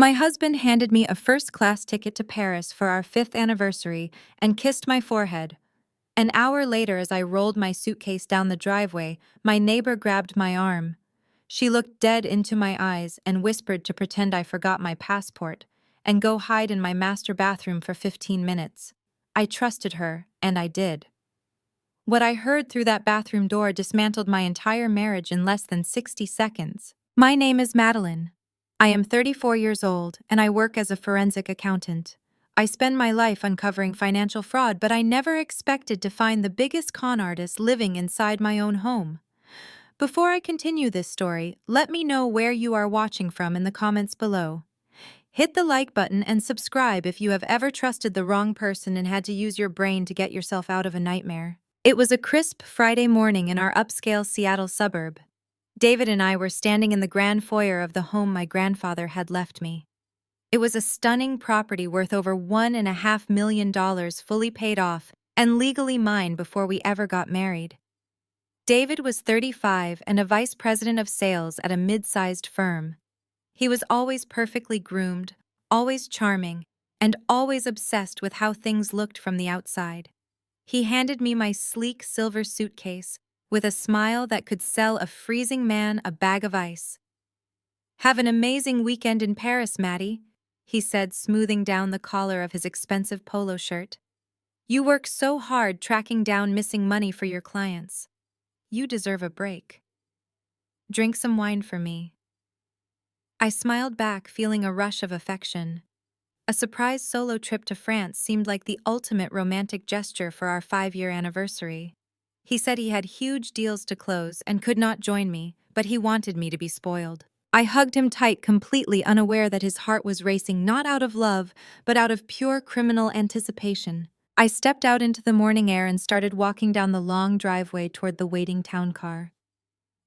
My husband handed me a first-class ticket to Paris for our 5th anniversary and kissed my forehead. An hour later, as I rolled my suitcase down the driveway, my neighbor grabbed my arm. She looked dead into my eyes and whispered to pretend I forgot my passport and go hide in my master bathroom for 15 minutes. I trusted her, and I did. What I heard through that bathroom door dismantled my entire marriage in less than 60 seconds. My name is Madeline. I am 34 years old, and I work as a forensic accountant. I spend my life uncovering financial fraud, but I never expected to find the biggest con artist living inside my own home. Before I continue this story, let me know where you are watching from in the comments below. Hit the like button and subscribe if you have ever trusted the wrong person and had to use your brain to get yourself out of a nightmare. It was a crisp Friday morning in our upscale Seattle suburb. David and I were standing in the grand foyer of the home my grandfather had left me. It was a stunning property worth over $1.5 million, fully paid off and legally mine before we ever got married. David was 35 and a vice president of sales at a mid-sized firm. He was always perfectly groomed, always charming, and always obsessed with how things looked from the outside. He handed me my sleek silver suitcase with a smile that could sell a freezing man a bag of ice. "Have an amazing weekend in Paris, Maddie," he said, smoothing down the collar of his expensive polo shirt. "You work so hard tracking down missing money for your clients. You deserve a break. Drink some wine for me." I smiled back, feeling a rush of affection. A surprise solo trip to France seemed like the ultimate romantic gesture for our 5-year anniversary. He said he had huge deals to close and could not join me, but he wanted me to be spoiled. I hugged him tight, completely unaware that his heart was racing not out of love, but out of pure criminal anticipation. I stepped out into the morning air and started walking down the long driveway toward the waiting town car.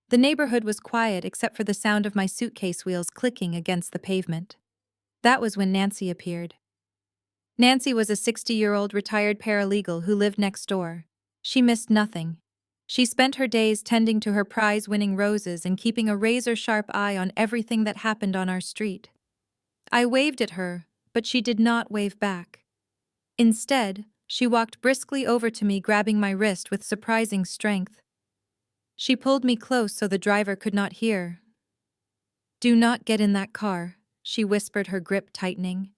The neighborhood was quiet except for the sound of my suitcase wheels clicking against the pavement. That was when Nancy appeared. Nancy was a 60-year-old retired paralegal who lived next door. She missed nothing. She spent her days tending to her prize-winning roses and keeping a razor-sharp eye on everything that happened on our street. I waved at her, but she did not wave back. Instead, she walked briskly over to me, grabbing my wrist with surprising strength. She pulled me close so the driver could not hear. "Do not get in that car," she whispered, her grip tightening.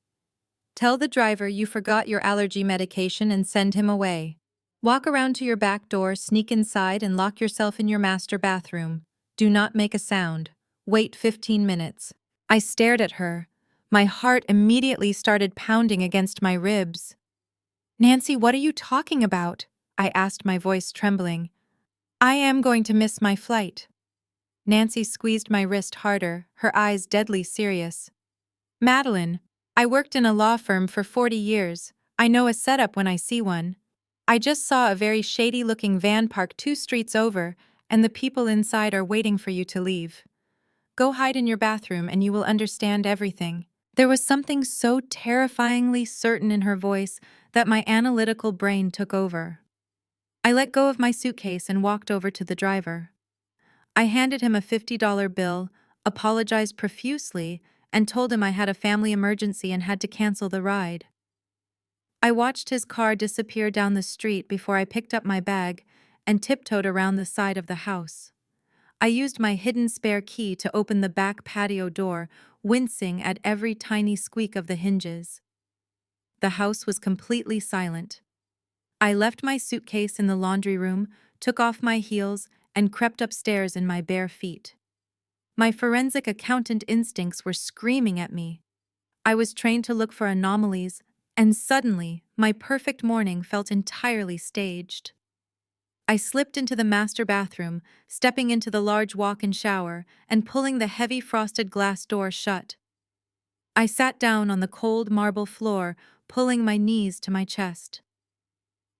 "Tell the driver you forgot your allergy medication and send him away. Walk around to your back door, sneak inside, and lock yourself in your master bathroom. Do not make a sound. Wait 15 minutes. I stared at her. My heart immediately started pounding against my ribs. "Nancy, what are you talking about?" I asked, my voice trembling. "I am going to miss my flight." Nancy squeezed my wrist harder, her eyes deadly serious. "Madeline, I worked in a law firm for 40 years. I know a setup when I see one. I just saw a very shady-looking van parked 2 streets over, and the people inside are waiting for you to leave. Go hide in your bathroom and you will understand everything." There was something so terrifyingly certain in her voice that my analytical brain took over. I let go of my suitcase and walked over to the driver. I handed him a $50 bill, apologized profusely, and told him I had a family emergency and had to cancel the ride. I watched his car disappear down the street before I picked up my bag and tiptoed around the side of the house. I used my hidden spare key to open the back patio door, wincing at every tiny squeak of the hinges. The house was completely silent. I left my suitcase in the laundry room, took off my heels, and crept upstairs in my bare feet. My forensic accountant instincts were screaming at me. I was trained to look for anomalies, and suddenly, my perfect morning felt entirely staged. I slipped into the master bathroom, stepping into the large walk-in shower and pulling the heavy frosted glass door shut. I sat down on the cold marble floor, pulling my knees to my chest.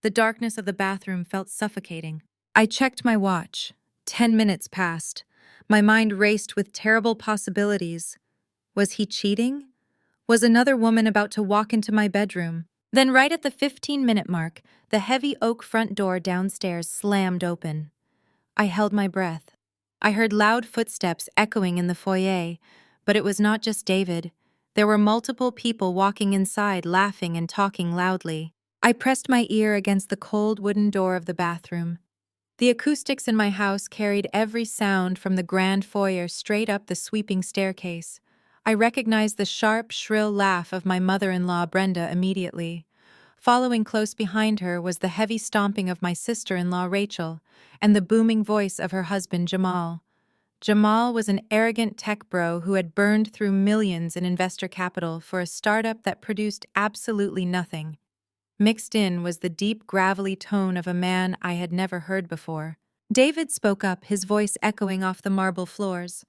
The darkness of the bathroom felt suffocating. I checked my watch. 10 minutes passed. My mind raced with terrible possibilities. Was he cheating? Was another woman about to walk into my bedroom? Then right at the 15-minute mark, the heavy oak front door downstairs slammed open. I held my breath. I heard loud footsteps echoing in the foyer, but it was not just David. There were multiple people walking inside, laughing and talking loudly. I pressed my ear against the cold wooden door of the bathroom. The acoustics in my house carried every sound from the grand foyer straight up the sweeping staircase. I recognized the sharp, shrill laugh of my mother-in-law, Brenda, immediately. Following close behind her was the heavy stomping of my sister-in-law, Rachel, and the booming voice of her husband, Jamal. Jamal was an arrogant tech bro who had burned through millions in investor capital for a startup that produced absolutely nothing. Mixed in was the deep, gravelly tone of a man I had never heard before. David spoke up, his voice echoing off the marble floors.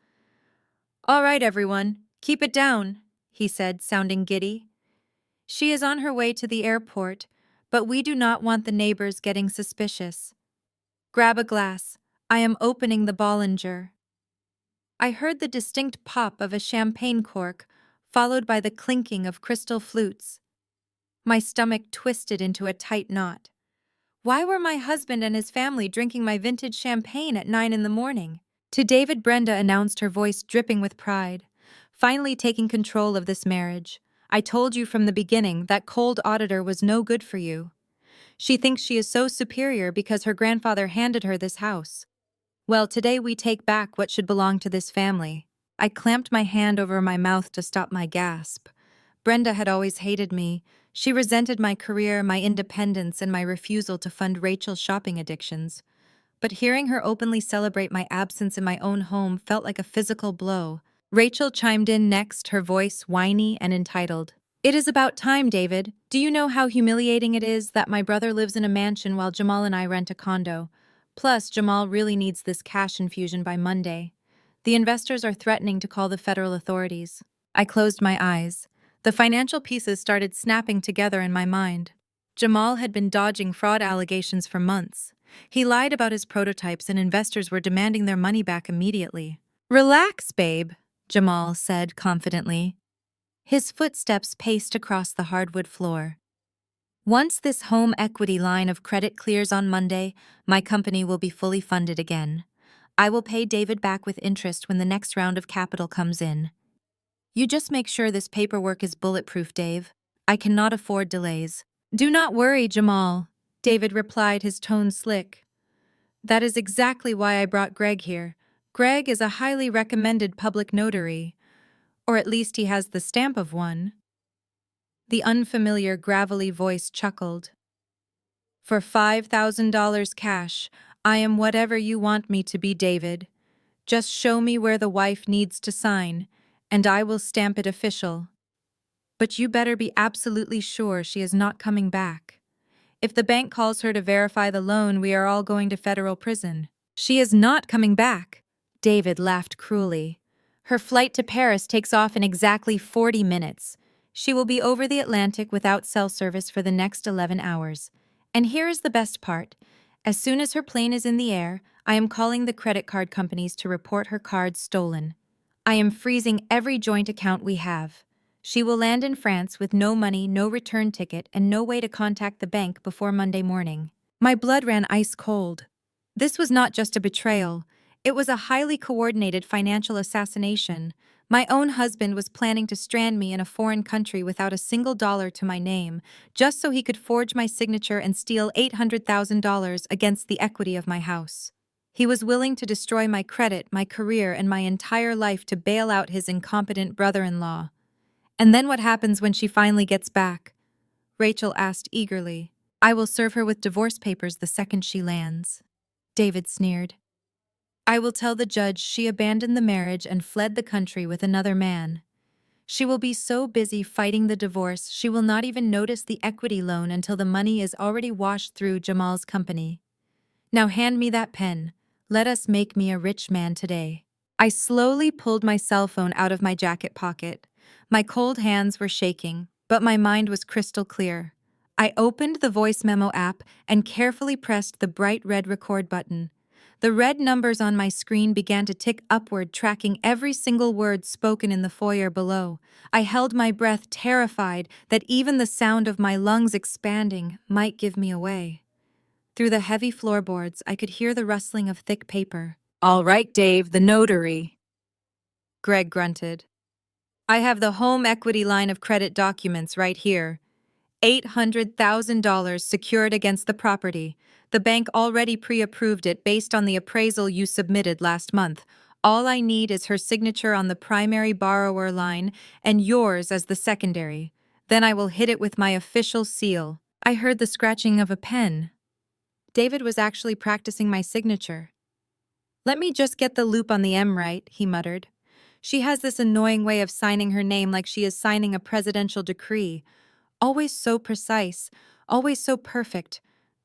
"All right, everyone, keep it down," he said, sounding giddy. "She is on her way to the airport, but we do not want the neighbors getting suspicious. Grab a glass. I am opening the Bollinger." I heard the distinct pop of a champagne cork, followed by the clinking of crystal flutes. My stomach twisted into a tight knot. Why were my husband and his family drinking my vintage champagne at 9 in the morning? To David, Brenda announced, her voice dripping with pride. "Finally taking control of this marriage. I told you from the beginning that cold auditor was no good for you. She thinks she is so superior because her grandfather handed her this house. Well, today we take back what should belong to this family." I clamped my hand over my mouth to stop my gasp. Brenda had always hated me. She resented my career, my independence, and my refusal to fund Rachel's shopping addictions. But hearing her openly celebrate my absence in my own home felt like a physical blow. Rachel chimed in next, her voice whiny and entitled. "It is about time, David. Do you know how humiliating it is that my brother lives in a mansion while Jamal and I rent a condo? Plus, Jamal really needs this cash infusion by Monday. The investors are threatening to call the federal authorities." I closed my eyes. The financial pieces started snapping together in my mind. Jamal had been dodging fraud allegations for months. He lied about his prototypes, and investors were demanding their money back immediately. "Relax, babe," Jamal said confidently. His footsteps paced across the hardwood floor. "Once this home equity line of credit clears on Monday, my company will be fully funded again. I will pay David back with interest when the next round of capital comes in. You just make sure this paperwork is bulletproof, Dave. I cannot afford delays." "Do not worry, Jamal," David replied, his tone slick. "That is exactly why I brought Greg here. Greg is a highly recommended public notary, or at least he has the stamp of one." The unfamiliar, gravelly voice chuckled. "For $5,000 cash, I am whatever you want me to be, David. Just show me where the wife needs to sign, and I will stamp it official. But you better be absolutely sure she is not coming back. If the bank calls her to verify the loan, we are all going to federal prison." "She is not coming back," David laughed cruelly. "Her flight to Paris takes off in exactly 40 minutes. She will be over the Atlantic without cell service for the next 11 hours. And here is the best part. As soon as her plane is in the air, I am calling the credit card companies to report her cards stolen. I am freezing every joint account we have. She will land in France with no money, no return ticket, and no way to contact the bank before Monday morning." My blood ran ice cold. This was not just a betrayal. It was a highly coordinated financial assassination. My own husband was planning to strand me in a foreign country without a single dollar to my name, just so he could forge my signature and steal $800,000 against the equity of my house. He was willing to destroy my credit, my career, and my entire life to bail out his incompetent brother-in-law. "And then what happens when she finally gets back?" Rachel asked eagerly. "I will serve her with divorce papers the second she lands," David sneered. "I will tell the judge she abandoned the marriage and fled the country with another man. She will be so busy fighting the divorce she will not even notice the equity loan until the money is already washed through Jamal's company. Now hand me that pen. Let us make me a rich man today." I slowly pulled my cell phone out of my jacket pocket. My cold hands were shaking, but my mind was crystal clear. I opened the voice memo app and carefully pressed the bright red record button. The red numbers on my screen began to tick upward, tracking every single word spoken in the foyer below. I held my breath, terrified that even the sound of my lungs expanding might give me away. Through the heavy floorboards, I could hear the rustling of thick paper. "All right, Dave, the notary," Greg grunted. I have the home equity line of credit documents right here. $800,000 secured against the property. The bank already pre-approved it based on the appraisal you submitted last month. All I need is her signature on the primary borrower line and yours as the secondary. Then I will hit it with my official seal. I heard the scratching of a pen. David was actually practicing my signature. Let me just get the loop on the M right, he muttered. She has this annoying way of signing her name like she is signing a presidential decree. Always so precise, always so perfect.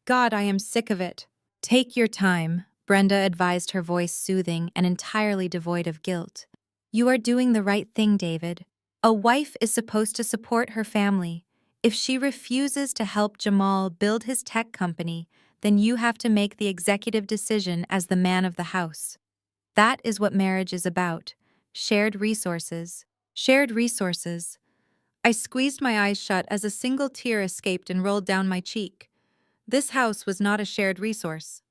God, I am sick of it. Take your time, Brenda advised, her voice soothing and entirely devoid of guilt. You are doing the right thing, David. A wife is supposed to support her family. If she refuses to help Jamal build his tech company, then you have to make the executive decision as the man of the house. That is what marriage is about. Shared resources. Shared resources. I squeezed my eyes shut as a single tear escaped and rolled down my cheek. This house was not a shared resource.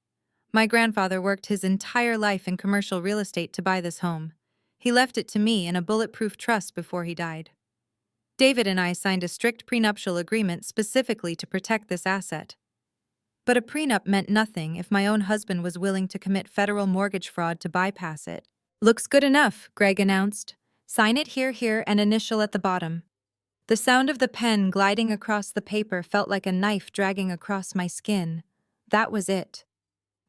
My grandfather worked his entire life in commercial real estate to buy this home. He left it to me in a bulletproof trust before he died. David and I signed a strict prenuptial agreement specifically to protect this asset. But a prenup meant nothing if my own husband was willing to commit federal mortgage fraud to bypass it. Looks good enough, Greg announced. Sign it here, and initial at the bottom. The sound of the pen gliding across the paper felt like a knife dragging across my skin. That was it.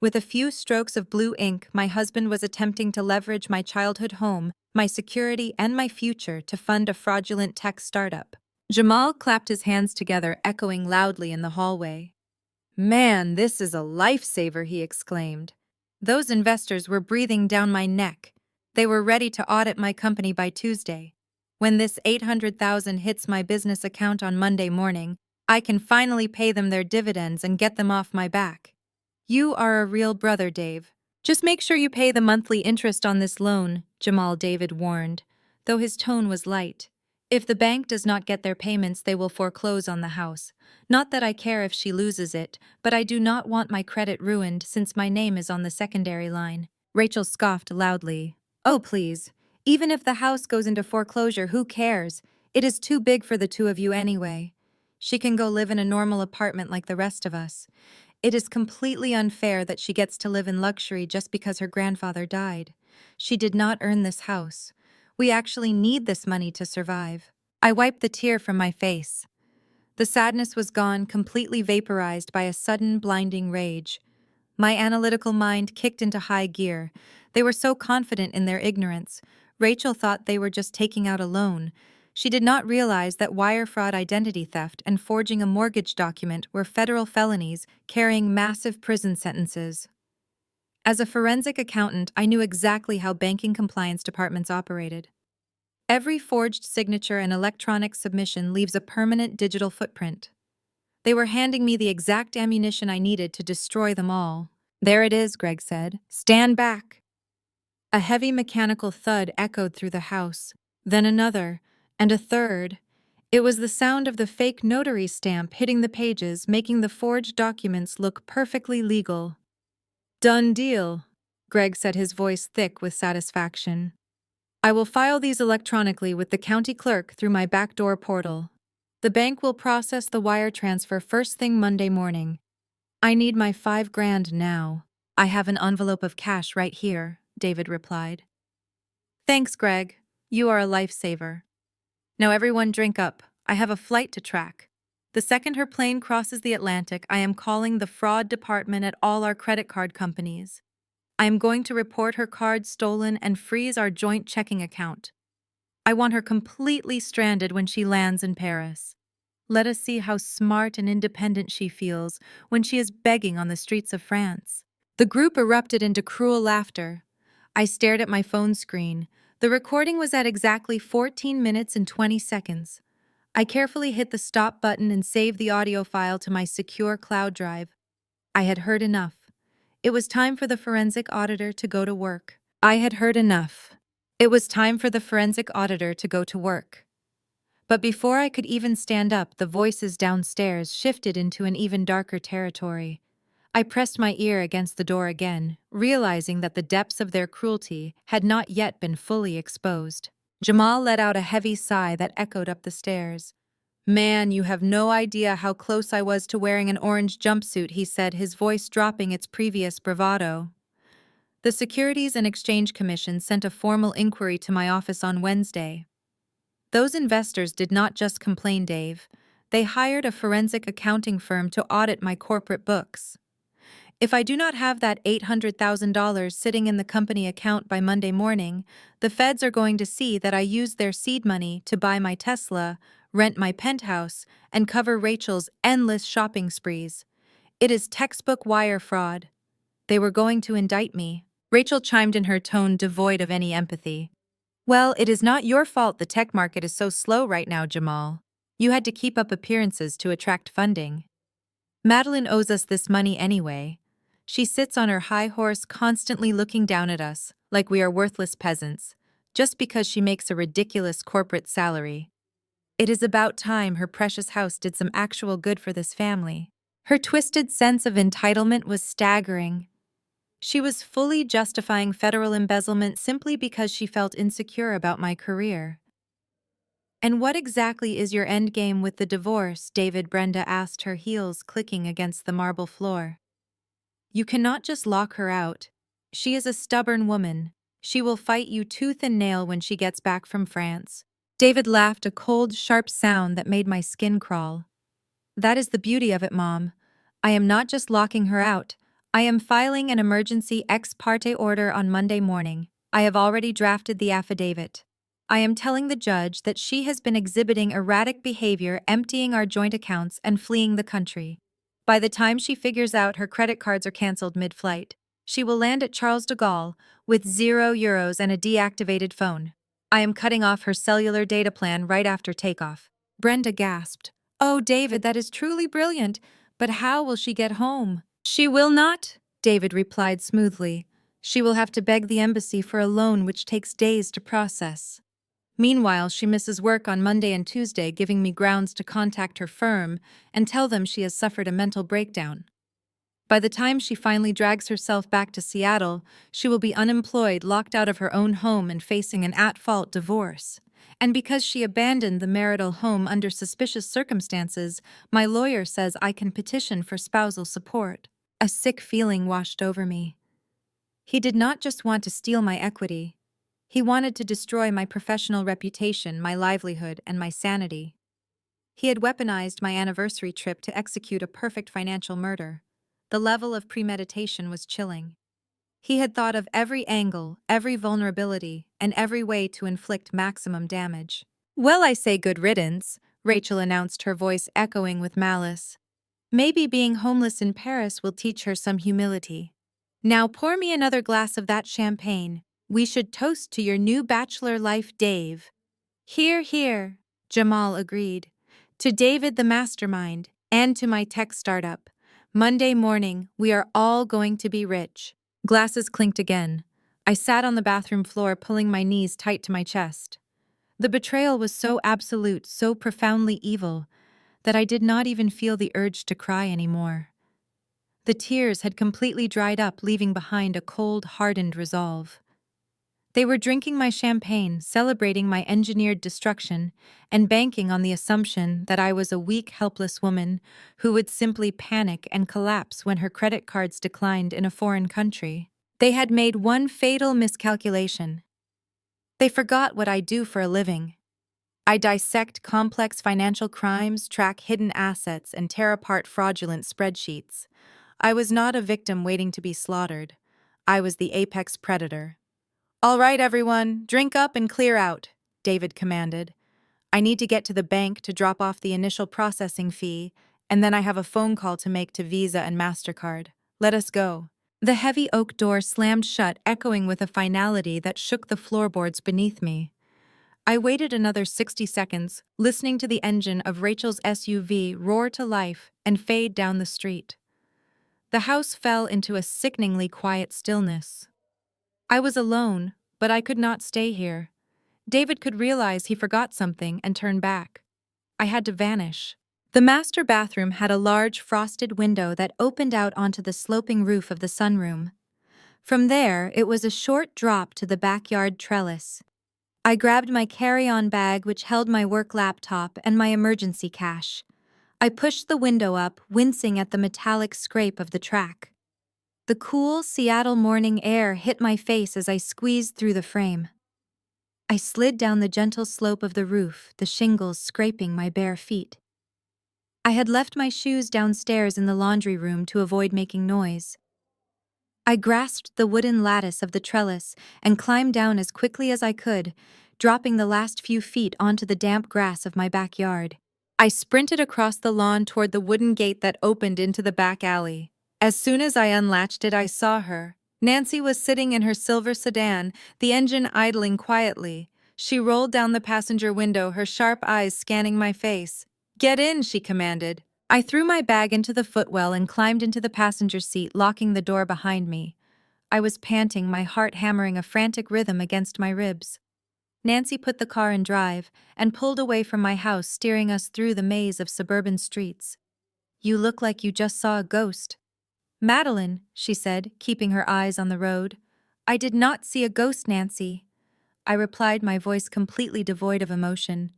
With a few strokes of blue ink, my husband was attempting to leverage my childhood home, my security, and my future to fund a fraudulent tech startup. Jamal clapped his hands together, echoing loudly in the hallway. Man, this is a lifesaver, he exclaimed. Those investors were breathing down my neck. They were ready to audit my company by Tuesday. When this $800,000 hits my business account on Monday morning, I can finally pay them their dividends and get them off my back. You are a real brother, Dave. Just make sure you pay the monthly interest on this loan, Jamal David warned, though his tone was light. If the bank does not get their payments, they will foreclose on the house. Not that I care if she loses it, but I do not want my credit ruined since my name is on the secondary line. Rachel scoffed loudly. Oh, please. Even if the house goes into foreclosure, who cares? It is too big for the two of you anyway. She can go live in a normal apartment like the rest of us. It is completely unfair that she gets to live in luxury just because her grandfather died. She did not earn this house. We actually need this money to survive. I wiped the tear from my face. The sadness was gone, completely vaporized by a sudden, blinding rage. My analytical mind kicked into high gear. They were so confident in their ignorance. Rachel thought they were just taking out a loan. She did not realize that wire fraud, identity theft, and forging a mortgage document were federal felonies carrying massive prison sentences. As a forensic accountant, I knew exactly how banking compliance departments operated. Every forged signature and electronic submission leaves a permanent digital footprint. They were handing me the exact ammunition I needed to destroy them all. There it is, Greg said. Stand back. A heavy mechanical thud echoed through the house, then another, and a third. It was the sound of the fake notary stamp hitting the pages, making the forged documents look perfectly legal. Done deal, Greg said, his voice thick with satisfaction. I will file these electronically with the county clerk through my backdoor portal. The bank will process the wire transfer first thing Monday morning. I need my $5,000 now. I have an envelope of cash right here, David replied. Thanks, Greg. You are a lifesaver. Now everyone drink up. I have a flight to track. The second her plane crosses the Atlantic, I am calling the fraud department at all our credit card companies. I am going to report her cards stolen and freeze our joint checking account. I want her completely stranded when she lands in Paris. Let us see how smart and independent she feels when she is begging on the streets of France. The group erupted into cruel laughter. I stared at my phone screen. The recording was at exactly 14 minutes and 20 seconds. I carefully hit the stop button and saved the audio file to my secure cloud drive. I had heard enough. It was time for the forensic auditor to go to work. I had heard enough. It was time for the forensic auditor to go to work. But before I could even stand up, the voices downstairs shifted into an even darker territory. I pressed my ear against the door again, realizing that the depths of their cruelty had not yet been fully exposed. Jamal let out a heavy sigh that echoed up the stairs. Man, you have no idea how close I was to wearing an orange jumpsuit, he said, his voice dropping its previous bravado. The Securities and Exchange Commission sent a formal inquiry to my office on Wednesday. Those investors did not just complain, Dave. They hired a forensic accounting firm to audit my corporate books. If I do not have that $800,000 sitting in the company account by Monday morning, the feds are going to see that I used their seed money to buy my Tesla, rent my penthouse, and cover Rachel's endless shopping sprees. It is textbook wire fraud. They were going to indict me. Rachel chimed in, her tone devoid of any empathy. Well, it is not your fault the tech market is so slow right now, Jamal. You had to keep up appearances to attract funding. Madeline owes us this money anyway. She sits on her high horse, constantly looking down at us, like we are worthless peasants, just because she makes a ridiculous corporate salary. It is about time her precious house did some actual good for this family. Her twisted sense of entitlement was staggering. She was fully justifying federal embezzlement simply because she felt insecure about my career. And what exactly is your endgame with the divorce? Brenda asked, her heels clicking against the marble floor. You cannot just lock her out. She is a stubborn woman. She will fight you tooth and nail when she gets back from France. David laughed, a cold, sharp sound that made my skin crawl. That is the beauty of it, Mom. I am not just locking her out. I am filing an emergency ex parte order on Monday morning. I have already drafted the affidavit. I am telling the judge that she has been exhibiting erratic behavior, emptying our joint accounts and fleeing the country. By the time she figures out her credit cards are canceled mid-flight, she will land at Charles de Gaulle with €0 and a deactivated phone. I am cutting off her cellular data plan right after takeoff. Brenda gasped. Oh, David, that is truly brilliant. But how will she get home? She will not, David replied smoothly. She will have to beg the embassy for a loan which takes days to process. Meanwhile, she misses work on Monday and Tuesday, giving me grounds to contact her firm and tell them she has suffered a mental breakdown. By the time she finally drags herself back to Seattle, she will be unemployed, locked out of her own home, and facing an at-fault divorce. And because she abandoned the marital home under suspicious circumstances, my lawyer says I can petition for spousal support. A sick feeling washed over me. He did not just want to steal my equity. He wanted to destroy my professional reputation, my livelihood, and my sanity. He had weaponized my anniversary trip to execute a perfect financial murder. The level of premeditation was chilling. He had thought of every angle, every vulnerability, and every way to inflict maximum damage. Well, I say good riddance, Rachel announced, her voice echoing with malice. Maybe being homeless in Paris will teach her some humility. Now pour me another glass of that champagne. We should toast to your new bachelor life, Dave. Hear, hear, Jamal agreed. To David the mastermind, and to my tech startup. Monday morning, we are all going to be rich. Glasses clinked again. I sat on the bathroom floor, pulling my knees tight to my chest. The betrayal was so absolute, so profoundly evil, that I did not even feel the urge to cry anymore. The tears had completely dried up, leaving behind a cold, hardened resolve. They were drinking my champagne, celebrating my engineered destruction, and banking on the assumption that I was a weak, helpless woman who would simply panic and collapse when her credit cards declined in a foreign country. They had made one fatal miscalculation. They forgot what I do for a living. I dissect complex financial crimes, track hidden assets, and tear apart fraudulent spreadsheets. I was not a victim waiting to be slaughtered. I was the apex predator. All right, everyone, drink up and clear out, David commanded. I need to get to the bank to drop off the initial processing fee, and then I have a phone call to make to Visa and MasterCard. Let us go. The heavy oak door slammed shut, echoing with a finality that shook the floorboards beneath me. I waited another 60 seconds, listening to the engine of Rachel's SUV roar to life and fade down the street. The house fell into a sickeningly quiet stillness. I was alone, but I could not stay here. David could realize he forgot something and turn back. I had to vanish. The master bathroom had a large frosted window that opened out onto the sloping roof of the sunroom. From there, it was a short drop to the backyard trellis. I grabbed my carry-on bag, which held my work laptop and my emergency cash. I pushed the window up, wincing at the metallic scrape of the track. The cool Seattle morning air hit my face as I squeezed through the frame. I slid down the gentle slope of the roof, the shingles scraping my bare feet. I had left my shoes downstairs in the laundry room to avoid making noise. I grasped the wooden lattice of the trellis and climbed down as quickly as I could, dropping the last few feet onto the damp grass of my backyard. I sprinted across the lawn toward the wooden gate that opened into the back alley. As soon as I unlatched it, I saw her. Nancy was sitting in her silver sedan, the engine idling quietly. She rolled down the passenger window, her sharp eyes scanning my face. "Get in," she commanded. I threw my bag into the footwell and climbed into the passenger seat, locking the door behind me. I was panting, my heart hammering a frantic rhythm against my ribs. Nancy put the car in drive and pulled away from my house, steering us through the maze of suburban streets. "You look like you just saw a ghost." "Madeline," she said, keeping her eyes on the road. "I did not see a ghost, Nancy," I replied, my voice completely devoid of emotion.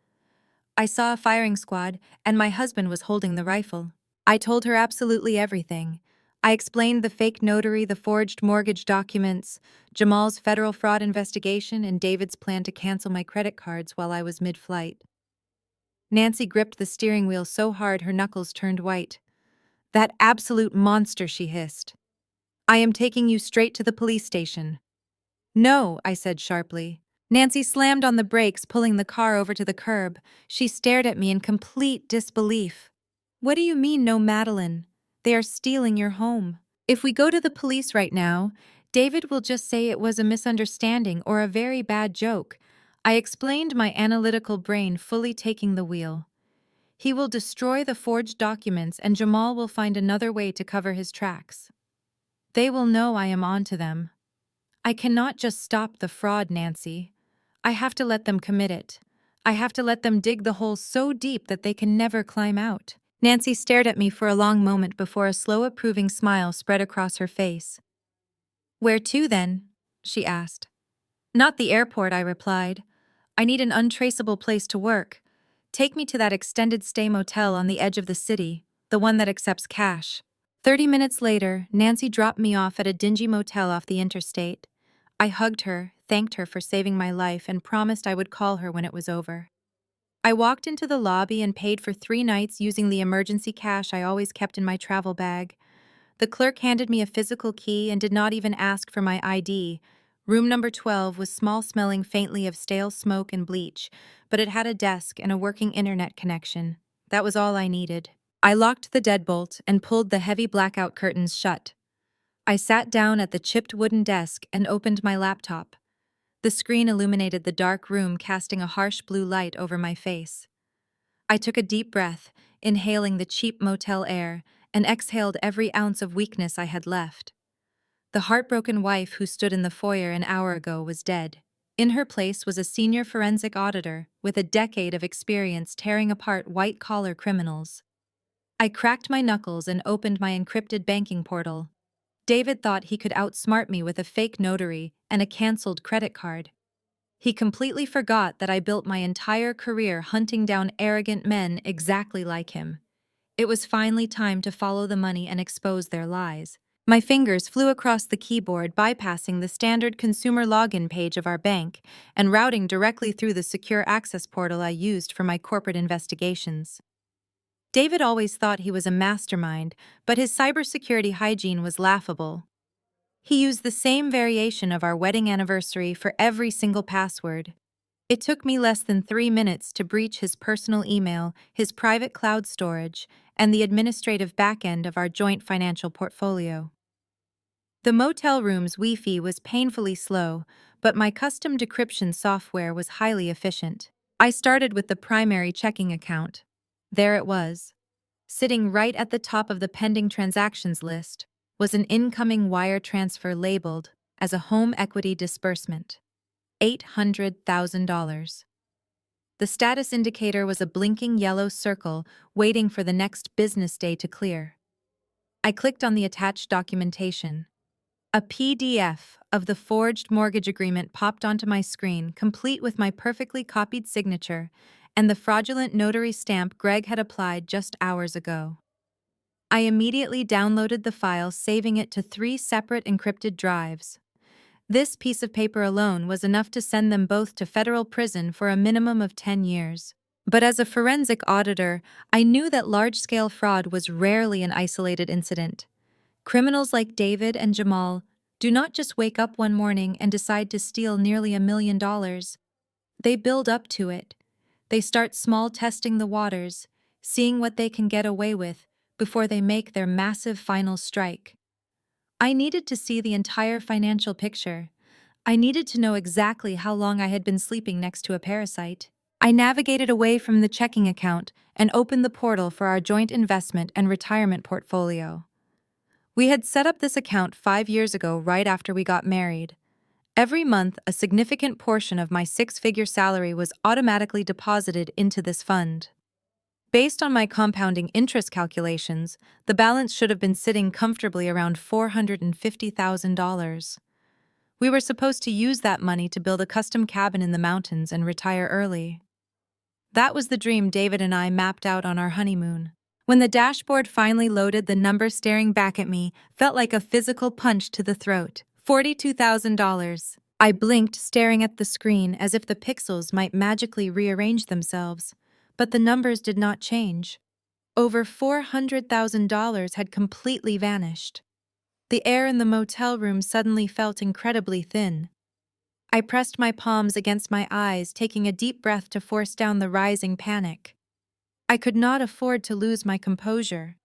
"I saw a firing squad, and my husband was holding the rifle." I told her absolutely everything. I explained the fake notary, the forged mortgage documents, Jamal's federal fraud investigation, and David's plan to cancel my credit cards while I was mid-flight. Nancy gripped the steering wheel so hard her knuckles turned white. "That absolute monster," she hissed. "I am taking you straight to the police station." "No," I said sharply. Nancy slammed on the brakes, pulling the car over to the curb. She stared at me in complete disbelief. "What do you mean, no, Madeline? They are stealing your home. If we go to the police right now, David will just say it was a misunderstanding or a very bad joke." I explained, my analytical brain fully taking the wheel. "He will destroy the forged documents and Jamal will find another way to cover his tracks. They will know I am on to them. I cannot just stop the fraud, Nancy. I have to let them commit it. I have to let them dig the hole so deep that they can never climb out." Nancy stared at me for a long moment before a slow, approving smile spread across her face. "Where to, then?" she asked. "Not the airport," I replied. "I need an untraceable place to work. Take me to that extended stay motel on the edge of the city, the one that accepts cash." 30 minutes later, Nancy dropped me off at a dingy motel off the interstate. I hugged her, thanked her for saving my life, and promised I would call her when it was over. I walked into the lobby and paid for 3 nights using the emergency cash I always kept in my travel bag. The clerk handed me a physical key and did not even ask for my ID. Room number 12 was small, smelling faintly of stale smoke and bleach, but it had a desk and a working internet connection. That was all I needed. I locked the deadbolt and pulled the heavy blackout curtains shut. I sat down at the chipped wooden desk and opened my laptop. The screen illuminated the dark room, casting a harsh blue light over my face. I took a deep breath, inhaling the cheap motel air, and exhaled every ounce of weakness I had left. The heartbroken wife who stood in the foyer an hour ago was dead. In her place was a senior forensic auditor with a decade of experience tearing apart white-collar criminals. I cracked my knuckles and opened my encrypted banking portal. David thought he could outsmart me with a fake notary and a canceled credit card. He completely forgot that I built my entire career hunting down arrogant men exactly like him. It was finally time to follow the money and expose their lies. My fingers flew across the keyboard, bypassing the standard consumer login page of our bank and routing directly through the secure access portal I used for my corporate investigations. David always thought he was a mastermind, but his cybersecurity hygiene was laughable. He used the same variation of our wedding anniversary for every single password. It took me less than 3 minutes to breach his personal email, his private cloud storage, and the administrative backend of our joint financial portfolio. The motel room's Wi-Fi was painfully slow, but my custom decryption software was highly efficient. I started with the primary checking account. There it was. Sitting right at the top of the pending transactions list was an incoming wire transfer labeled as a home equity disbursement. $800,000. The status indicator was a blinking yellow circle waiting for the next business day to clear. I clicked on the attached documentation. A PDF of the forged mortgage agreement popped onto my screen, complete with my perfectly copied signature and the fraudulent notary stamp Greg had applied just hours ago. I immediately downloaded the file, saving it to 3 separate encrypted drives. This piece of paper alone was enough to send them both to federal prison for a minimum of 10 years. But as a forensic auditor, I knew that large-scale fraud was rarely an isolated incident. Criminals like David and Jamal do not just wake up one morning and decide to steal nearly $1 million. They build up to it. They start small, testing the waters, seeing what they can get away with before they make their massive final strike. I needed to see the entire financial picture. I needed to know exactly how long I had been sleeping next to a parasite. I navigated away from the checking account and opened the portal for our joint investment and retirement portfolio. We had set up this account 5 years ago, right after we got married. Every month, a significant portion of my 6-figure salary was automatically deposited into this fund. Based on my compounding interest calculations, the balance should have been sitting comfortably around $450,000. We were supposed to use that money to build a custom cabin in the mountains and retire early. That was the dream David and I mapped out on our honeymoon. When the dashboard finally loaded, the number staring back at me felt like a physical punch to the throat. $42,000. I blinked, staring at the screen as if the pixels might magically rearrange themselves. But the numbers did not change. Over $400,000 had completely vanished. The air in the motel room suddenly felt incredibly thin. I pressed my palms against my eyes, taking a deep breath to force down the rising panic. I could not afford to lose my composure.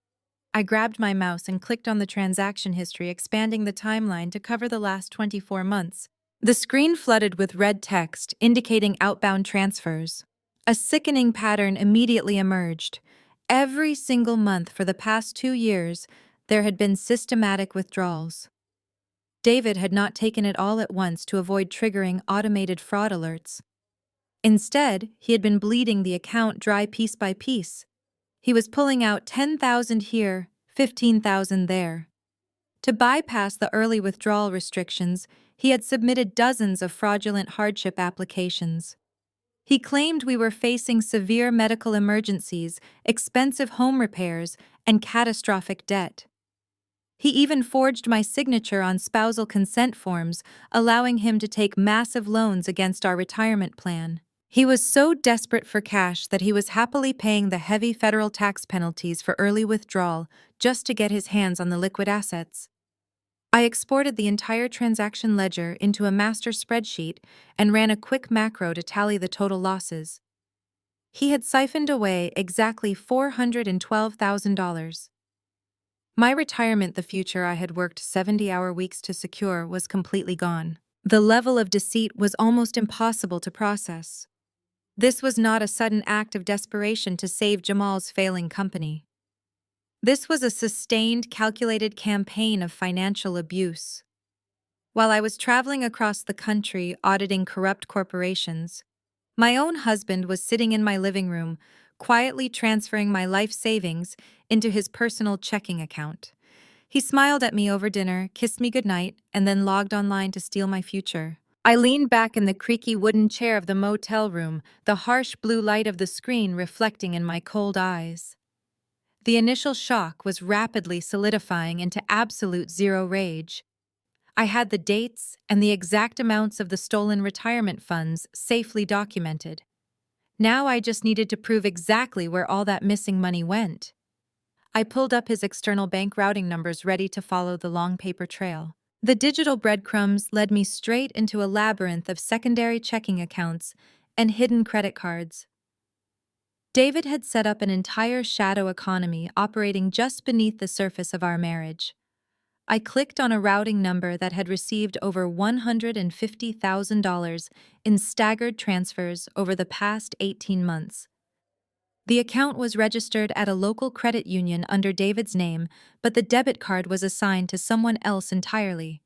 I grabbed my mouse and clicked on the transaction history, expanding the timeline to cover the last 24 months. The screen flooded with red text indicating outbound transfers. A sickening pattern immediately emerged. Every single month for the past 2 years, there had been systematic withdrawals. David had not taken it all at once to avoid triggering automated fraud alerts. Instead, he had been bleeding the account dry piece by piece. He was pulling out $10,000 here, $15,000 there. To bypass the early withdrawal restrictions, he had submitted dozens of fraudulent hardship applications. He claimed we were facing severe medical emergencies, expensive home repairs, and catastrophic debt. He even forged my signature on spousal consent forms, allowing him to take massive loans against our retirement plan. He was so desperate for cash that he was happily paying the heavy federal tax penalties for early withdrawal just to get his hands on the liquid assets. I exported the entire transaction ledger into a master spreadsheet and ran a quick macro to tally the total losses. He had siphoned away exactly $412,000. My retirement, the future I had worked 70-hour weeks to secure, was completely gone. The level of deceit was almost impossible to process. This was not a sudden act of desperation to save Jamal's failing company. This was a sustained, calculated campaign of financial abuse. While I was traveling across the country auditing corrupt corporations, my own husband was sitting in my living room, quietly transferring my life savings into his personal checking account. He smiled at me over dinner, kissed me goodnight, and then logged online to steal my future. I leaned back in the creaky wooden chair of the motel room, the harsh blue light of the screen reflecting in my cold eyes. The initial shock was rapidly solidifying into absolute zero rage. I had the dates and the exact amounts of the stolen retirement funds safely documented. Now I just needed to prove exactly where all that missing money went. I pulled up his external bank routing numbers, ready to follow the long paper trail. The digital breadcrumbs led me straight into a labyrinth of secondary checking accounts and hidden credit cards. David had set up an entire shadow economy operating just beneath the surface of our marriage. I clicked on a routing number that had received over $150,000 in staggered transfers over the past 18 months. The account was registered at a local credit union under David's name, but the debit card was assigned to someone else entirely,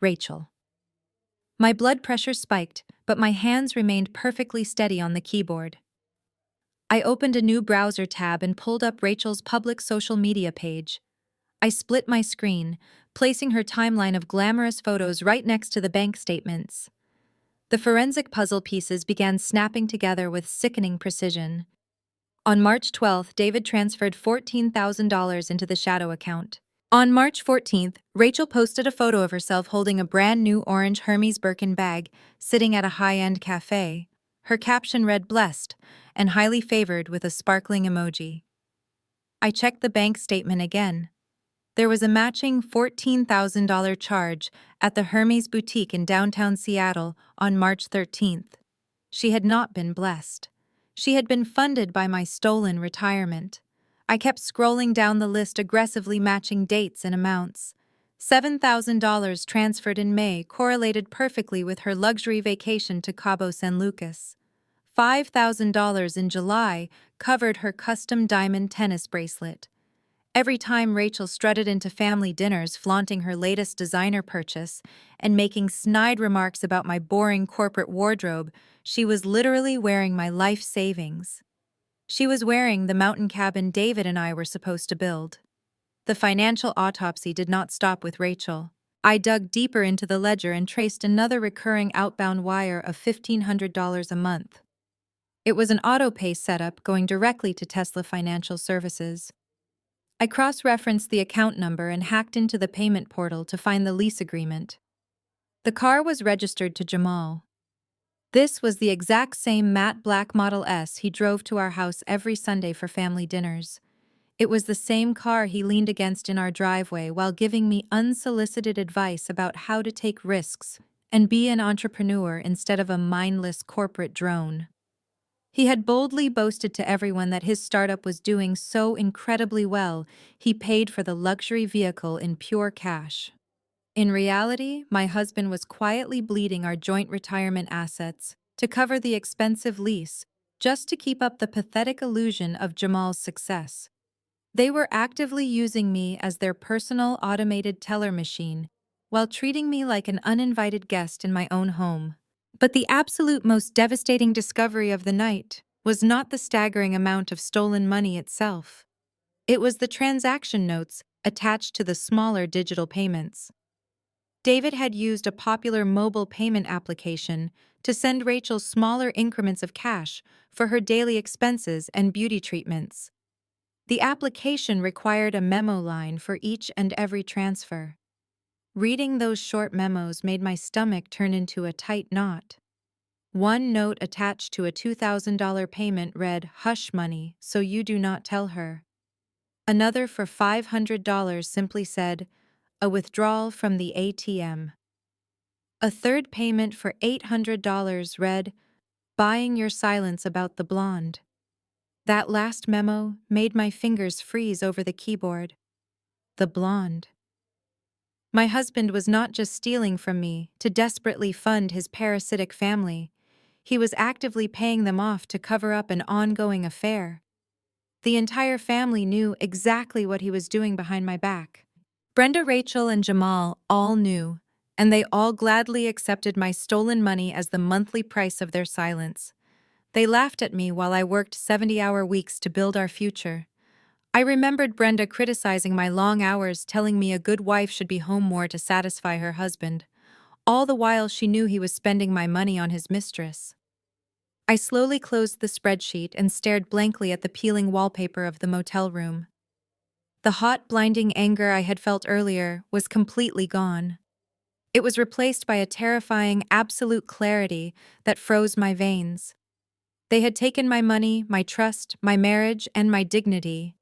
Rachel. My blood pressure spiked, but my hands remained perfectly steady on the keyboard. I opened a new browser tab and pulled up Rachel's public social media page. I split my screen, placing her timeline of glamorous photos right next to the bank statements. The forensic puzzle pieces began snapping together with sickening precision. On March 12th, David transferred $14,000 into the shadow account. On March 14th, Rachel posted a photo of herself holding a brand new orange Hermes Birkin bag, sitting at a high-end cafe. Her caption read "blessed" and "highly favored" with a sparkling emoji. I checked the bank statement again. There was a matching $14,000 charge at the Hermes boutique in downtown Seattle on March 13th. She had not been blessed. She had been funded by my stolen retirement. I kept scrolling down the list, aggressively matching dates and amounts. $7,000 transferred in May correlated perfectly with her luxury vacation to Cabo San Lucas. $5,000 in July covered her custom diamond tennis bracelet. Every time Rachel strutted into family dinners flaunting her latest designer purchase and making snide remarks about my boring corporate wardrobe, she was literally wearing my life savings. She was wearing the mountain cabin David and I were supposed to build. The financial autopsy did not stop with Rachel. I dug deeper into the ledger and traced another recurring outbound wire of $1,500 a month. It was an auto-pay setup going directly to Tesla Financial Services. I cross-referenced the account number and hacked into the payment portal to find the lease agreement. The car was registered to Jamal. This was the exact same matte black Model S he drove to our house every Sunday for family dinners. It was the same car he leaned against in our driveway while giving me unsolicited advice about how to take risks and be an entrepreneur instead of a mindless corporate drone. He had boldly boasted to everyone that his startup was doing so incredibly well, he paid for the luxury vehicle in pure cash. In reality, my husband was quietly bleeding our joint retirement assets to cover the expensive lease, just to keep up the pathetic illusion of Jamal's success. They were actively using me as their personal automated teller machine, while treating me like an uninvited guest in my own home. But the absolute most devastating discovery of the night was not the staggering amount of stolen money itself. It was the transaction notes attached to the smaller digital payments. David had used a popular mobile payment application to send Rachel smaller increments of cash for her daily expenses and beauty treatments. The application required a memo line for each and every transfer. Reading those short memos made my stomach turn into a tight knot. One note attached to a $2,000 payment read, "Hush money, so you do not tell her." Another for $500 simply said, "A withdrawal from the ATM." A third payment for $800 read, "Buying your silence about the blonde." That last memo made my fingers freeze over the keyboard. The blonde. My husband was not just stealing from me to desperately fund his parasitic family. He was actively paying them off to cover up an ongoing affair. The entire family knew exactly what he was doing behind my back. Brenda, Rachel, and Jamal all knew, and they all gladly accepted my stolen money as the monthly price of their silence. They laughed at me while I worked 70-hour weeks to build our future. I remembered Brenda criticizing my long hours, telling me a good wife should be home more to satisfy her husband. All the while she knew he was spending my money on his mistress. I slowly closed the spreadsheet and stared blankly at the peeling wallpaper of the motel room. The hot, blinding anger I had felt earlier was completely gone. It was replaced by a terrifying, absolute clarity that froze my veins. They had taken my money, my trust, my marriage, and my dignity.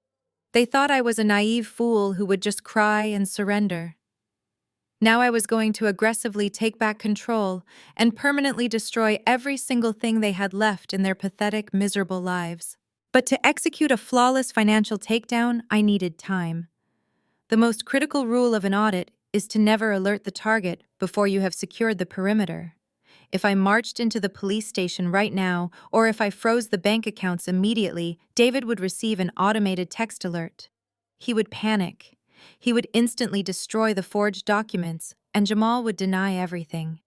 They thought I was a naive fool who would just cry and surrender. Now I was going to aggressively take back control and permanently destroy every single thing they had left in their pathetic, miserable lives. But to execute a flawless financial takedown, I needed time. The most critical rule of an audit is to never alert the target before you have secured the perimeter. If I marched into the police station right now, or if I froze the bank accounts immediately, David would receive an automated text alert. He would panic. He would instantly destroy the forged documents, and Jamal would deny everything.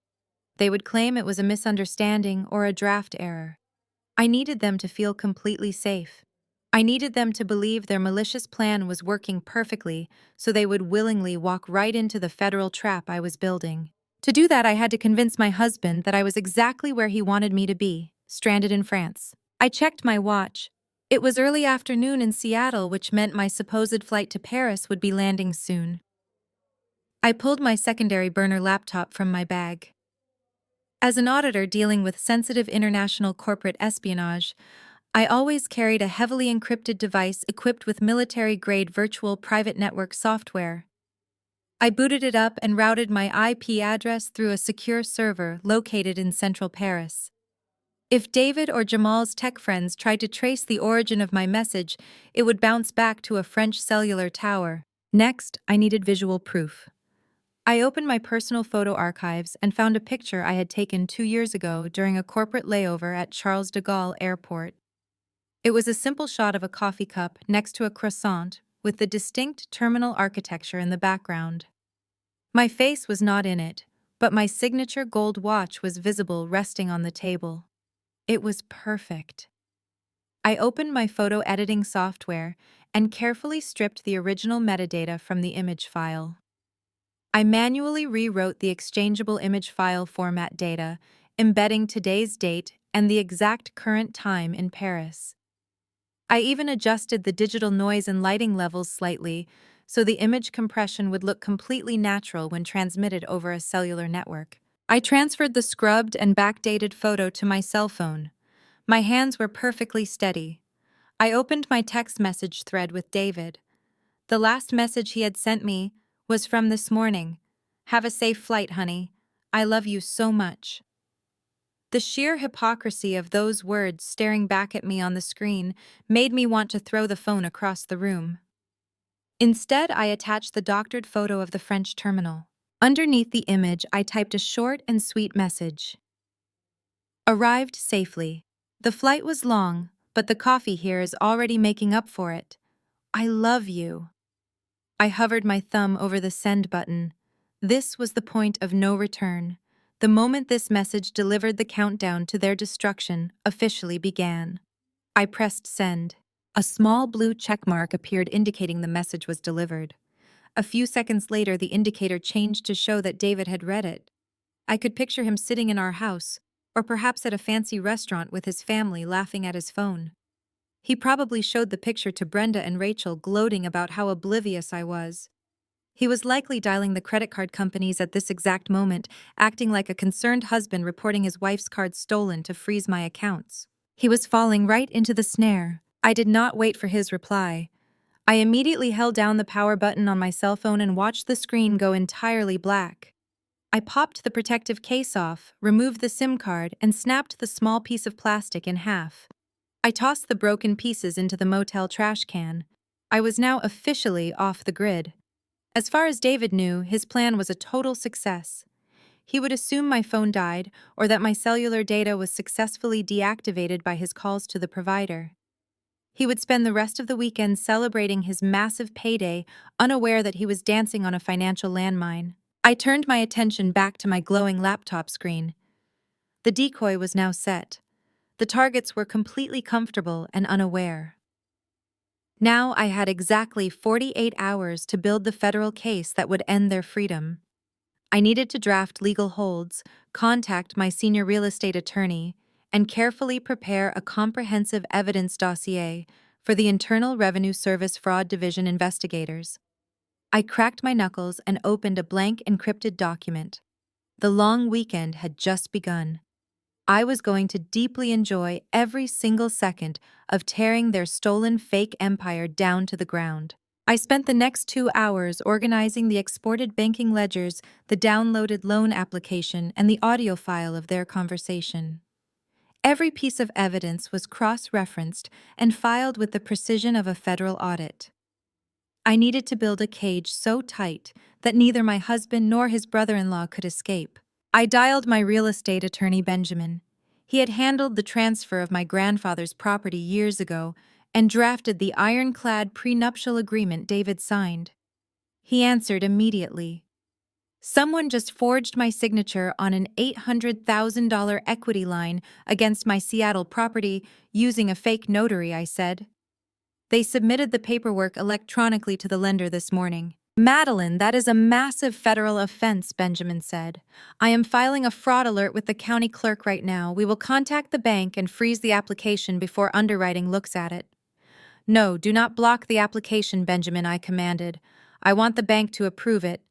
They would claim it was a misunderstanding or a draft error. I needed them to feel completely safe. I needed them to believe their malicious plan was working perfectly, so they would willingly walk right into the federal trap I was building. To do that, I had to convince my husband that I was exactly where he wanted me to be, stranded in France. I checked my watch. It was early afternoon in Seattle, which meant my supposed flight to Paris would be landing soon. I pulled my secondary burner laptop from my bag. As an auditor dealing with sensitive international corporate espionage, I always carried a heavily encrypted device equipped with military-grade virtual private network software. I booted it up and routed my IP address through a secure server located in central Paris. If David or Jamal's tech friends tried to trace the origin of my message, it would bounce back to a French cellular tower. Next, I needed visual proof. I opened my personal photo archives and found a picture I had taken 2 years ago during a corporate layover at Charles de Gaulle Airport. It was a simple shot of a coffee cup next to a croissant with the distinct terminal architecture in the background. My face was not in it, but my signature gold watch was visible resting on the table. It was perfect. I opened my photo editing software and carefully stripped the original metadata from the image file. I manually rewrote the exchangeable image file format data, embedding today's date and the exact current time in Paris. I even adjusted the digital noise and lighting levels slightly so the image compression would look completely natural when transmitted over a cellular network. I transferred the scrubbed and backdated photo to my cell phone. My hands were perfectly steady. I opened my text message thread with David. The last message he had sent me was from this morning. "Have a safe flight, honey. I love you so much." The sheer hypocrisy of those words staring back at me on the screen made me want to throw the phone across the room. Instead, I attached the doctored photo of the French terminal. Underneath the image, I typed a short and sweet message. Arrived safely. The flight was long, but the coffee here is already making up for it. I love you. I hovered my thumb over the send button. This was the point of no return. The moment this message delivered, the countdown to their destruction officially began. I pressed send. A small blue checkmark appeared indicating the message was delivered. A few seconds later, the indicator changed to show that David had read it. I could picture him sitting in our house, or perhaps at a fancy restaurant with his family laughing at his phone. He probably showed the picture to Brenda and Rachel, gloating about how oblivious I was. He was likely dialing the credit card companies at this exact moment, acting like a concerned husband reporting his wife's card stolen to freeze my accounts. He was falling right into the snare. I did not wait for his reply. I immediately held down the power button on my cell phone and watched the screen go entirely black. I popped the protective case off, removed the SIM card, and snapped the small piece of plastic in half. I tossed the broken pieces into the motel trash can. I was now officially off the grid. As far as David knew, his plan was a total success. He would assume my phone died or that my cellular data was successfully deactivated by his calls to the provider. He would spend the rest of the weekend celebrating his massive payday, unaware that he was dancing on a financial landmine. I turned my attention back to my glowing laptop screen. The decoy was now set. The targets were completely comfortable and unaware. Now I had exactly 48 hours to build the federal case that would end their freedom. I needed to draft legal holds, contact my senior real estate attorney, and carefully prepare a comprehensive evidence dossier for the Internal Revenue Service Fraud Division investigators. I cracked my knuckles and opened a blank encrypted document. The long weekend had just begun. I was going to deeply enjoy every single second of tearing their stolen fake empire down to the ground. I spent the next 2 hours organizing the exported banking ledgers, the downloaded loan application, and the audio file of their conversation. Every piece of evidence was cross-referenced and filed with the precision of a federal audit. I needed to build a cage so tight that neither my husband nor his brother-in-law could escape. I dialed my real estate attorney, Benjamin. He had handled the transfer of my grandfather's property years ago and drafted the ironclad prenuptial agreement David signed. He answered immediately. "Someone just forged my signature on an $800,000 equity line against my Seattle property using a fake notary," I said. They submitted the paperwork electronically to the lender this morning. Madeline, that is a massive federal offense, Benjamin said. I am filing a fraud alert with the county clerk right now. We will contact the bank and freeze the application before underwriting looks at it. No, do not block the application, Benjamin, I commanded. I want the bank to approve it.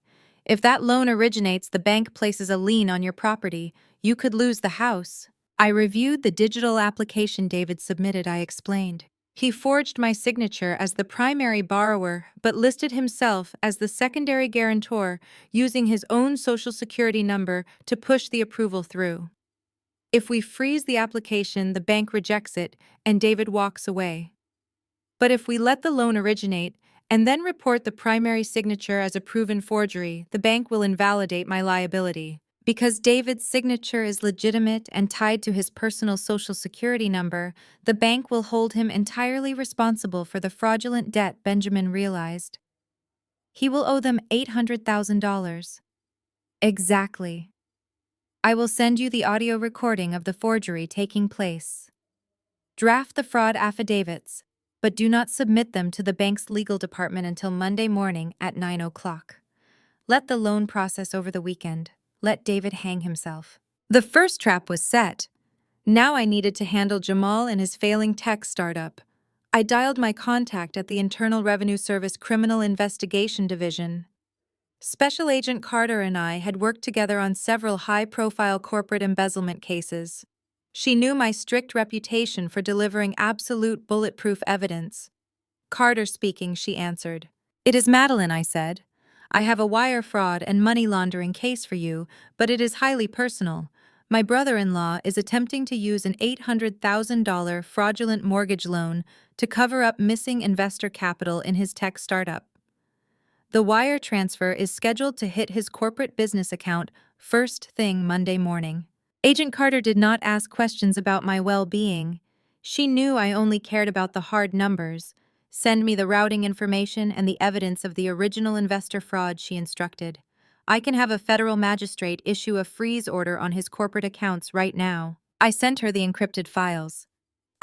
If that loan originates, the bank places a lien on your property. You could lose the house. I reviewed the digital application David submitted, I explained. He forged my signature as the primary borrower, but listed himself as the secondary guarantor, using his own social security number to push the approval through. If we freeze the application, the bank rejects it, and David walks away. But if we let the loan originate, and then report the primary signature as a proven forgery, the bank will invalidate my liability. Because David's signature is legitimate and tied to his personal social security number, the bank will hold him entirely responsible for the fraudulent debt, Benjamin realized. He will owe them $800,000. Exactly. I will send you the audio recording of the forgery taking place. Draft the fraud affidavits, but do not submit them to the bank's legal department until Monday morning at 9 o'clock. Let the loan process over the weekend. Let David hang himself. The first trap was set. Now I needed to handle Jamal and his failing tech startup. I dialed my contact at the Internal Revenue Service Criminal Investigation Division. Special Agent Carter and I had worked together on several high-profile corporate embezzlement cases. She knew my strict reputation for delivering absolute bulletproof evidence. Carter speaking, she answered. It is Madeline, I said. I have a wire fraud and money laundering case for you, but it is highly personal. My brother-in-law is attempting to use an $800,000 fraudulent mortgage loan to cover up missing investor capital in his tech startup. The wire transfer is scheduled to hit his corporate business account first thing Monday morning. Agent Carter did not ask questions about my well-being. She knew I only cared about the hard numbers. Send me the routing information and the evidence of the original investor fraud, she instructed. I can have a federal magistrate issue a freeze order on his corporate accounts right now. I sent her the encrypted files.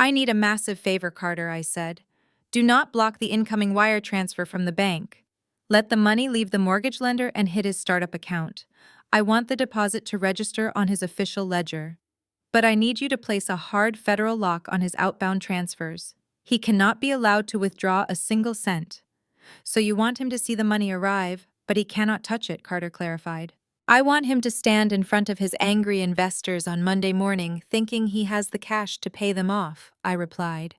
I need a massive favor, Carter, I said. Do not block the incoming wire transfer from the bank. Let the money leave the mortgage lender and hit his startup account. I want the deposit to register on his official ledger. But I need you to place a hard federal lock on his outbound transfers. He cannot be allowed to withdraw a single cent. So you want him to see the money arrive, but he cannot touch it, Carter clarified. I want him to stand in front of his angry investors on Monday morning thinking he has the cash to pay them off, I replied.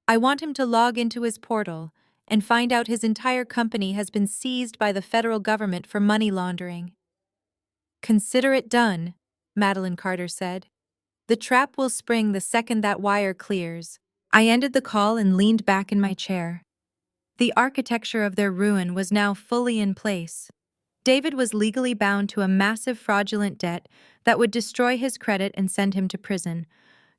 I want him to log into his portal and find out his entire company has been seized by the federal government for money laundering. Consider it done, Madeline Carter said. The trap will spring the second that wire clears. I ended the call and leaned back in my chair. The architecture of their ruin was now fully in place. David was legally bound to a massive fraudulent debt that would destroy his credit and send him to prison.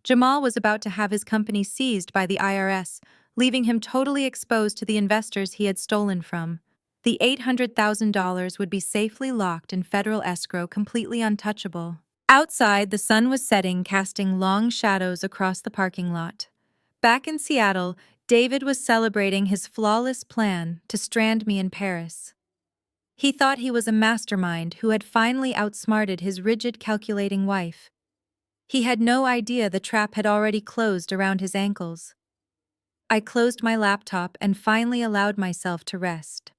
Jamal was about to have his company seized by the IRS, leaving him totally exposed to the investors he had stolen from. The $800,000 would be safely locked in federal escrow, completely untouchable. Outside, the sun was setting, casting long shadows across the parking lot. Back in Seattle, David was celebrating his flawless plan to strand me in Paris. He thought he was a mastermind who had finally outsmarted his rigid, calculating wife. He had no idea the trap had already closed around his ankles. I closed my laptop and finally allowed myself to rest.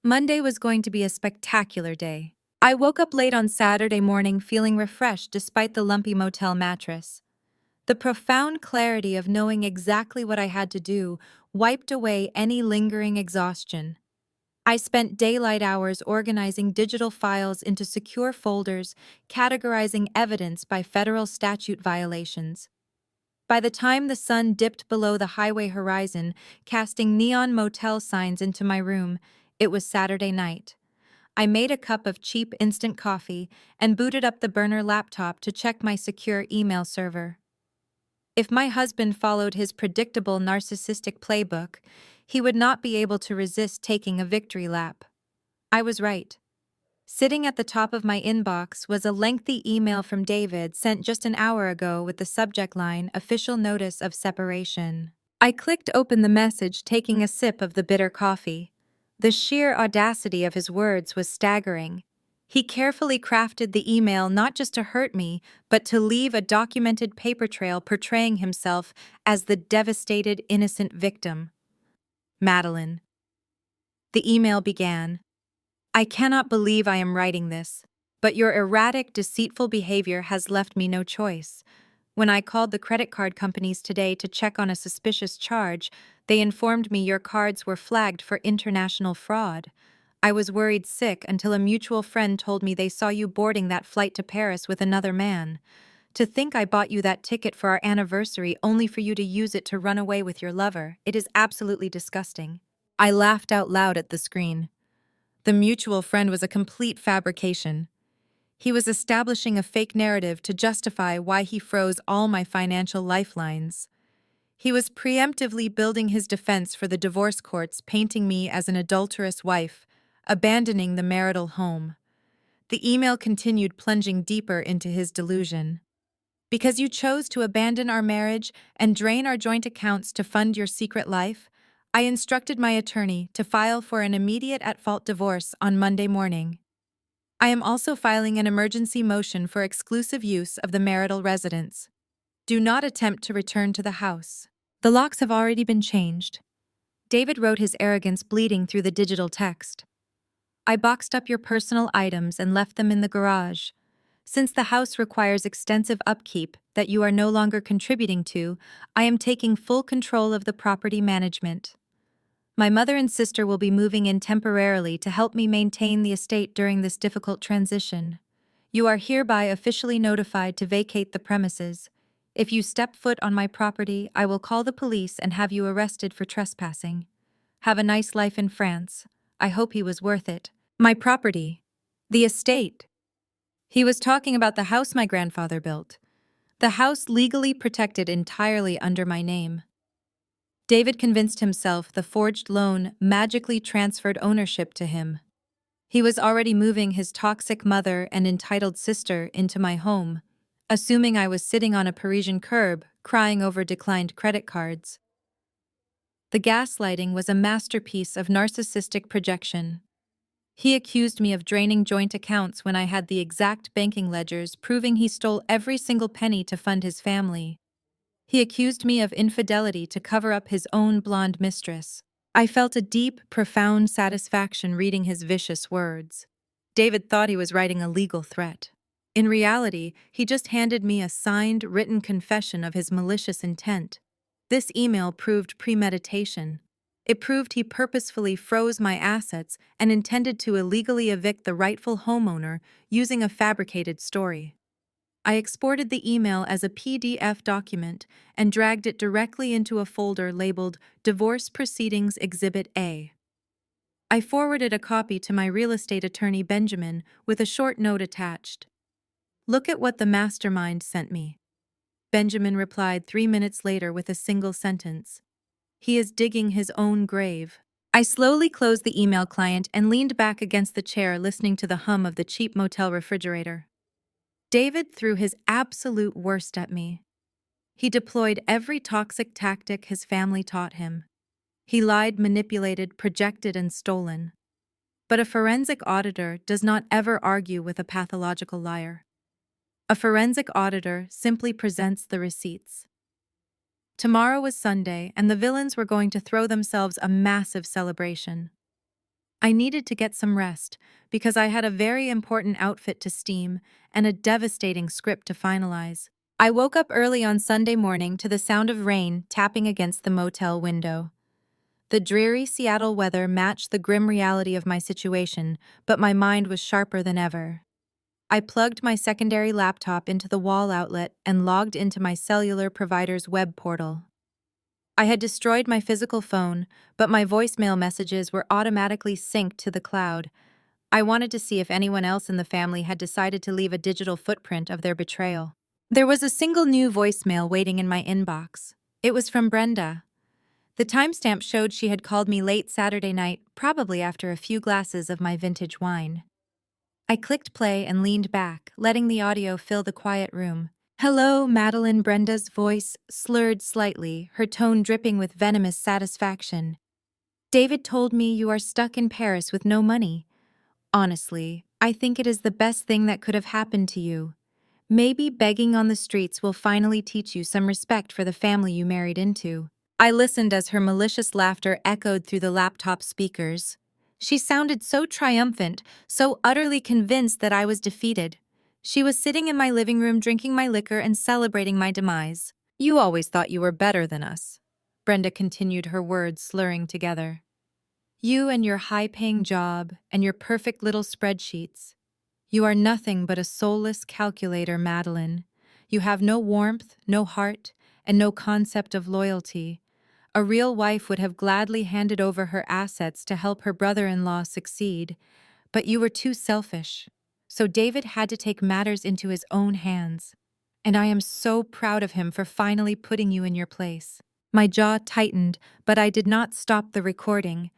Monday was going to be a spectacular day. I woke up late on Saturday morning feeling refreshed despite the lumpy motel mattress. The profound clarity of knowing exactly what I had to do wiped away any lingering exhaustion. I spent daylight hours organizing digital files into secure folders, categorizing evidence by federal statute violations. By the time the sun dipped below the highway horizon, casting neon motel signs into my room, it was Saturday night. I made a cup of cheap instant coffee and booted up the burner laptop to check my secure email server. If my husband followed his predictable narcissistic playbook, he would not be able to resist taking a victory lap. I was right. Sitting at the top of my inbox was a lengthy email from David sent just an hour ago with the subject line, "Official Notice of Separation." I clicked open the message, taking a sip of the bitter coffee. The sheer audacity of his words was staggering. He carefully crafted the email not just to hurt me, but to leave a documented paper trail portraying himself as the devastated, innocent victim. Madeline. The email began. I cannot believe I am writing this, but your erratic, deceitful behavior has left me no choice. When I called the credit card companies today to check on a suspicious charge, they informed me your cards were flagged for international fraud. I was worried sick until a mutual friend told me they saw you boarding that flight to Paris with another man. To think I bought you that ticket for our anniversary only for you to use it to run away with your lover, it is absolutely disgusting. I laughed out loud at the screen. The mutual friend was a complete fabrication. He was establishing a fake narrative to justify why he froze all my financial lifelines. He was preemptively building his defense for the divorce courts, painting me as an adulterous wife, abandoning the marital home. The email continued, plunging deeper into his delusion. Because you chose to abandon our marriage and drain our joint accounts to fund your secret life, I instructed my attorney to file for an immediate at-fault divorce on Monday morning. I am also filing an emergency motion for exclusive use of the marital residence. Do not attempt to return to the house. The locks have already been changed. David wrote, his arrogance bleeding through the digital text. I boxed up your personal items and left them in the garage. Since the house requires extensive upkeep that you are no longer contributing to, I am taking full control of the property management. My mother and sister will be moving in temporarily to help me maintain the estate during this difficult transition. You are hereby officially notified to vacate the premises. If you step foot on my property, I will call the police and have you arrested for trespassing. Have a nice life in France. I hope he was worth it. My property. The estate. He was talking about the house my grandfather built. The house legally protected entirely under my name. David convinced himself the forged loan magically transferred ownership to him. He was already moving his toxic mother and entitled sister into my home, assuming I was sitting on a Parisian curb, crying over declined credit cards. The gaslighting was a masterpiece of narcissistic projection. He accused me of draining joint accounts when I had the exact banking ledgers proving he stole every single penny to fund his family. He accused me of infidelity to cover up his own blonde mistress. I felt a deep, profound satisfaction reading his vicious words. David thought he was writing a legal threat. In reality, he just handed me a signed, written confession of his malicious intent. This email proved premeditation. It proved he purposefully froze my assets and intended to illegally evict the rightful homeowner using a fabricated story. I exported the email as a PDF document and dragged it directly into a folder labeled Divorce Proceedings Exhibit A. I forwarded a copy to my real estate attorney Benjamin with a short note attached. Look at what the mastermind sent me. Benjamin replied 3 minutes later with a single sentence. He is digging his own grave. I slowly closed the email client and leaned back against the chair, listening to the hum of the cheap motel refrigerator. David threw his absolute worst at me. He deployed every toxic tactic his family taught him. He lied, manipulated, projected, and stolen. But a forensic auditor does not ever argue with a pathological liar. A forensic auditor simply presents the receipts. Tomorrow was Sunday, and the villains were going to throw themselves a massive celebration. I needed to get some rest because I had a very important outfit to steam and a devastating script to finalize. I woke up early on Sunday morning to the sound of rain tapping against the motel window. The dreary Seattle weather matched the grim reality of my situation, but my mind was sharper than ever. I plugged my secondary laptop into the wall outlet and logged into my cellular provider's web portal. I had destroyed my physical phone, but my voicemail messages were automatically synced to the cloud. I wanted to see if anyone else in the family had decided to leave a digital footprint of their betrayal. There was a single new voicemail waiting in my inbox. It was from Brenda. The timestamp showed she had called me late Saturday night, probably after a few glasses of my vintage wine. I clicked play and leaned back, letting the audio fill the quiet room. Hello, Madeline. Brenda's voice slurred slightly, her tone dripping with venomous satisfaction. David told me you are stuck in Paris with no money. Honestly, I think it is the best thing that could have happened to you. Maybe begging on the streets will finally teach you some respect for the family you married into. I listened as her malicious laughter echoed through the laptop speakers. She sounded so triumphant, so utterly convinced that I was defeated. She was sitting in my living room drinking my liquor and celebrating my demise. You always thought you were better than us. Brenda continued, her words slurring together. You and your high-paying job and your perfect little spreadsheets. You are nothing but a soulless calculator, Madeline. You have no warmth, no heart, and no concept of loyalty. A real wife would have gladly handed over her assets to help her brother-in-law succeed, but you were too selfish. So David had to take matters into his own hands. And I am so proud of him for finally putting you in your place. My jaw tightened, but I did not stop the recording.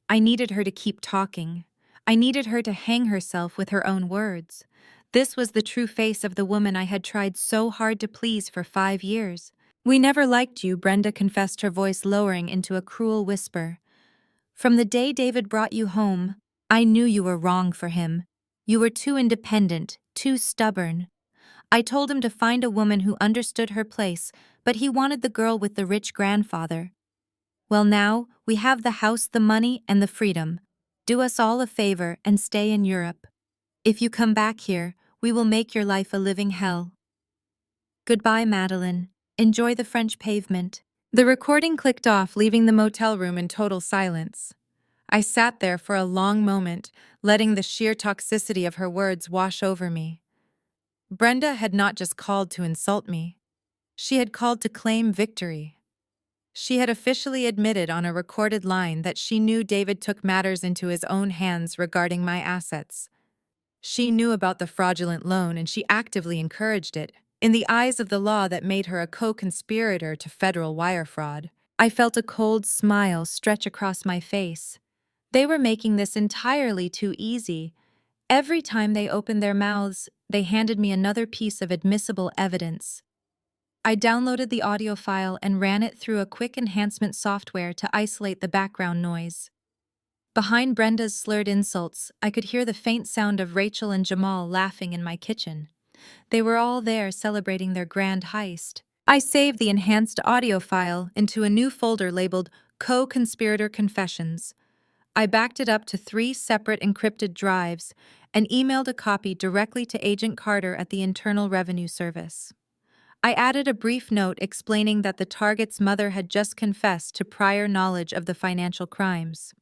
I needed her to keep talking. I needed her to hang herself with her own words. This was the true face of the woman I had tried so hard to please for 5 years. We never liked you, Brenda confessed, her voice lowering into a cruel whisper. From the day David brought you home, I knew you were wrong for him. You were too independent, too stubborn. I told him to find a woman who understood her place, but he wanted the girl with the rich grandfather. Well, now, we have the house, the money, and the freedom. Do us all a favor and stay in Europe. If you come back here, we will make your life a living hell. Goodbye, Madeline. Enjoy the French pavement. The recording clicked off, leaving the motel room in total silence. I sat there for a long moment, letting the sheer toxicity of her words wash over me. Brenda had not just called to insult me. She had called to claim victory. She had officially admitted on a recorded line that she knew David took matters into his own hands regarding my assets. She knew about the fraudulent loan and she actively encouraged it, in the eyes of the law that made her a co-conspirator to federal wire fraud. I felt a cold smile stretch across my face. They were making this entirely too easy. Every time they opened their mouths, they handed me another piece of admissible evidence. I downloaded the audio file and ran it through a quick enhancement software to isolate the background noise. Behind Brenda's slurred insults, I could hear the faint sound of Rachel and Jamal laughing in my kitchen. They were all there celebrating their grand heist. I saved the enhanced audio file into a new folder labeled Co-Conspirator Confessions. I backed it up to 3 separate encrypted drives and emailed a copy directly to Agent Carter at the Internal Revenue Service. I added a brief note explaining that the target's mother had just confessed to prior knowledge of the financial crimes.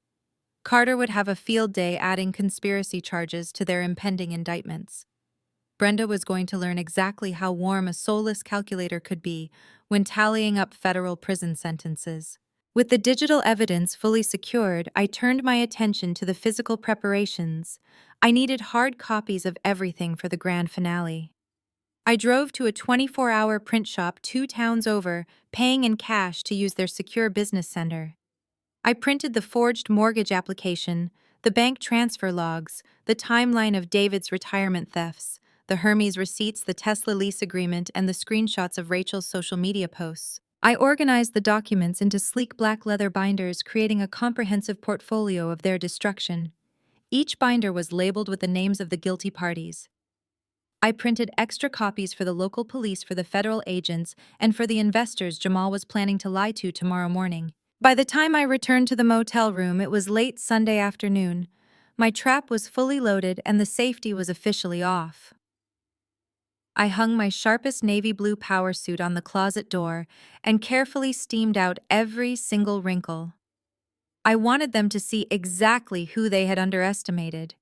Carter would have a field day adding conspiracy charges to their impending indictments. Brenda was going to learn exactly how warm a soulless calculator could be when tallying up federal prison sentences. With the digital evidence fully secured, I turned my attention to the physical preparations. I needed hard copies of everything for the grand finale. I drove to a 24-hour print shop 2 towns over, paying in cash to use their secure business center. I printed the forged mortgage application, the bank transfer logs, the timeline of David's retirement thefts, the Hermes receipts, the Tesla lease agreement, and the screenshots of Rachel's social media posts. I organized the documents into sleek black leather binders, creating a comprehensive portfolio of their destruction. Each binder was labeled with the names of the guilty parties. I printed extra copies for the local police, for the federal agents, and for the investors Jamal was planning to lie to tomorrow morning. By the time I returned to the motel room, it was late Sunday afternoon. My trap was fully loaded and the safety was officially off. I hung my sharpest navy blue power suit on the closet door and carefully steamed out every single wrinkle. I wanted them to see exactly who they had underestimated.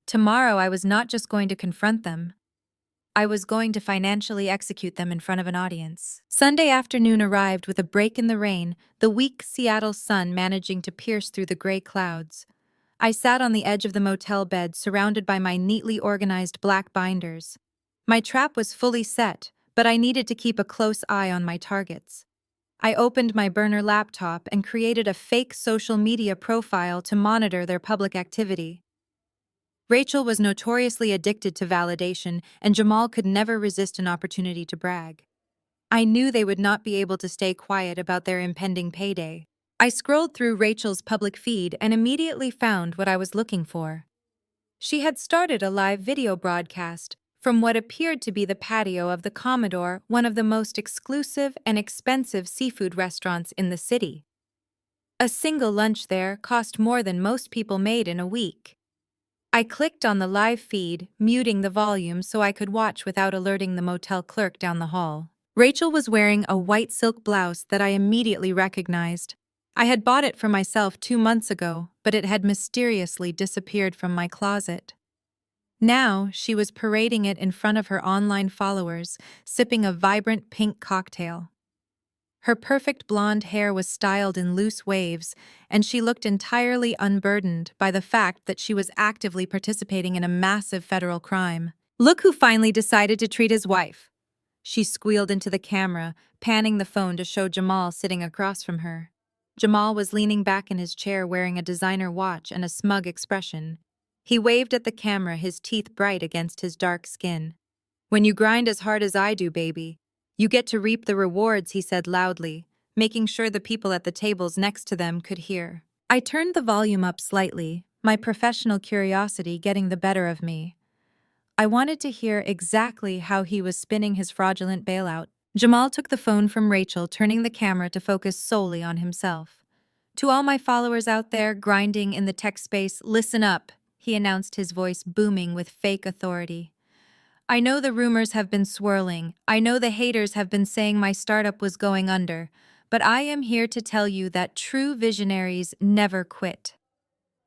Tomorrow I was not just going to confront them. I was going to financially execute them in front of an audience. Sunday afternoon arrived with a break in the rain, the weak Seattle sun managing to pierce through the gray clouds. I sat on the edge of the motel bed, surrounded by my neatly organized black binders. My trap was fully set, but I needed to keep a close eye on my targets. I opened my burner laptop and created a fake social media profile to monitor their public activity. Rachel was notoriously addicted to validation, and Jamal could never resist an opportunity to brag. I knew they would not be able to stay quiet about their impending payday. I scrolled through Rachel's public feed and immediately found what I was looking for. She had started a live video broadcast from what appeared to be the patio of the Commodore, one of the most exclusive and expensive seafood restaurants in the city. A single lunch there cost more than most people made in a week. I clicked on the live feed, muting the volume so I could watch without alerting the motel clerk down the hall. Rachel was wearing a white silk blouse that I immediately recognized. I had bought it for myself 2 months ago, but it had mysteriously disappeared from my closet. Now, she was parading it in front of her online followers, sipping a vibrant pink cocktail. Her perfect blonde hair was styled in loose waves, and she looked entirely unburdened by the fact that she was actively participating in a massive federal crime. "Look who finally decided to treat his wife," she squealed into the camera, panning the phone to show Jamal sitting across from her. Jamal was leaning back in his chair wearing a designer watch and a smug expression. He waved at the camera, his teeth bright against his dark skin. "When you grind as hard as I do, baby, you get to reap the rewards," he said loudly, making sure the people at the tables next to them could hear. I turned the volume up slightly, my professional curiosity getting the better of me. I wanted to hear exactly how he was spinning his fraudulent bailout. Jamal took the phone from Rachel, turning the camera to focus solely on himself. "To all my followers out there grinding in the tech space, listen up," he announced, his voice booming with fake authority. "I know the rumors have been swirling. I know the haters have been saying my startup was going under. But I am here to tell you that true visionaries never quit.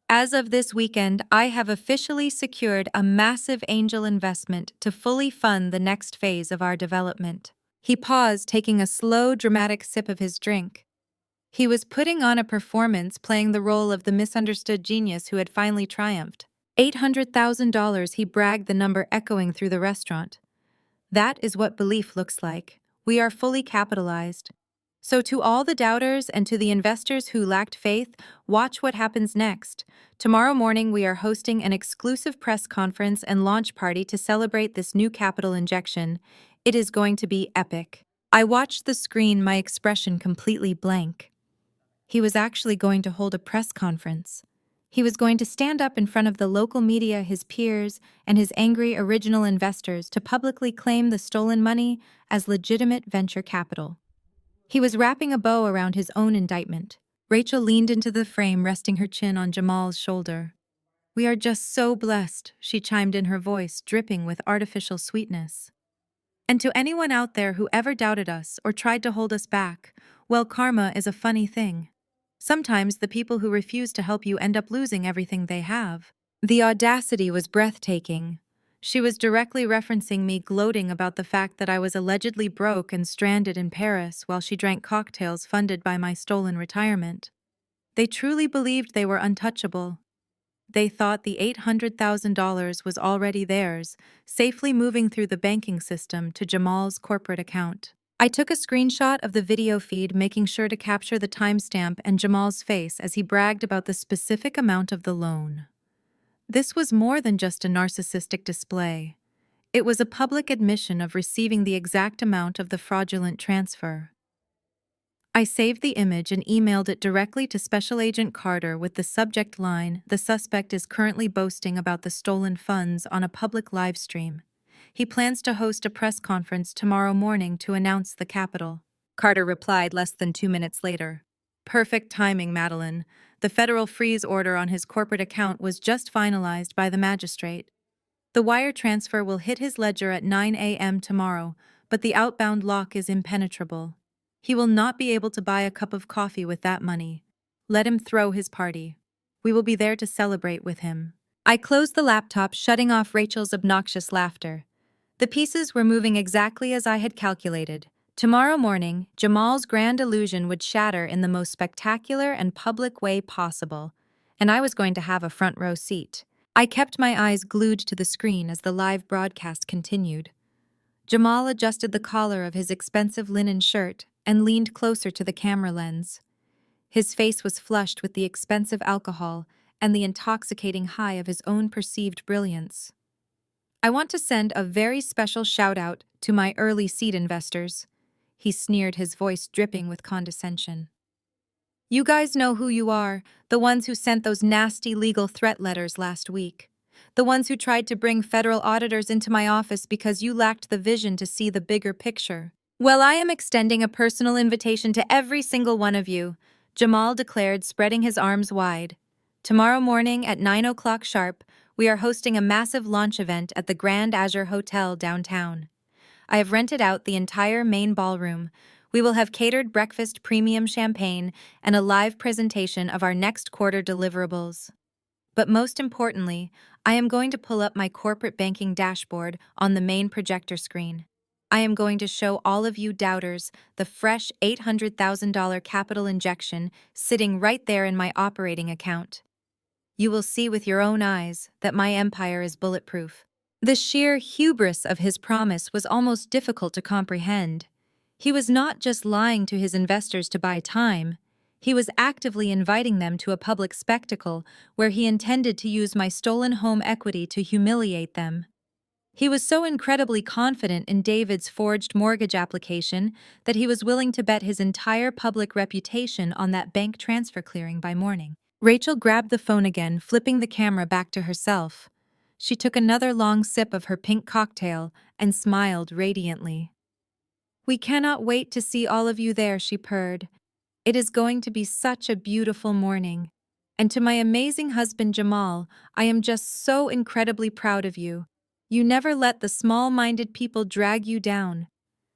As of this weekend, I have officially secured a massive angel investment to fully fund the next phase of our development." He paused, taking a slow, dramatic sip of his drink. He was putting on a performance, playing the role of the misunderstood genius who had finally triumphed. $800,000, he bragged, the number echoing through the restaurant. "That is what belief looks like. We are fully capitalized. So to all the doubters and to the investors who lacked faith, watch what happens next. Tomorrow morning we are hosting an exclusive press conference and launch party to celebrate this new capital injection. It is going to be epic." I watched the screen, my expression completely blank. He was actually going to hold a press conference. He was going to stand up in front of the local media, his peers, and his angry original investors to publicly claim the stolen money as legitimate venture capital. He was wrapping a bow around his own indictment. Rachel leaned into the frame, resting her chin on Jamal's shoulder. "We are just so blessed," she chimed in, her voice dripping with artificial sweetness. "And to anyone out there who ever doubted us or tried to hold us back, well, karma is a funny thing. Sometimes the people who refuse to help you end up losing everything they have." The audacity was breathtaking. She was directly referencing me gloating about the fact that I was allegedly broke and stranded in Paris while she drank cocktails funded by my stolen retirement. They truly believed they were untouchable. They thought the $800,000 was already theirs, safely moving through the banking system to Jamal's corporate account. I took a screenshot of the video feed, making sure to capture the timestamp and Jamal's face as he bragged about the specific amount of the loan. This was more than just a narcissistic display. It was a public admission of receiving the exact amount of the fraudulent transfer. I saved the image and emailed it directly to Special Agent Carter with the subject line, "The suspect is currently boasting about the stolen funds on a public live stream. He plans to host a press conference tomorrow morning to announce the capital." Carter replied less than 2 minutes later. "Perfect timing, Madeline. The federal freeze order on his corporate account was just finalized by the magistrate. The wire transfer will hit his ledger at 9 a.m. tomorrow, but the outbound lock is impenetrable. He will not be able to buy a cup of coffee with that money. Let him throw his party. We will be there to celebrate with him." I closed the laptop, shutting off Rachel's obnoxious laughter. The pieces were moving exactly as I had calculated. Tomorrow morning, Jamal's grand illusion would shatter in the most spectacular and public way possible, and I was going to have a front row seat. I kept my eyes glued to the screen as the live broadcast continued. Jamal adjusted the collar of his expensive linen shirt and leaned closer to the camera lens. His face was flushed with the expensive alcohol, and the intoxicating high of his own perceived brilliance. I want to send a very special shout-out to my early seed investors. He sneered, his voice dripping with condescension. You guys know who you are, the ones who sent those nasty legal threat letters last week. The ones who tried to bring federal auditors into my office because you lacked the vision to see the bigger picture. Well, I am extending a personal invitation to every single one of you, Jamal declared, spreading his arms wide. Tomorrow morning at 9 o'clock sharp, we are hosting a massive launch event at the Grand Azure Hotel downtown. I have rented out the entire main ballroom. We will have catered breakfast, premium champagne, and a live presentation of our next quarter deliverables. But most importantly, I am going to pull up my corporate banking dashboard on the main projector screen. I am going to show all of you doubters the fresh $800,000 capital injection sitting right there in my operating account. You will see with your own eyes that my empire is bulletproof. The sheer hubris of his promise was almost difficult to comprehend. He was not just lying to his investors to buy time, he was actively inviting them to a public spectacle where he intended to use my stolen home equity to humiliate them. He was so incredibly confident in David's forged mortgage application that he was willing to bet his entire public reputation on that bank transfer clearing by morning. Rachel grabbed the phone again, flipping the camera back to herself. She took another long sip of her pink cocktail and smiled radiantly. We cannot wait to see all of you there, she purred. It is going to be such a beautiful morning. And to my amazing husband Jamal, I am just so incredibly proud of you. You never let the small-minded people drag you down.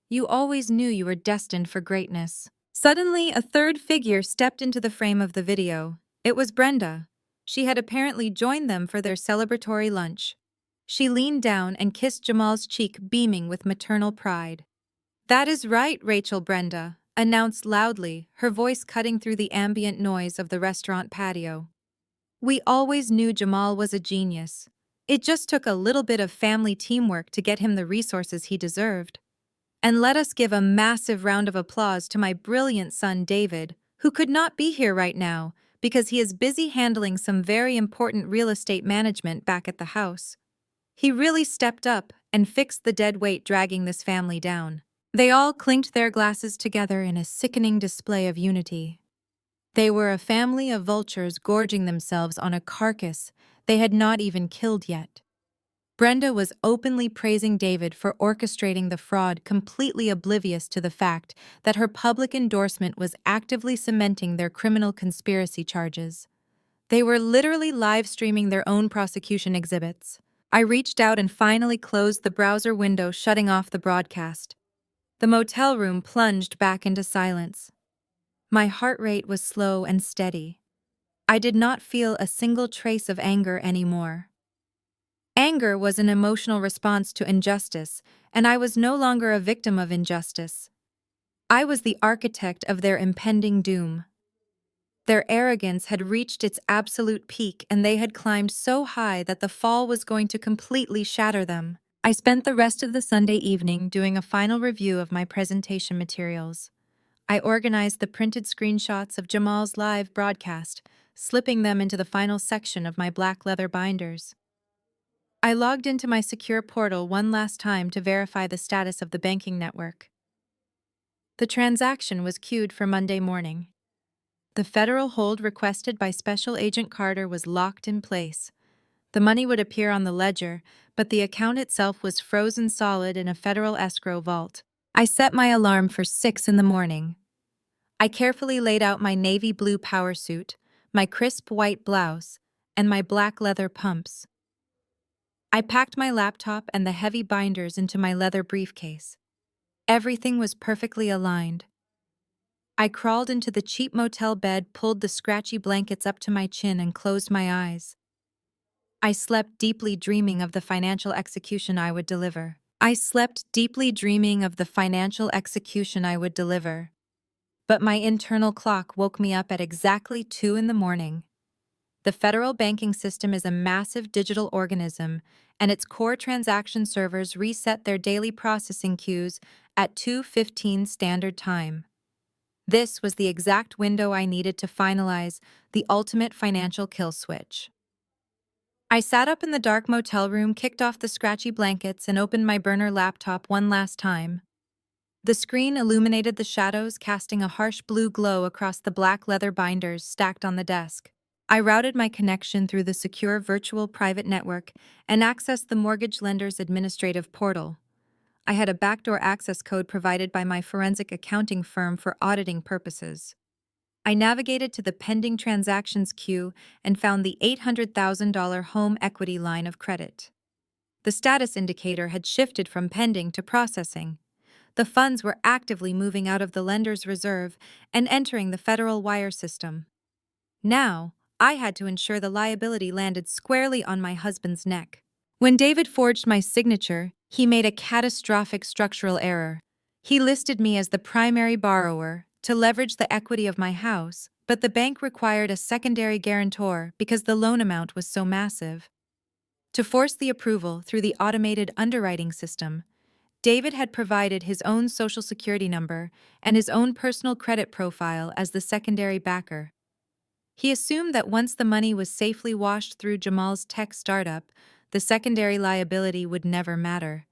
You always knew you were destined for greatness. Suddenly, a third figure stepped into the frame of the video. It was Brenda. She had apparently joined them for their celebratory lunch. She leaned down and kissed Jamal's cheek, beaming with maternal pride. That is right, Rachel, Brenda announced loudly, her voice cutting through the ambient noise of the restaurant patio. We always knew Jamal was a genius. It just took a little bit of family teamwork to get him the resources he deserved. And let us give a massive round of applause to my brilliant son David, who could not be here right now because he is busy handling some very important real estate management back at the house. He really stepped up and fixed the dead weight dragging this family down. They all clinked their glasses together in a sickening display of unity. They were a family of vultures gorging themselves on a carcass they had not even killed yet. Brenda was openly praising David for orchestrating the fraud, completely oblivious to the fact that her public endorsement was actively cementing their criminal conspiracy charges. They were literally live-streaming their own prosecution exhibits. I reached out and finally closed the browser window, shutting off the broadcast. The motel room plunged back into silence. My heart rate was slow and steady. I did not feel a single trace of anger anymore. Anger was an emotional response to injustice, and I was no longer a victim of injustice. I was the architect of their impending doom. Their arrogance had reached its absolute peak, and they had climbed so high that the fall was going to completely shatter them. I spent the rest of the Sunday evening doing a final review of my presentation materials. I organized the printed screenshots of Jamal's live broadcast, slipping them into the final section of my black leather binders. I logged into my secure portal one last time to verify the status of the banking network. The transaction was queued for Monday morning. The federal hold requested by Special Agent Carter was locked in place. The money would appear on the ledger, but the account itself was frozen solid in a federal escrow vault. I set my alarm for 6 in the morning. I carefully laid out my navy blue power suit, my crisp white blouse, and my black leather pumps. I packed my laptop and the heavy binders into my leather briefcase. Everything was perfectly aligned. I crawled into the cheap motel bed, pulled the scratchy blankets up to my chin, and closed my eyes. I slept deeply, dreaming of the financial execution I would deliver. But my internal clock woke me up at exactly 2 in the morning. The federal banking system is a massive digital organism, and its core transaction servers reset their daily processing queues at 2:15 Standard Time. This was the exact window I needed to finalize the ultimate financial kill switch. I sat up in the dark motel room, kicked off the scratchy blankets, and opened my burner laptop one last time. The screen illuminated the shadows, casting a harsh blue glow across the black leather binders stacked on the desk. I routed my connection through the secure virtual private network and accessed the mortgage lender's administrative portal. I had a backdoor access code provided by my forensic accounting firm for auditing purposes. I navigated to the pending transactions queue and found the $800,000 home equity line of credit. The status indicator had shifted from pending to processing. The funds were actively moving out of the lender's reserve and entering the federal wire system. Now, I had to ensure the liability landed squarely on my husband's neck. When David forged my signature, he made a catastrophic structural error. He listed me as the primary borrower to leverage the equity of my house, but the bank required a secondary guarantor because the loan amount was so massive. To force the approval through the automated underwriting system, David had provided his own social security number and his own personal credit profile as the secondary backer. He assumed that once the money was safely washed through Jamal's tech startup, the secondary liability would never matter.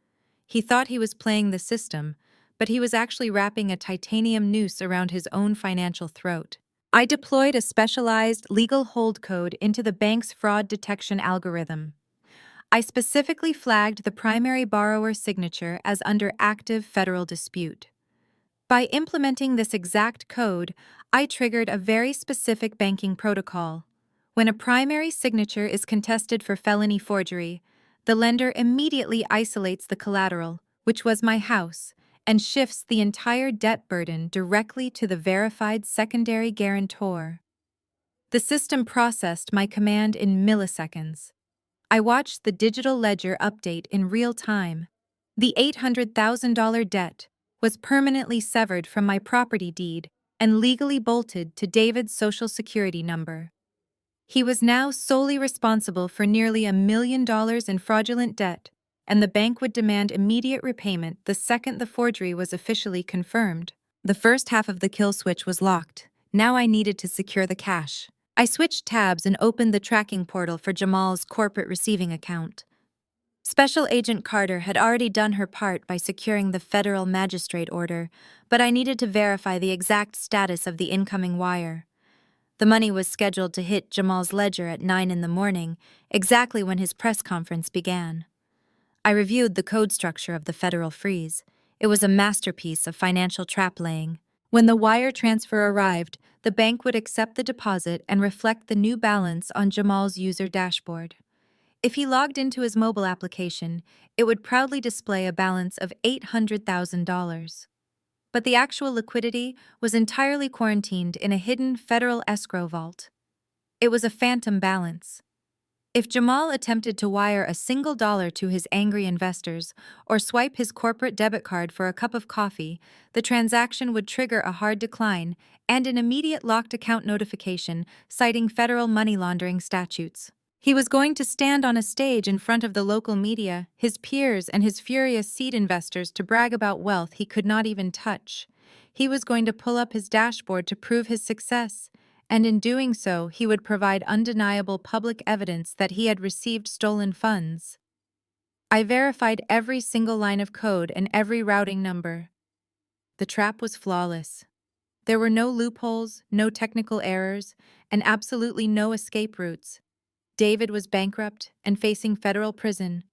He thought he was playing the system, but he was actually wrapping a titanium noose around his own financial throat. I deployed a specialized legal hold code into the bank's fraud detection algorithm. I specifically flagged the primary borrower's signature as under active federal dispute. By implementing this exact code, I triggered a very specific banking protocol. When a primary signature is contested for felony forgery, the lender immediately isolates the collateral, which was my house, and shifts the entire debt burden directly to the verified secondary guarantor. The system processed my command in milliseconds. I watched the digital ledger update in real time. The $800,000 debt was permanently severed from my property deed and legally bolted to David's social security number. He was now solely responsible for nearly $1 million in fraudulent debt, and the bank would demand immediate repayment the second the forgery was officially confirmed. The first half of the kill switch was locked. Now I needed to secure the cash. I switched tabs and opened the tracking portal for Jamal's corporate receiving account. Special Agent Carter had already done her part by securing the federal magistrate order, but I needed to verify the exact status of the incoming wire. The money was scheduled to hit Jamal's ledger at 9 in the morning, exactly when his press conference began. I reviewed the code structure of the federal freeze. It was a masterpiece of financial trap-laying. When the wire transfer arrived, the bank would accept the deposit and reflect the new balance on Jamal's user dashboard. If he logged into his mobile application, it would proudly display a balance of $800,000. But the actual liquidity was entirely quarantined in a hidden federal escrow vault. It was a phantom balance. If Jamal attempted to wire a single dollar to his angry investors or swipe his corporate debit card for a cup of coffee, the transaction would trigger a hard decline and an immediate locked account notification citing federal money laundering statutes. He was going to stand on a stage in front of the local media, his peers, and his furious seed investors to brag about wealth he could not even touch. He was going to pull up his dashboard to prove his success, and in doing so, he would provide undeniable public evidence that he had received stolen funds. I verified every single line of code and every routing number. The trap was flawless. There were no loopholes, no technical errors, and absolutely no escape routes. David was bankrupt and facing federal prison.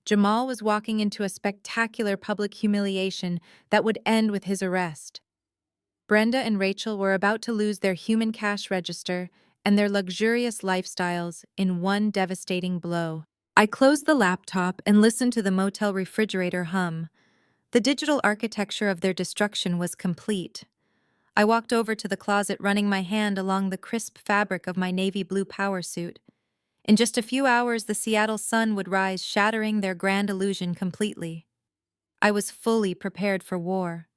Jamal was walking into a spectacular public humiliation that would end with his arrest. Brenda and Rachel were about to lose their human cash register and their luxurious lifestyles in one devastating blow. I closed the laptop and listened to the motel refrigerator hum. The digital architecture of their destruction was complete. I walked over to the closet, running my hand along the crisp fabric of my navy blue power suit. In just a few hours, the Seattle sun would rise, shattering their grand illusion completely. I was fully prepared for war.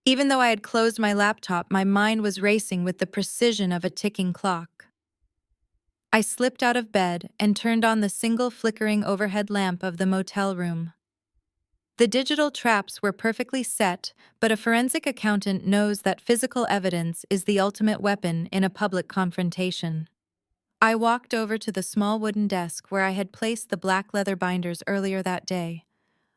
Even though I had closed my laptop, my mind was racing with the precision of a ticking clock. I slipped out of bed and turned on the single flickering overhead lamp of the motel room. The digital traps were perfectly set, but a forensic accountant knows that physical evidence is the ultimate weapon in a public confrontation. I walked over to the small wooden desk where I had placed the black leather binders earlier that day.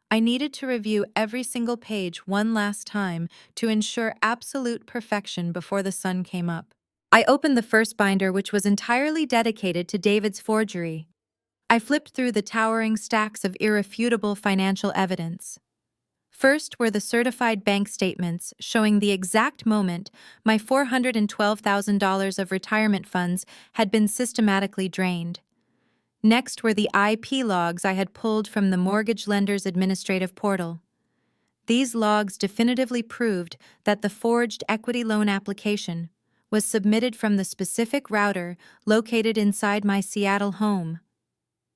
I needed to review every single page one last time to ensure absolute perfection before the sun came up. I opened the first binder, which was entirely dedicated to David's forgery. I flipped through the towering stacks of irrefutable financial evidence. First were the certified bank statements showing the exact moment my $412,000 of retirement funds had been systematically drained. Next were the IP logs I had pulled from the mortgage lender's administrative portal. These logs definitively proved that the forged equity loan application was submitted from the specific router located inside my Seattle home.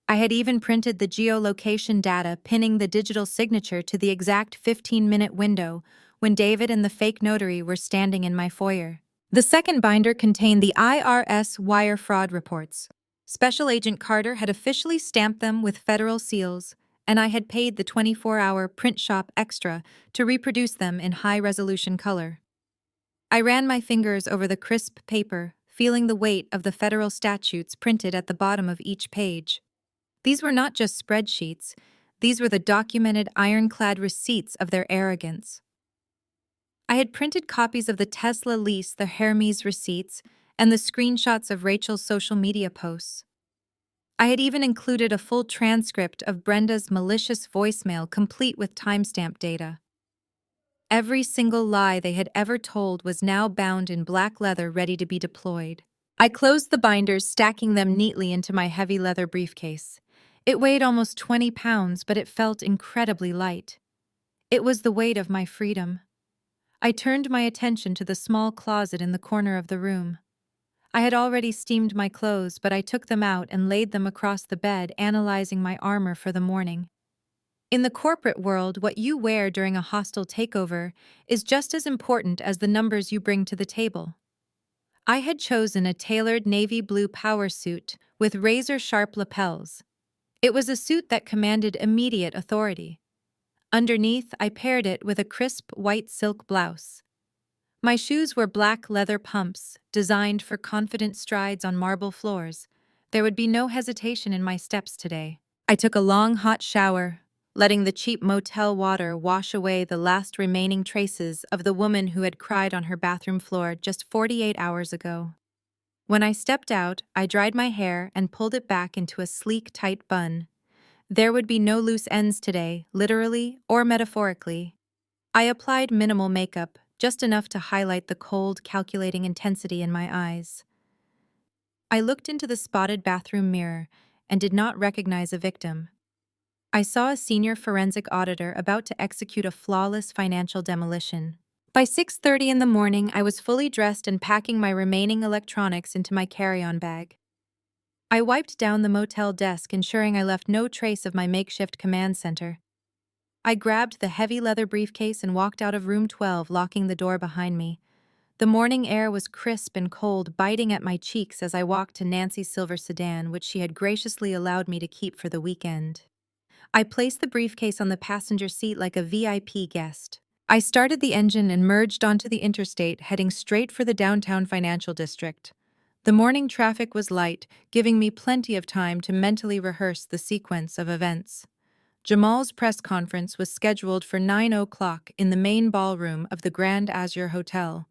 I had even printed the geolocation data pinning the digital signature to the exact 15-minute window when David and the fake notary were standing in my foyer. The second binder contained the IRS wire fraud reports. Special Agent Carter had officially stamped them with federal seals, and I had paid the 24-hour print shop extra to reproduce them in high-resolution color. I ran my fingers over the crisp paper, feeling the weight of the federal statutes printed at the bottom of each page. These were not just spreadsheets, these were the documented ironclad receipts of their arrogance. I had printed copies of the Tesla lease, the Hermes receipts, and the screenshots of Rachel's social media posts. I had even included a full transcript of Brenda's malicious voicemail complete with timestamp data. Every single lie they had ever told was now bound in black leather ready to be deployed. I closed the binders, stacking them neatly into my heavy leather briefcase. It weighed almost 20 pounds, but it felt incredibly light. It was the weight of my freedom. I turned my attention to the small closet in the corner of the room. I had already steamed my clothes, but I took them out and laid them across the bed, analyzing my armor for the morning. In the corporate world, what you wear during a hostile takeover is just as important as the numbers you bring to the table. I had chosen a tailored navy blue power suit with razor-sharp lapels. It was a suit that commanded immediate authority. Underneath, I paired it with a crisp white silk blouse. My shoes were black leather pumps, designed for confident strides on marble floors. There would be no hesitation in my steps today. I took a long hot shower, letting the cheap motel water wash away the last remaining traces of the woman who had cried on her bathroom floor just 48 hours ago. When I stepped out, I dried my hair and pulled it back into a sleek, tight bun. There would be no loose ends today, literally or metaphorically. I applied minimal makeup, just enough to highlight the cold, calculating intensity in my eyes. I looked into the spotted bathroom mirror and did not recognize a victim. I saw a senior forensic auditor about to execute a flawless financial demolition. By 6:30 in the morning, I was fully dressed and packing my remaining electronics into my carry-on bag. I wiped down the motel desk, ensuring I left no trace of my makeshift command center. I grabbed the heavy leather briefcase and walked out of room 12, locking the door behind me. The morning air was crisp and cold, biting at my cheeks as I walked to Nancy's silver sedan, which she had graciously allowed me to keep for the weekend. I placed the briefcase on the passenger seat like a VIP guest. I started the engine and merged onto the interstate, heading straight for the downtown financial district. The morning traffic was light, giving me plenty of time to mentally rehearse the sequence of events. Jamal's press conference was scheduled for 9 o'clock in the main ballroom of the Grand Azure Hotel.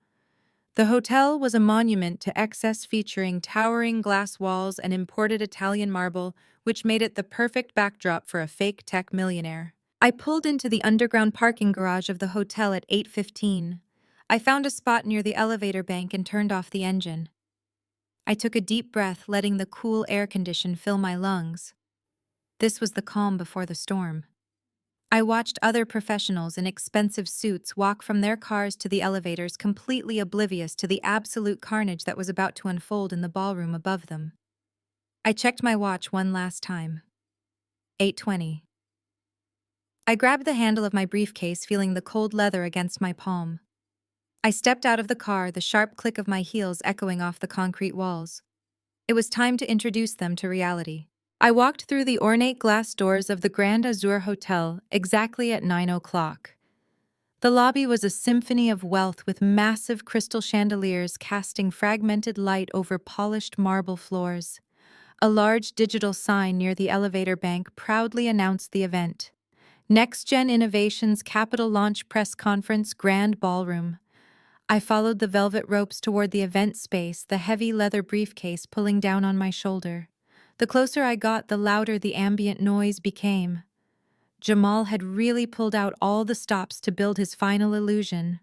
The hotel was a monument to excess, featuring towering glass walls and imported Italian marble, which made it the perfect backdrop for a fake tech millionaire. I pulled into the underground parking garage of the hotel at 8:15. I found a spot near the elevator bank and turned off the engine. I took a deep breath, letting the cool air condition fill my lungs. This was the calm before the storm. I watched other professionals in expensive suits walk from their cars to the elevators, completely oblivious to the absolute carnage that was about to unfold in the ballroom above them. I checked my watch one last time. 8:20. I grabbed the handle of my briefcase, feeling the cold leather against my palm. I stepped out of the car, the sharp click of my heels echoing off the concrete walls. It was time to introduce them to reality. I walked through the ornate glass doors of the Grand Azur Hotel exactly at 9 o'clock. The lobby was a symphony of wealth with massive crystal chandeliers casting fragmented light over polished marble floors. A large digital sign near the elevator bank proudly announced the event. Next Gen Innovations Capital Launch Press Conference Grand Ballroom. I followed the velvet ropes toward the event space, the heavy leather briefcase pulling down on my shoulder. The closer I got, the louder the ambient noise became. Jamal had really pulled out all the stops to build his final illusion.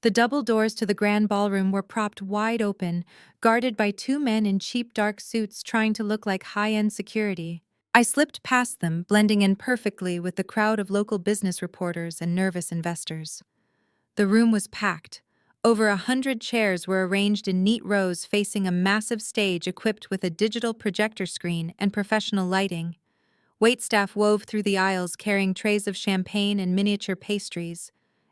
The double doors to the grand ballroom were propped wide open, guarded by two men in cheap dark suits trying to look like high-end security. I slipped past them, blending in perfectly with the crowd of local business reporters and nervous investors. The room was packed. Over 100 chairs were arranged in neat rows facing a massive stage equipped with a digital projector screen and professional lighting. Waitstaff wove through the aisles carrying trays of champagne and miniature pastries.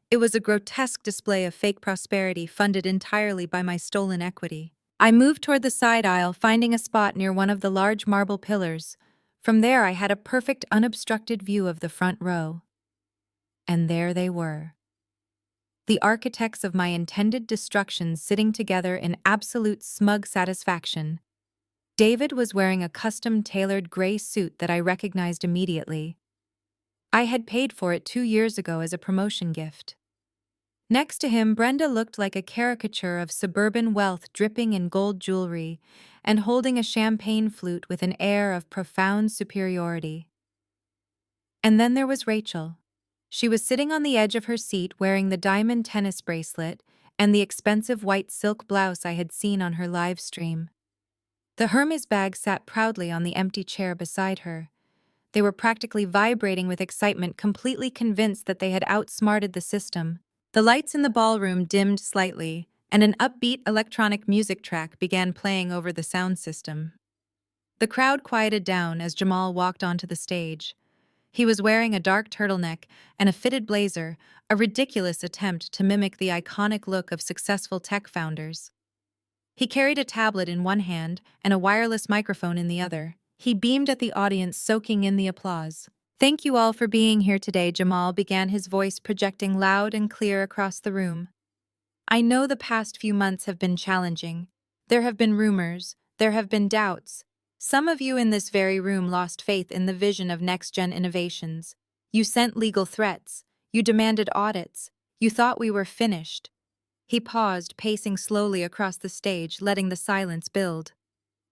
It was a grotesque display of fake prosperity funded entirely by my stolen equity. I moved toward the side aisle, finding a spot near one of the large marble pillars. From there, I had a perfect unobstructed view of the front row. And there they were. The architects of my intended destruction sitting together in absolute smug satisfaction. David was wearing a custom-tailored gray suit that I recognized immediately. I had paid for it 2 years ago as a promotion gift. Next to him, Brenda looked like a caricature of suburban wealth dripping in gold jewelry and holding a champagne flute with an air of profound superiority. And then there was Rachel. She was sitting on the edge of her seat wearing the diamond tennis bracelet and the expensive white silk blouse I had seen on her live stream. The Hermes bag sat proudly on the empty chair beside her. They were practically vibrating with excitement, completely convinced that they had outsmarted the system. The lights in the ballroom dimmed slightly, and an upbeat electronic music track began playing over the sound system. The crowd quieted down as Jamal walked onto the stage. He was wearing a dark turtleneck and a fitted blazer, a ridiculous attempt to mimic the iconic look of successful tech founders. He carried a tablet in one hand and a wireless microphone in the other. He beamed at the audience, soaking in the applause. "Thank you all for being here today," Jamal began, his voice projecting loud and clear across the room. "I know the past few months have been challenging. There have been rumors, there have been doubts. Some of you in this very room lost faith in the vision of next-gen innovations. You sent legal threats. You demanded audits. You thought we were finished." He paused, pacing slowly across the stage, letting the silence build.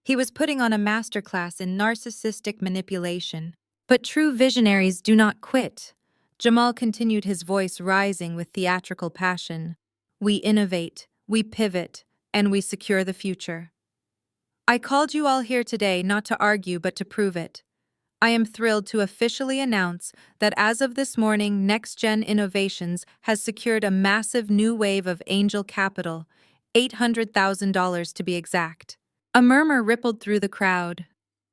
He was putting on a masterclass in narcissistic manipulation. "But true visionaries do not quit." Jamal continued, his voice rising with theatrical passion. "We innovate, we pivot, and we secure the future. I called you all here today not to argue but to prove it. I am thrilled to officially announce that as of this morning, Next Gen Innovations has secured a massive new wave of angel capital, $800,000 to be exact." A murmur rippled through the crowd.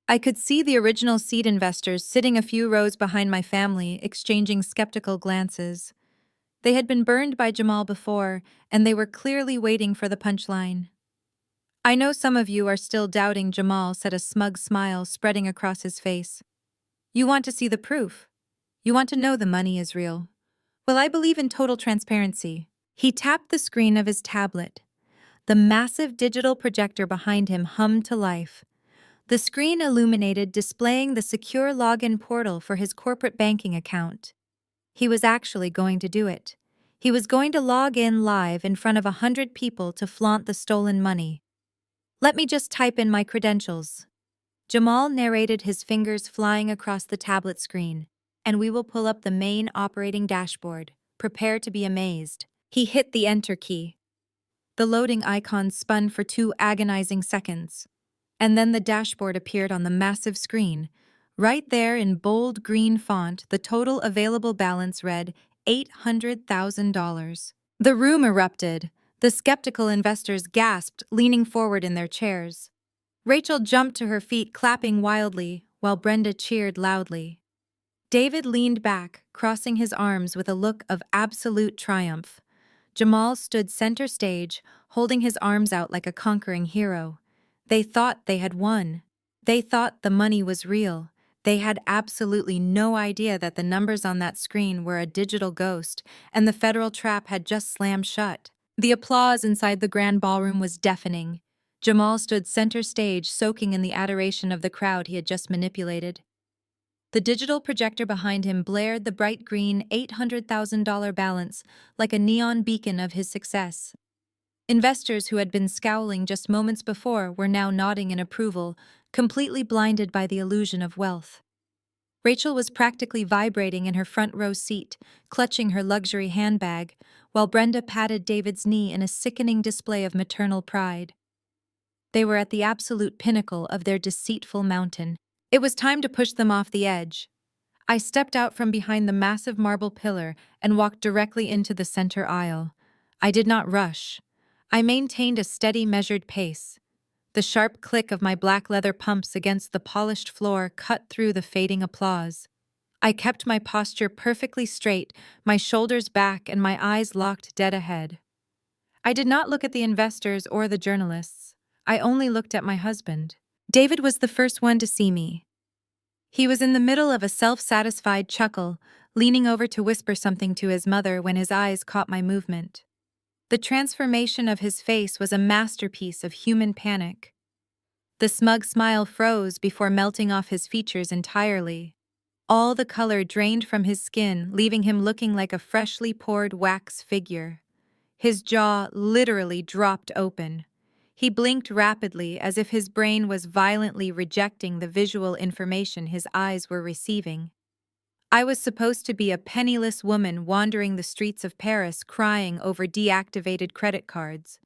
I could see the original seed investors sitting a few rows behind my family, exchanging skeptical glances. They had been burned by Jamal before, and they were clearly waiting for the punchline. "I know some of you are still doubting," Jamal said, a smug smile spreading across his face. "You want to see the proof. You want to know the money is real. Well, I believe in total transparency." He tapped the screen of his tablet. The massive digital projector behind him hummed to life. The screen illuminated, displaying the secure login portal for his corporate banking account. He was actually going to do it. He was going to log in live in front of 100 people to flaunt the stolen money. "Let me just type in my credentials." Jamal narrated, his fingers flying across the tablet screen. "And we will pull up the main operating dashboard. Prepare to be amazed." He hit the enter key. The loading icon spun for 2 agonizing seconds. And then the dashboard appeared on the massive screen. Right there in bold green font, the total available balance read $800,000. The room erupted. The skeptical investors gasped, leaning forward in their chairs. Rachel jumped to her feet, clapping wildly, while Brenda cheered loudly. David leaned back, crossing his arms with a look of absolute triumph. Jamal stood center stage, holding his arms out like a conquering hero. They thought they had won. They thought the money was real. They had absolutely no idea that the numbers on that screen were a digital ghost, and the federal trap had just slammed shut. The applause inside the grand ballroom was deafening. Jamal stood center stage, soaking in the adoration of the crowd he had just manipulated. The digital projector behind him blared the bright green $800,000 balance like a neon beacon of his success. Investors who had been scowling just moments before were now nodding in approval, completely blinded by the illusion of wealth. Rachel was practically vibrating in her front row seat, clutching her luxury handbag, while Brenda patted David's knee in a sickening display of maternal pride. They were at the absolute pinnacle of their deceitful mountain. It was time to push them off the edge. I stepped out from behind the massive marble pillar and walked directly into the center aisle. I did not rush. I maintained a steady, measured pace. The sharp click of my black leather pumps against the polished floor cut through the fading applause. I kept my posture perfectly straight, my shoulders back and my eyes locked dead ahead. I did not look at the investors or the journalists. I only looked at my husband. David was the first one to see me. He was in the middle of a self-satisfied chuckle, leaning over to whisper something to his mother when his eyes caught my movement. The transformation of his face was a masterpiece of human panic. The smug smile froze before melting off his features entirely. All the color drained from his skin, leaving him looking like a freshly poured wax figure. His jaw literally dropped open. He blinked rapidly as if his brain was violently rejecting the visual information his eyes were receiving. I was supposed to be a penniless woman wandering the streets of Paris crying over deactivated credit cards.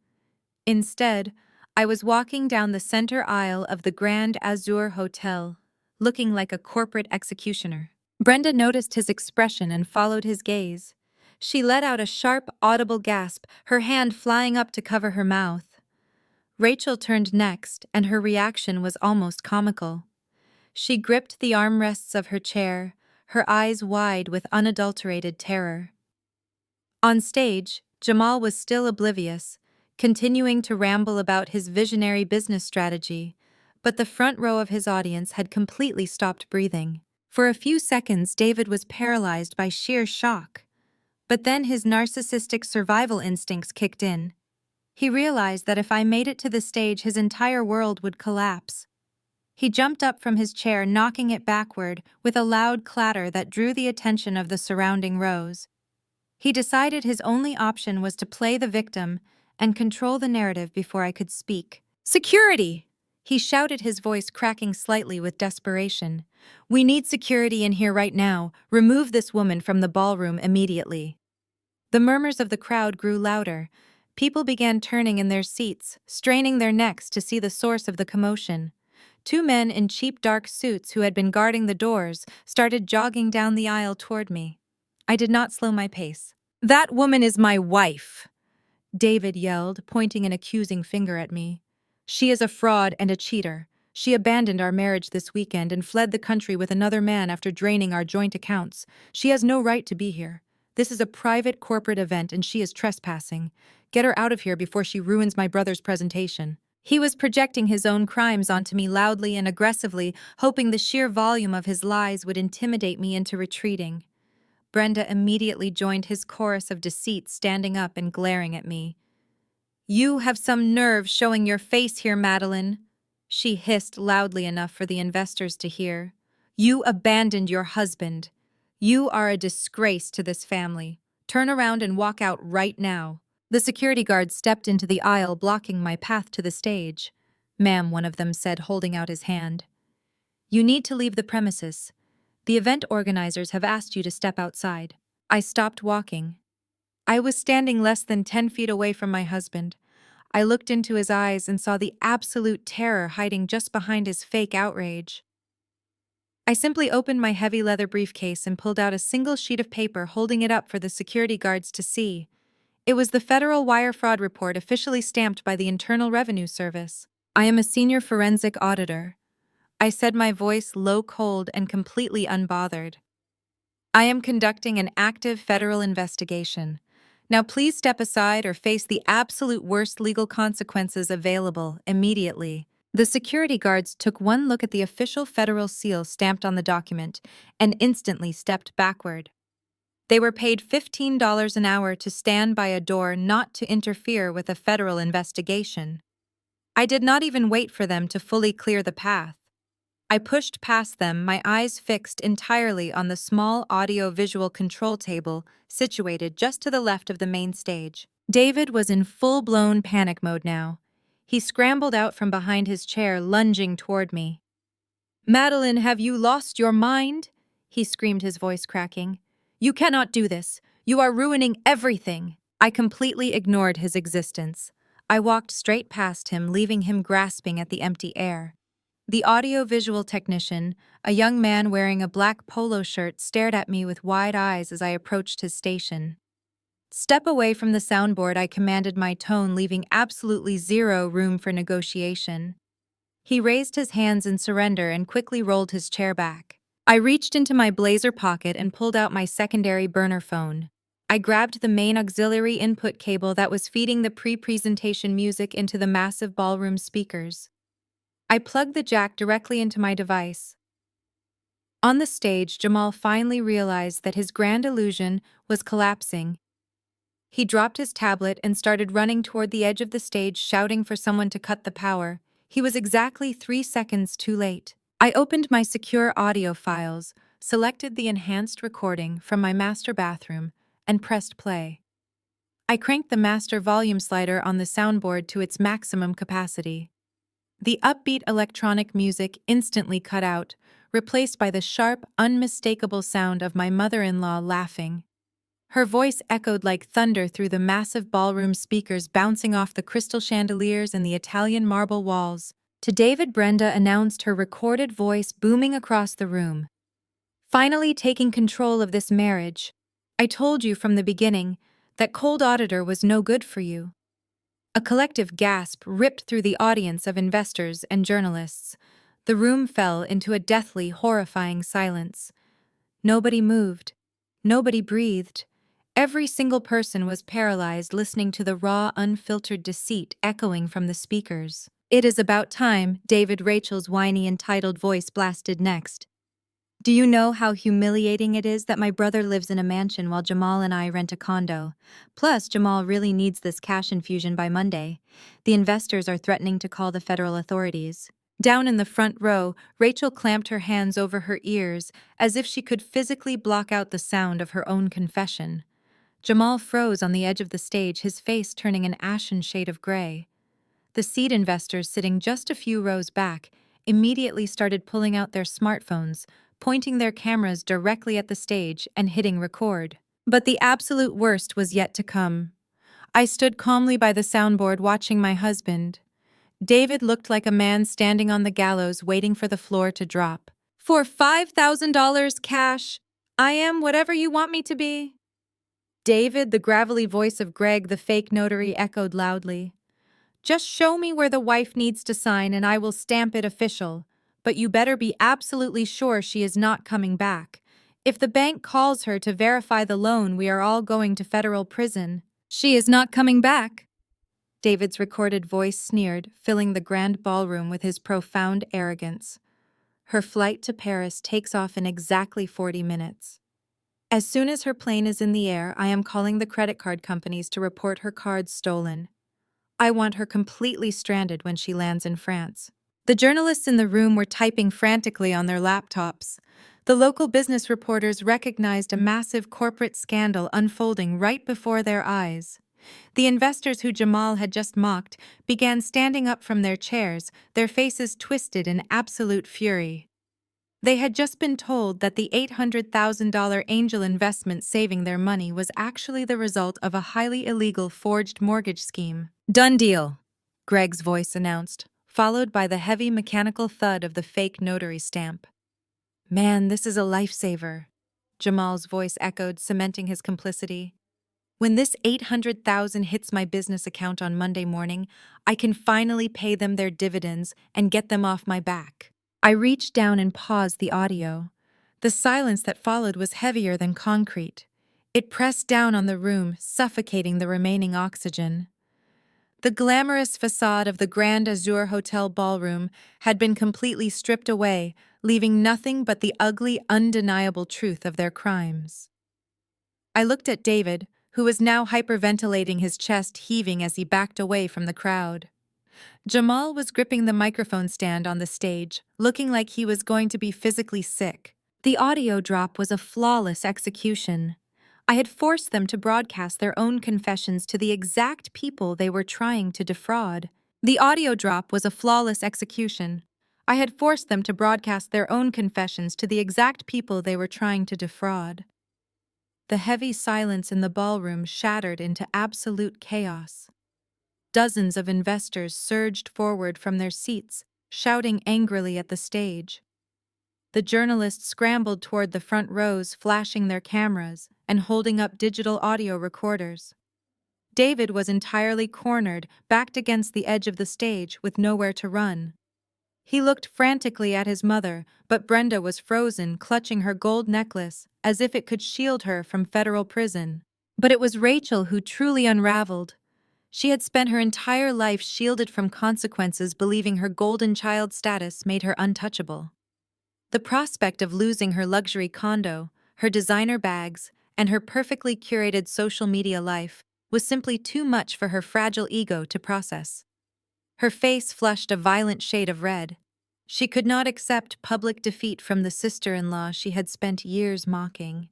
Instead, I was walking down the center aisle of the Grand Azur Hotel, looking like a corporate executioner. Brenda noticed his expression and followed his gaze. She let out a sharp, audible gasp, her hand flying up to cover her mouth. Rachel turned next, and her reaction was almost comical. She gripped the armrests of her chair, her eyes wide with unadulterated terror. On stage, Jamal was still oblivious, continuing to ramble about his visionary business strategy, but the front row of his audience had completely stopped breathing. For a few seconds, David was paralyzed by sheer shock. But then his narcissistic survival instincts kicked in. He realized that if I made it to the stage, his entire world would collapse. He jumped up from his chair, knocking it backward with a loud clatter that drew the attention of the surrounding rows. He decided his only option was to play the victim and control the narrative before I could speak. "Security!" He shouted, his voice cracking slightly with desperation. "We need security in here right now. Remove this woman from the ballroom immediately." The murmurs of the crowd grew louder. People began turning in their seats, straining their necks to see the source of the commotion. Two men in cheap dark suits who had been guarding the doors started jogging down the aisle toward me. I did not slow my pace. "That woman is my wife!" David yelled, pointing an accusing finger at me. "She is a fraud and a cheater. She abandoned our marriage this weekend and fled the country with another man after draining our joint accounts. She has no right to be here. This is a private corporate event and she is trespassing. Get her out of here before she ruins my brother's presentation." He was projecting his own crimes onto me loudly and aggressively, hoping the sheer volume of his lies would intimidate me into retreating. Brenda immediately joined his chorus of deceit, standing up and glaring at me. "You have some nerve showing your face here, Madeline," she hissed loudly enough for the investors to hear. "You abandoned your husband. You are a disgrace to this family. Turn around and walk out right now." The security guards stepped into the aisle, blocking my path to the stage. "Ma'am," one of them said, holding out his hand. "You need to leave the premises. The event organizers have asked you to step outside." I stopped walking. I was standing less than 10 feet away from my husband. I looked into his eyes and saw the absolute terror hiding just behind his fake outrage. I simply opened my heavy leather briefcase and pulled out a single sheet of paper, holding it up for the security guards to see. It was the federal wire fraud report officially stamped by the Internal Revenue Service. "I am a senior forensic auditor," I said, my voice low, cold, and completely unbothered. "I am conducting an active federal investigation. Now please step aside or face the absolute worst legal consequences available immediately." The security guards took one look at the official federal seal stamped on the document and instantly stepped backward. They were paid $15 an hour to stand by a door not to interfere with a federal investigation. I did not even wait for them to fully clear the path. I pushed past them, my eyes fixed entirely on the small audio-visual control table situated just to the left of the main stage. David was in full-blown panic mode now. He scrambled out from behind his chair, lunging toward me. "Madeline, have you lost your mind?" he screamed, his voice cracking. "You cannot do this. You are ruining everything." I completely ignored his existence. I walked straight past him, leaving him grasping at the empty air. The audio-visual technician, a young man wearing a black polo shirt, stared at me with wide eyes as I approached his station. "Step away from the soundboard," I commanded, my tone leaving absolutely zero room for negotiation. He raised his hands in surrender and quickly rolled his chair back. I reached into my blazer pocket and pulled out my secondary burner phone. I grabbed the main auxiliary input cable that was feeding the pre-presentation music into the massive ballroom speakers. I plugged the jack directly into my device. On the stage, Jamal finally realized that his grand illusion was collapsing. He dropped his tablet and started running toward the edge of the stage, shouting for someone to cut the power. He was exactly 3 seconds too late. I opened my secure audio files, selected the enhanced recording from my master bathroom, and pressed play. I cranked the master volume slider on the soundboard to its maximum capacity. The upbeat electronic music instantly cut out, replaced by the sharp, unmistakable sound of my mother-in-law laughing. Her voice echoed like thunder through the massive ballroom speakers, bouncing off the crystal chandeliers and the Italian marble walls. To David, Brenda announced, her recorded voice booming across the room. "Finally taking control of this marriage. I told you from the beginning that cold auditor was no good for you." A collective gasp ripped through the audience of investors and journalists. The room fell into a deathly, horrifying silence. Nobody moved. Nobody breathed. Every single person was paralyzed, listening to the raw, unfiltered deceit echoing from the speakers. "It is about time," David Rachel's whiny, entitled voice blasted next. "Do you know how humiliating it is that my brother lives in a mansion while Jamal and I rent a condo? Plus, Jamal really needs this cash infusion by Monday. The investors are threatening to call the federal authorities." Down in the front row, Rachel clamped her hands over her ears as if she could physically block out the sound of her own confession. Jamal froze on the edge of the stage, his face turning an ashen shade of gray. The seed investors, sitting just a few rows back, immediately started pulling out their smartphones, pointing their cameras directly at the stage and hitting record. But the absolute worst was yet to come. I stood calmly by the soundboard, watching my husband. David looked like a man standing on the gallows, waiting for the floor to drop. "For $5,000 cash, I am whatever you want me to be." "David," the gravelly voice of Greg, the fake notary, echoed loudly. "Just show me where the wife needs to sign and I will stamp it official. But you better be absolutely sure she is not coming back. If the bank calls her to verify the loan, we are all going to federal prison." "She is not coming back," David's recorded voice sneered, filling the grand ballroom with his profound arrogance. "Her flight to Paris takes off in exactly 40 minutes. As soon as her plane is in the air, I am calling the credit card companies to report her cards stolen. I want her completely stranded when she lands in France." The journalists in the room were typing frantically on their laptops. The local business reporters recognized a massive corporate scandal unfolding right before their eyes. The investors who Jamal had just mocked began standing up from their chairs, their faces twisted in absolute fury. They had just been told that the $800,000 angel investment saving their money was actually the result of a highly illegal forged mortgage scheme. "Done deal," Greg's voice announced, followed by the heavy mechanical thud of the fake notary stamp. "Man, this is a lifesaver," Jamal's voice echoed, cementing his complicity. "When this $800,000 hits my business account on Monday morning, I can finally pay them their dividends and get them off my back." I reached down and paused the audio. The silence that followed was heavier than concrete. It pressed down on the room, suffocating the remaining oxygen. The glamorous facade of the Grand Azure Hotel ballroom had been completely stripped away, leaving nothing but the ugly, undeniable truth of their crimes. I looked at David, who was now hyperventilating, his chest heaving as he backed away from the crowd. Jamal was gripping the microphone stand on the stage, looking like he was going to be physically sick. The audio drop was a flawless execution. I had forced them to broadcast their own confessions to the exact people they were trying to defraud. The audio drop was a flawless execution. I had forced them to broadcast their own confessions to the exact people they were trying to defraud. The heavy silence in the ballroom shattered into absolute chaos. Dozens of investors surged forward from their seats, shouting angrily at the stage. The journalists scrambled toward the front rows, flashing their cameras and holding up digital audio recorders. David was entirely cornered, backed against the edge of the stage with nowhere to run. He looked frantically at his mother, but Brenda was frozen, clutching her gold necklace, as if it could shield her from federal prison. But it was Rachel who truly unraveled. She had spent her entire life shielded from consequences, believing her golden child status made her untouchable. The prospect of losing her luxury condo, her designer bags, and her perfectly curated social media life was simply too much for her fragile ego to process. Her face flushed a violent shade of red. She could not accept public defeat from the sister-in-law she had spent years mocking.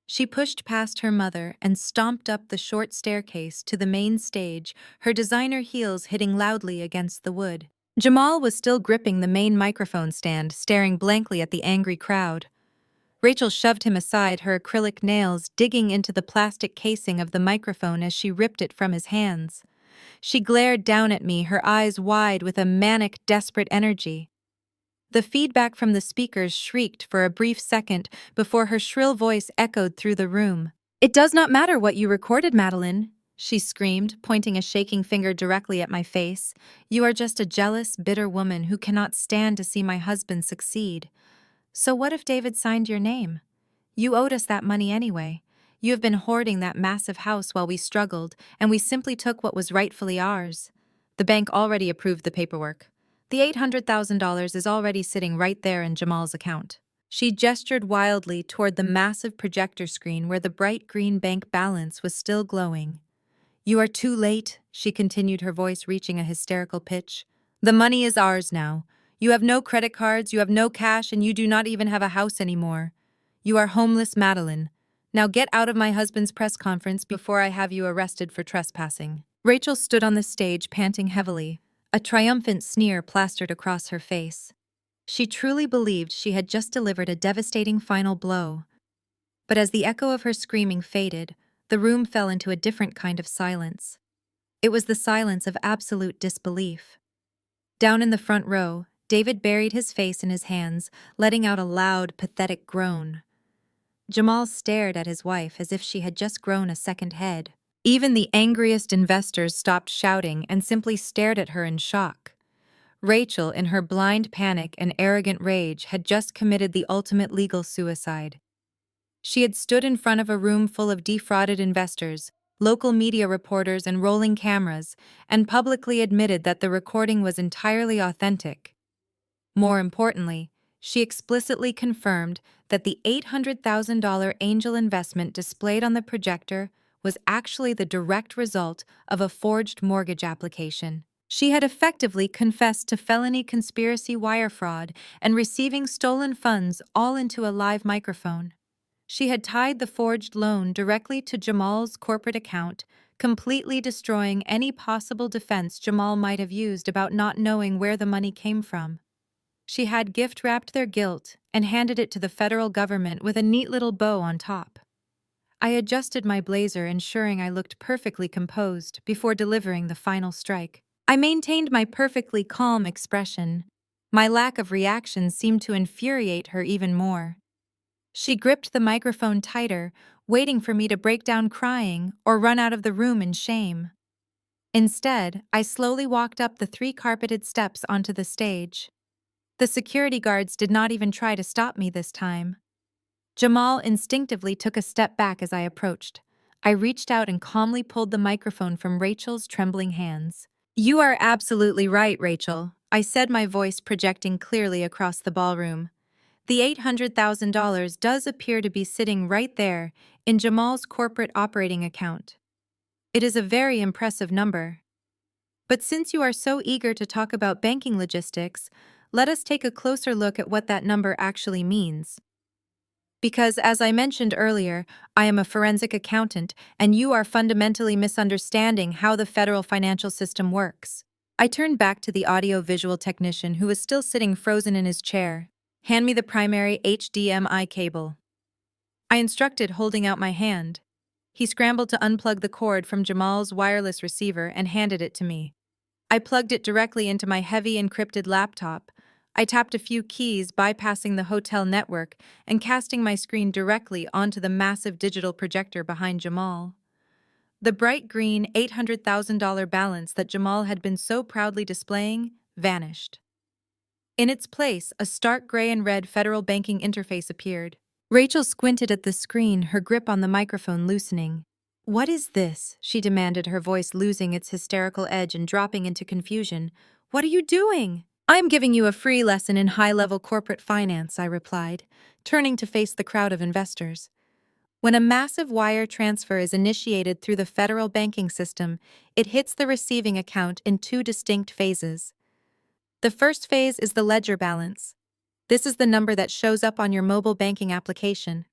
She pushed past her mother and stomped up the short staircase to the main stage, her designer heels hitting loudly against the wood. Jamal was still gripping the main microphone stand, staring blankly at the angry crowd. Rachel shoved him aside, her acrylic nails digging into the plastic casing of the microphone as she ripped it from his hands. She glared down at me, her eyes wide with a manic, desperate energy. The feedback from the speakers shrieked for a brief second before her shrill voice echoed through the room. "It does not matter what you recorded, Madeline," she screamed, pointing a shaking finger directly at my face. "You are just a jealous, bitter woman who cannot stand to see my husband succeed. So what if David signed your name? You owed us that money anyway. You have been hoarding that massive house while we struggled, and we simply took what was rightfully ours. The bank already approved the paperwork. The $800,000 is already sitting right there in Jamal's account." She gestured wildly toward the massive projector screen where the bright green bank balance was still glowing. "You are too late," she continued, her voice reaching a hysterical pitch. "The money is ours now. You have no credit cards, you have no cash, and you do not even have a house anymore. You are homeless, Madeline. Now get out of my husband's press conference before I have you arrested for trespassing." Rachel stood on the stage, panting heavily, a triumphant sneer plastered across her face. She truly believed she had just delivered a devastating final blow. But as the echo of her screaming faded, the room fell into a different kind of silence. It was the silence of absolute disbelief. Down in the front row, David buried his face in his hands, letting out a loud, pathetic groan. Jamal stared at his wife as if she had just grown a second head. Even the angriest investors stopped shouting and simply stared at her in shock. Rachel, in her blind panic and arrogant rage, had just committed the ultimate legal suicide. She had stood in front of a room full of defrauded investors, local media reporters, and rolling cameras, and publicly admitted that the recording was entirely authentic. More importantly, she explicitly confirmed that the $800,000 angel investment displayed on the projector was actually the direct result of a forged mortgage application. She had effectively confessed to felony conspiracy, wire fraud, and receiving stolen funds all into a live microphone. She had tied the forged loan directly to Jamal's corporate account, completely destroying any possible defense Jamal might have used about not knowing where the money came from. She had gift-wrapped their guilt and handed it to the federal government with a neat little bow on top. I adjusted my blazer, ensuring I looked perfectly composed before delivering the final strike. I maintained my perfectly calm expression. My lack of reaction seemed to infuriate her even more. She gripped the microphone tighter, waiting for me to break down crying or run out of the room in shame. Instead, I slowly walked up the 3 carpeted steps onto the stage. The security guards did not even try to stop me this time. Jamal instinctively took a step back as I approached. I reached out and calmly pulled the microphone from Rachel's trembling hands. "You are absolutely right, Rachel," I said, my voice projecting clearly across the ballroom. "The $800,000 does appear to be sitting right there in Jamal's corporate operating account. It is a very impressive number. But since you are so eager to talk about banking logistics, let us take a closer look at what that number actually means. Because, as I mentioned earlier, I am a forensic accountant, and you are fundamentally misunderstanding how the federal financial system works." I turned back to the audio-visual technician who was still sitting frozen in his chair. "Hand me the primary HDMI cable," I instructed, holding out my hand. He scrambled to unplug the cord from Jamal's wireless receiver and handed it to me. I plugged it directly into my heavy encrypted laptop. I tapped a few keys, bypassing the hotel network and casting my screen directly onto the massive digital projector behind Jamal. The bright green $800,000 balance that Jamal had been so proudly displaying vanished. In its place, a stark gray and red federal banking interface appeared. Rachel squinted at the screen, her grip on the microphone loosening. "What is this?" she demanded, her voice losing its hysterical edge and dropping into confusion. "What are you doing?" "I am giving you a free lesson in high-level corporate finance," I replied, turning to face the crowd of investors. "When a massive wire transfer is initiated through the federal banking system, it hits the receiving account in two distinct phases. The first phase is the ledger balance. This is the number that shows up on your mobile banking application.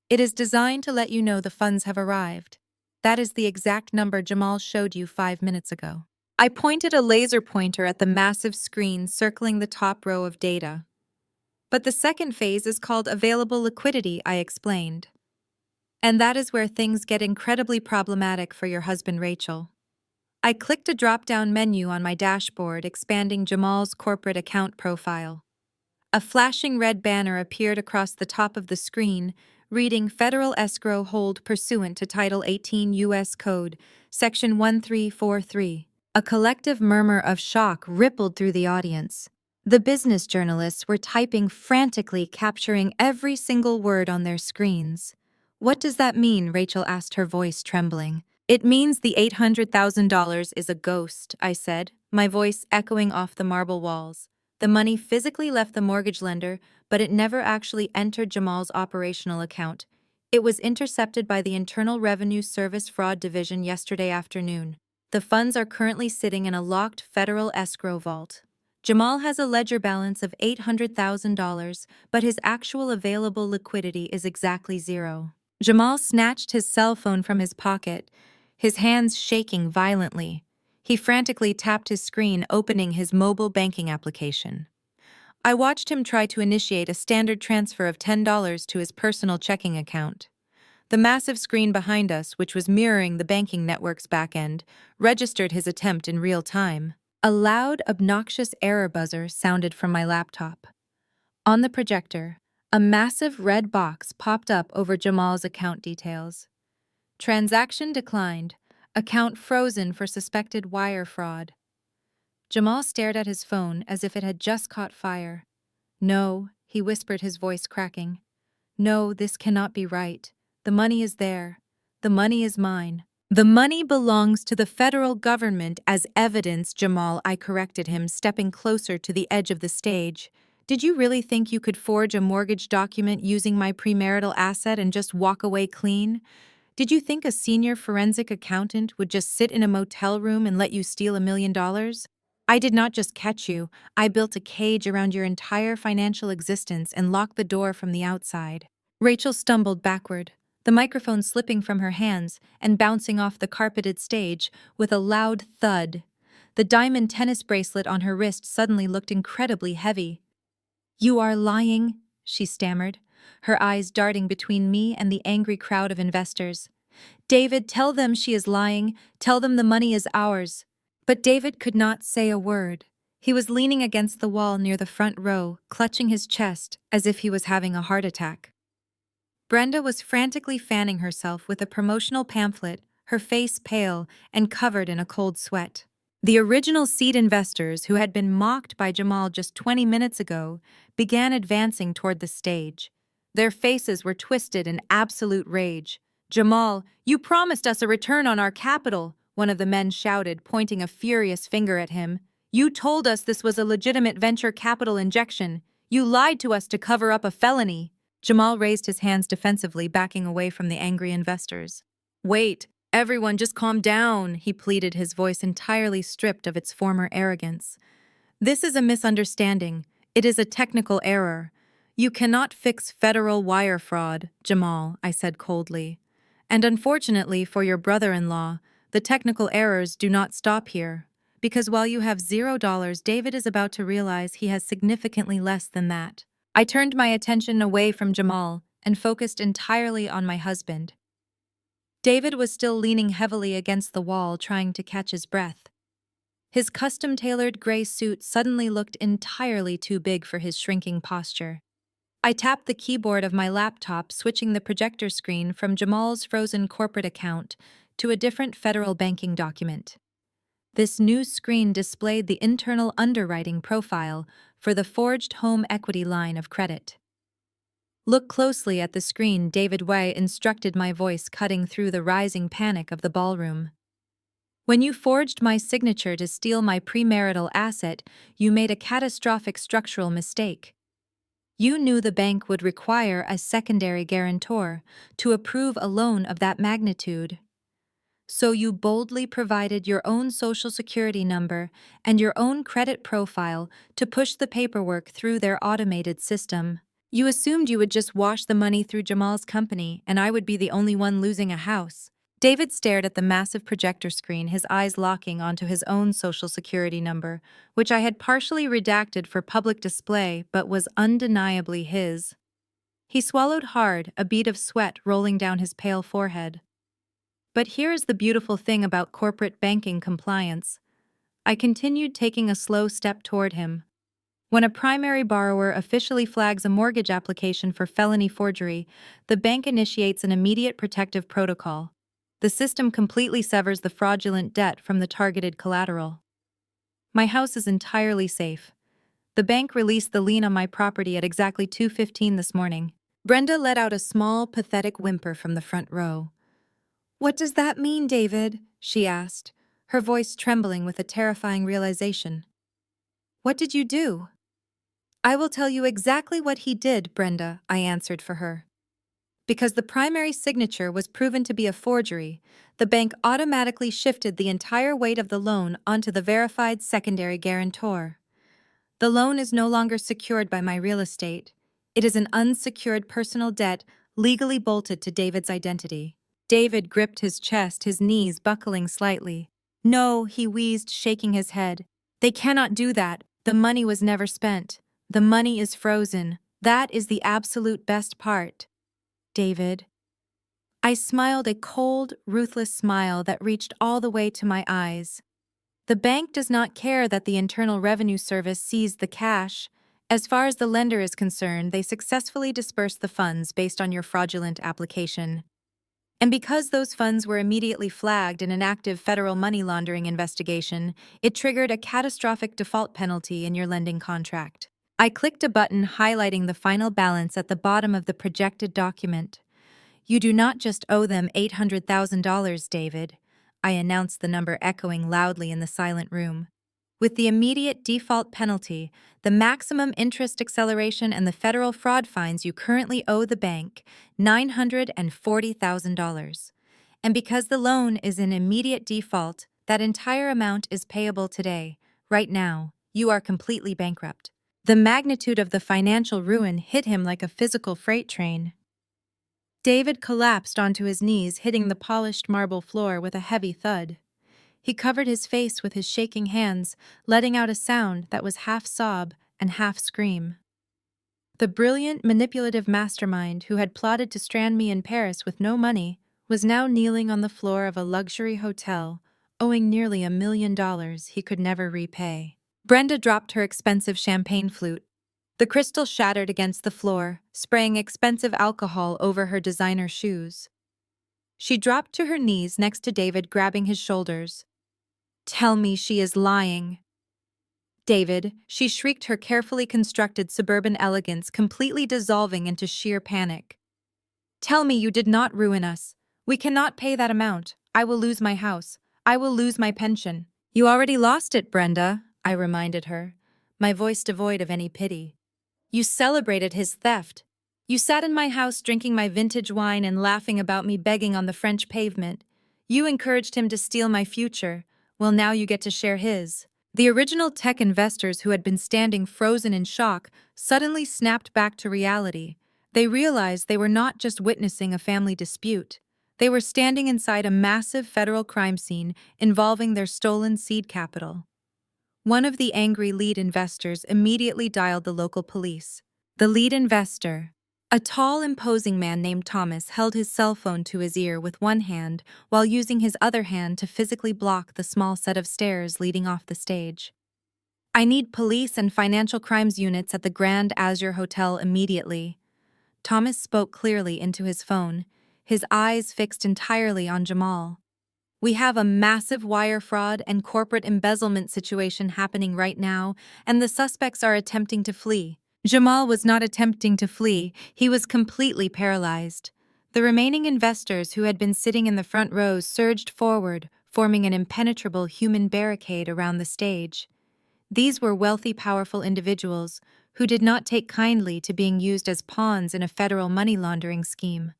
It is designed to let you know the funds have arrived. That is the exact number Jamal showed you 5 minutes ago." I pointed a laser pointer at the massive screen circling the top row of data. "But the second phase is called available liquidity," I explained. "And that is where things get incredibly problematic for your husband, Rachel." I clicked a drop-down menu on my dashboard, expanding Jamal's corporate account profile. A flashing red banner appeared across the top of the screen, reading "Federal Escrow Hold Pursuant to Title 18 U.S. Code, Section 1343. A collective murmur of shock rippled through the audience. The business journalists were typing frantically, capturing every single word on their screens. "What does that mean?" Rachel asked, her voice trembling. "It means the $800,000 is a ghost," I said, my voice echoing off the marble walls. "The money physically left the mortgage lender, but it never actually entered Jamal's operational account. It was intercepted by the Internal Revenue Service Fraud Division yesterday afternoon. The funds are currently sitting in a locked federal escrow vault. Jamal has a ledger balance of $800,000, but his actual available liquidity is exactly zero." Jamal snatched his cell phone from his pocket, his hands shaking violently. He frantically tapped his screen, opening his mobile banking application. I watched him try to initiate a standard transfer of $10 to his personal checking account. The massive screen behind us, which was mirroring the banking network's backend, registered his attempt in real time. A loud, obnoxious error buzzer sounded from my laptop. On the projector, a massive red box popped up over Jamal's account details. "Transaction declined. Account frozen for suspected wire fraud." Jamal stared at his phone as if it had just caught fire. "No," he whispered, his voice cracking. "No, this cannot be right. The money is there. The money is mine." "The money belongs to the federal government as evidence, Jamal," I corrected him, stepping closer to the edge of the stage. "Did you really think you could forge a mortgage document using my premarital asset and just walk away clean? Did you think a senior forensic accountant would just sit in a motel room and let you steal $1 million? I did not just catch you, I built a cage around your entire financial existence and locked the door from the outside." Rachel stumbled backward, the microphone slipping from her hands and bouncing off the carpeted stage with a loud thud. The diamond tennis bracelet on her wrist suddenly looked incredibly heavy. "You are lying," she stammered, her eyes darting between me and the angry crowd of investors. "David, tell them she is lying. Tell them the money is ours." But David could not say a word. He was leaning against the wall near the front row, clutching his chest as if he was having a heart attack. Brenda was frantically fanning herself with a promotional pamphlet, her face pale and covered in a cold sweat. The original seed investors, who had been mocked by Jamal just 20 minutes ago, began advancing toward the stage. Their faces were twisted in absolute rage. Jamal, you promised us a return on our capital, one of the men shouted, pointing a furious finger at him. You told us this was a legitimate venture capital injection. You lied to us to cover up a felony. Jamal raised his hands defensively, backing away from the angry investors. Wait, everyone just calm down, he pleaded, his voice entirely stripped of its former arrogance. This is a misunderstanding. It is a technical error. You cannot fix federal wire fraud, Jamal, I said coldly. And unfortunately for your brother-in-law, the technical errors do not stop here. Because while you have $0, David is about to realize he has significantly less than that. I turned my attention away from Jamal and focused entirely on my husband. David was still leaning heavily against the wall, trying to catch his breath. His custom-tailored gray suit suddenly looked entirely too big for his shrinking posture. I tapped the keyboard of my laptop, switching the projector screen from Jamal's frozen corporate account to a different federal banking document. This new screen displayed the internal underwriting profile for the forged home equity line of credit. Look closely at the screen, David Way instructed, my voice cutting through the rising panic of the ballroom. When you forged my signature to steal my premarital asset, you made a catastrophic structural mistake. You knew the bank would require a secondary guarantor to approve a loan of that magnitude. So you boldly provided your own social security number and your own credit profile to push the paperwork through their automated system. You assumed you would just wash the money through Jamal's company and I would be the only one losing a house. David stared at the massive projector screen, his eyes locking onto his own social security number, which I had partially redacted for public display but was undeniably his. He swallowed hard, a bead of sweat rolling down his pale forehead. But here is the beautiful thing about corporate banking compliance. I continued, taking a slow step toward him. When a primary borrower officially flags a mortgage application for felony forgery, the bank initiates an immediate protective protocol. The system completely severs the fraudulent debt from the targeted collateral. My house is entirely safe. The bank released the lien on my property at exactly 2:15 this morning. Brenda let out a small, pathetic whimper from the front row. What does that mean, David? She asked, her voice trembling with a terrifying realization. What did you do? I will tell you exactly what he did, Brenda, I answered for her. Because the primary signature was proven to be a forgery, the bank automatically shifted the entire weight of the loan onto the verified secondary guarantor. The loan is no longer secured by my real estate. It is an unsecured personal debt legally bolted to David's identity. David gripped his chest, his knees buckling slightly. No, he wheezed, shaking his head. They cannot do that. The money was never spent. The money is frozen. That is the absolute best part. David. I smiled, a cold, ruthless smile that reached all the way to my eyes. The bank does not care that the Internal Revenue Service seized the cash. As far as the lender is concerned, they successfully dispersed the funds based on your fraudulent application. And because those funds were immediately flagged in an active federal money laundering investigation, it triggered a catastrophic default penalty in your lending contract. I clicked a button highlighting the final balance at the bottom of the projected document. You do not just owe them $800,000, David, I announced, the number echoing loudly in the silent room. With the immediate default penalty, the maximum interest acceleration, and the federal fraud fines, you currently owe the bank $940,000. And because the loan is in immediate default, that entire amount is payable today, right now. You are completely bankrupt. The magnitude of the financial ruin hit him like a physical freight train. David collapsed onto his knees, hitting the polished marble floor with a heavy thud. He covered his face with his shaking hands, letting out a sound that was half sob and half scream. The brilliant, manipulative mastermind who had plotted to strand me in Paris with no money was now kneeling on the floor of a luxury hotel, owing nearly $1 million he could never repay. Brenda dropped her expensive champagne flute. The crystal shattered against the floor, spraying expensive alcohol over her designer shoes. She dropped to her knees next to David, grabbing his shoulders. Tell me she is lying. David, she shrieked, her carefully constructed suburban elegance completely dissolving into sheer panic. Tell me you did not ruin us. We cannot pay that amount. I will lose my house. I will lose my pension. You already lost it, Brenda, I reminded her, my voice devoid of any pity. You celebrated his theft. You sat in my house drinking my vintage wine and laughing about me begging on the French pavement. You encouraged him to steal my future. Well, now you get to share his. The original tech investors who had been standing frozen in shock suddenly snapped back to reality. They realized they were not just witnessing a family dispute. They were standing inside a massive federal crime scene involving their stolen seed capital. One of the angry lead investors immediately dialed the local police. The lead investor, a tall, imposing man named Thomas, held his cell phone to his ear with one hand while using his other hand to physically block the small set of stairs leading off the stage. I need police and financial crimes units at the Grand Azure Hotel immediately. Thomas spoke clearly into his phone, his eyes fixed entirely on Jamal. We have a massive wire fraud and corporate embezzlement situation happening right now, and the suspects are attempting to flee. Jamal was not attempting to flee, he was completely paralyzed. The remaining investors who had been sitting in the front rows surged forward, forming an impenetrable human barricade around the stage. These were wealthy, powerful individuals who did not take kindly to being used as pawns in a federal money laundering scheme.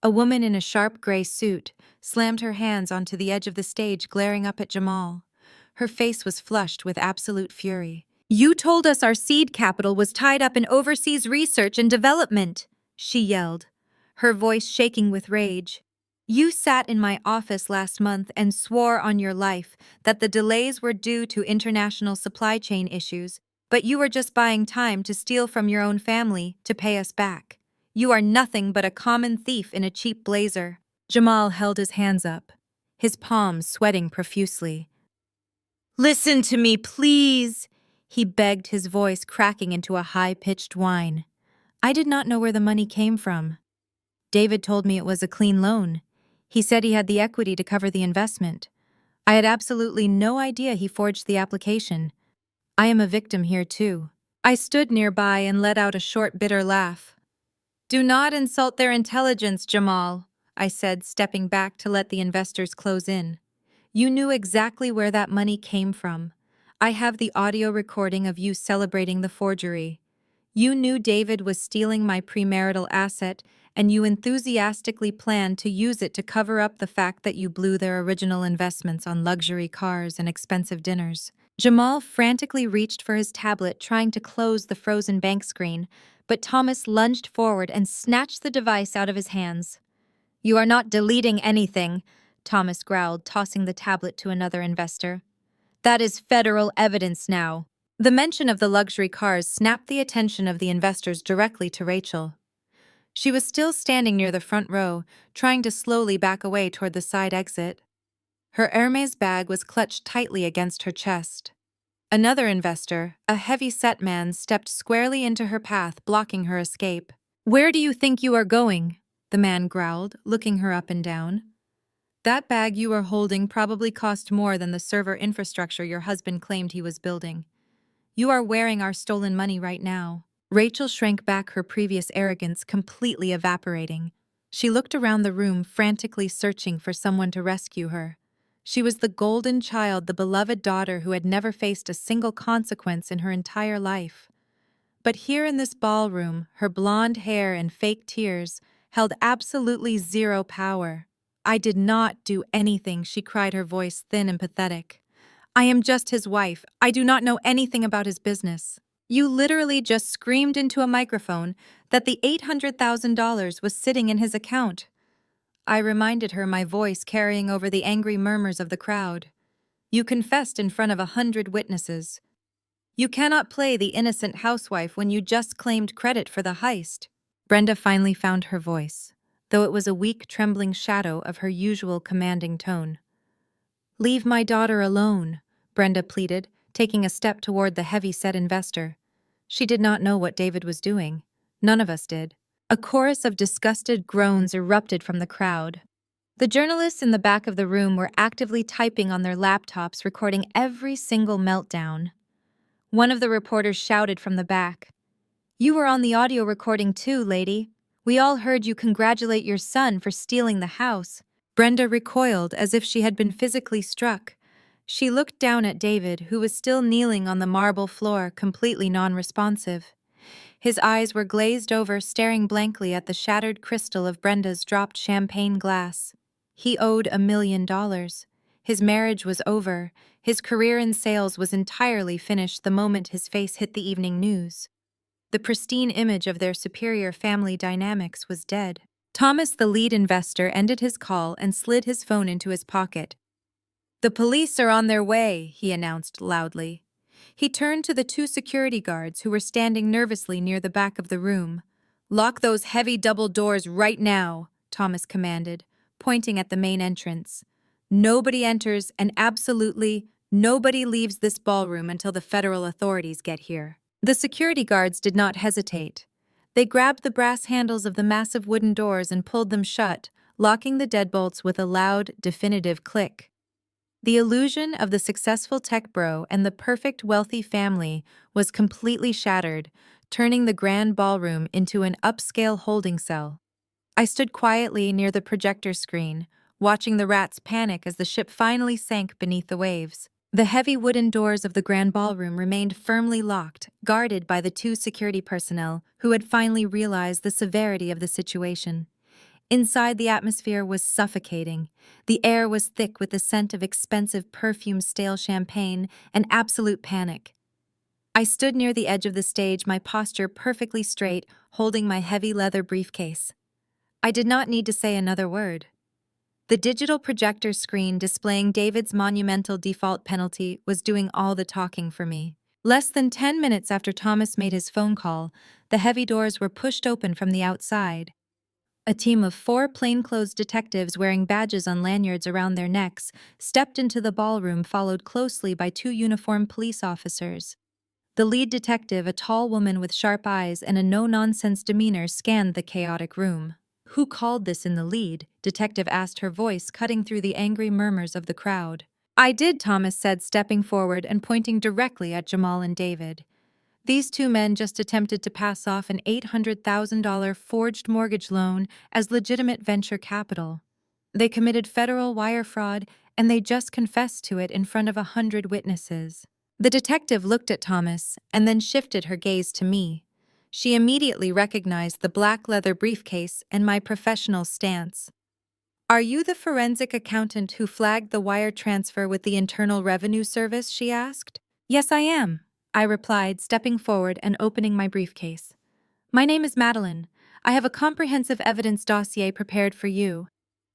A woman in a sharp gray suit slammed her hands onto the edge of the stage, glaring up at Jamal. Her face was flushed with absolute fury. "You told us our seed capital was tied up in overseas research and development," she yelled, her voice shaking with rage. "You sat in my office last month and swore on your life that the delays were due to international supply chain issues, but you were just buying time to steal from your own family to pay us back. You are nothing but a common thief in a cheap blazer." Jamal held his hands up, his palms sweating profusely. "Listen to me, please," he begged, his voice cracking into a high-pitched whine. I did not know where the money came from. David told me it was a clean loan. He said he had the equity to cover the investment. I had absolutely no idea he forged the application. I am a victim here, too. I stood nearby and let out a short, bitter laugh. "Do not insult their intelligence, Jamal," I said, stepping back to let the investors close in. "You knew exactly where that money came from. I have the audio recording of you celebrating the forgery. You knew David was stealing my premarital asset, and you enthusiastically planned to use it to cover up the fact that you blew their original investments on luxury cars and expensive dinners." Jamal frantically reached for his tablet, trying to close the frozen bank screen, but Thomas lunged forward and snatched the device out of his hands. "You are not deleting anything," Thomas growled, tossing the tablet to another investor. "That is federal evidence now." The mention of the luxury cars snapped the attention of the investors directly to Rachel. She was still standing near the front row, trying to slowly back away toward the side exit. Her Hermes bag was clutched tightly against her chest. Another investor, a heavy-set man, stepped squarely into her path, blocking her escape. "Where do you think you are going?" the man growled, looking her up and down. "That bag you are holding probably cost more than the server infrastructure your husband claimed he was building. You are wearing our stolen money right now." Rachel shrank back, her previous arrogance completely evaporating. She looked around the room, frantically searching for someone to rescue her. She was the golden child, the beloved daughter who had never faced a single consequence in her entire life. But here in this ballroom, her blonde hair and fake tears held absolutely zero power. "I did not do anything," she cried, her voice thin and pathetic. "I am just his wife. I do not know anything about his business." "You literally just screamed into a microphone that the $800,000 was sitting in his account." I reminded her, my voice carrying over the angry murmurs of the crowd. "You confessed in front of 100 witnesses. You cannot play the innocent housewife when you just claimed credit for the heist." Brenda finally found her voice, though it was a weak, trembling shadow of her usual commanding tone. "Leave my daughter alone," Brenda pleaded, taking a step toward the heavy-set investor. She did not know what David was doing. None of us did. A chorus of disgusted groans erupted from the crowd. The journalists in the back of the room were actively typing on their laptops, recording every single meltdown. One of the reporters shouted from the back, "You were on the audio recording too, lady. We all heard you congratulate your son for stealing the house. Brenda recoiled as if she had been physically struck. She looked down at David, who was still kneeling on the marble floor, completely non-responsive. His eyes were glazed over, staring blankly at the shattered crystal of Brenda's dropped champagne glass. He owed $1 million. His marriage was over. His career in sales was entirely finished the moment his face hit the evening news. The pristine image of their superior family dynamics was dead. Thomas, the lead investor, ended his call and slid his phone into his pocket. "The police are on their way," he announced loudly. He turned to the two security guards who were standing nervously near the back of the room. "Lock those heavy double doors right now," Thomas commanded, pointing at the main entrance. "Nobody enters and absolutely nobody leaves this ballroom until the federal authorities get here." The security guards did not hesitate. They grabbed the brass handles of the massive wooden doors and pulled them shut, locking the deadbolts with a loud, definitive click. The illusion of the successful tech bro and the perfect wealthy family was completely shattered, turning the grand ballroom into an upscale holding cell. I stood quietly near the projector screen, watching the rats panic as the ship finally sank beneath the waves. The heavy wooden doors of the grand ballroom remained firmly locked, guarded by the two security personnel who had finally realized the severity of the situation. Inside, the atmosphere was suffocating. The air was thick with the scent of expensive perfumed stale champagne and absolute panic. I stood near the edge of the stage, my posture perfectly straight, holding my heavy leather briefcase. I did not need to say another word. The digital projector screen displaying David's monumental default penalty was doing all the talking for me. Less than 10 minutes after Thomas made his phone call, the heavy doors were pushed open from the outside. A team of 4 plainclothes detectives wearing badges on lanyards around their necks stepped into the ballroom, followed closely by 2 uniformed police officers. The lead detective, a tall woman with sharp eyes and a no-nonsense demeanor, scanned the chaotic room. "Who called this in the lead?" Detective asked, her voice cutting through the angry murmurs of the crowd. "I did," Thomas said, stepping forward and pointing directly at Jamal and David. These 2 men just attempted to pass off an $800,000 forged mortgage loan as legitimate venture capital. They committed federal wire fraud, and they just confessed to it in front of 100 witnesses. The detective looked at Thomas and then shifted her gaze to me. She immediately recognized the black leather briefcase and my professional stance. "Are you the forensic accountant who flagged the wire transfer with the Internal Revenue Service?" she asked. "Yes, I am," I replied, stepping forward and opening my briefcase. "My name is Madeline. I have a comprehensive evidence dossier prepared for you.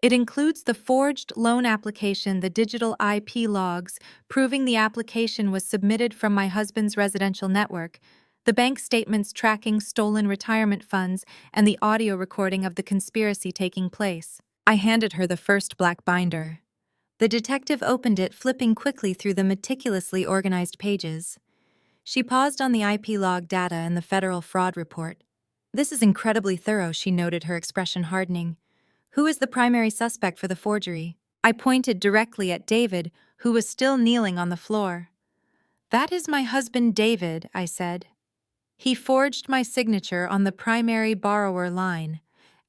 It includes the forged loan application, the digital IP logs proving the application was submitted from my husband's residential network, the bank statements tracking stolen retirement funds, and the audio recording of the conspiracy taking place." I handed her the first black binder. The detective opened it, flipping quickly through the meticulously organized pages. She paused on the IP log data and the federal fraud report. "This is incredibly thorough," she noted, her expression hardening. "Who is the primary suspect for the forgery?" I pointed directly at David, who was still kneeling on the floor. "That is my husband David," I said. "He forged my signature on the primary borrower line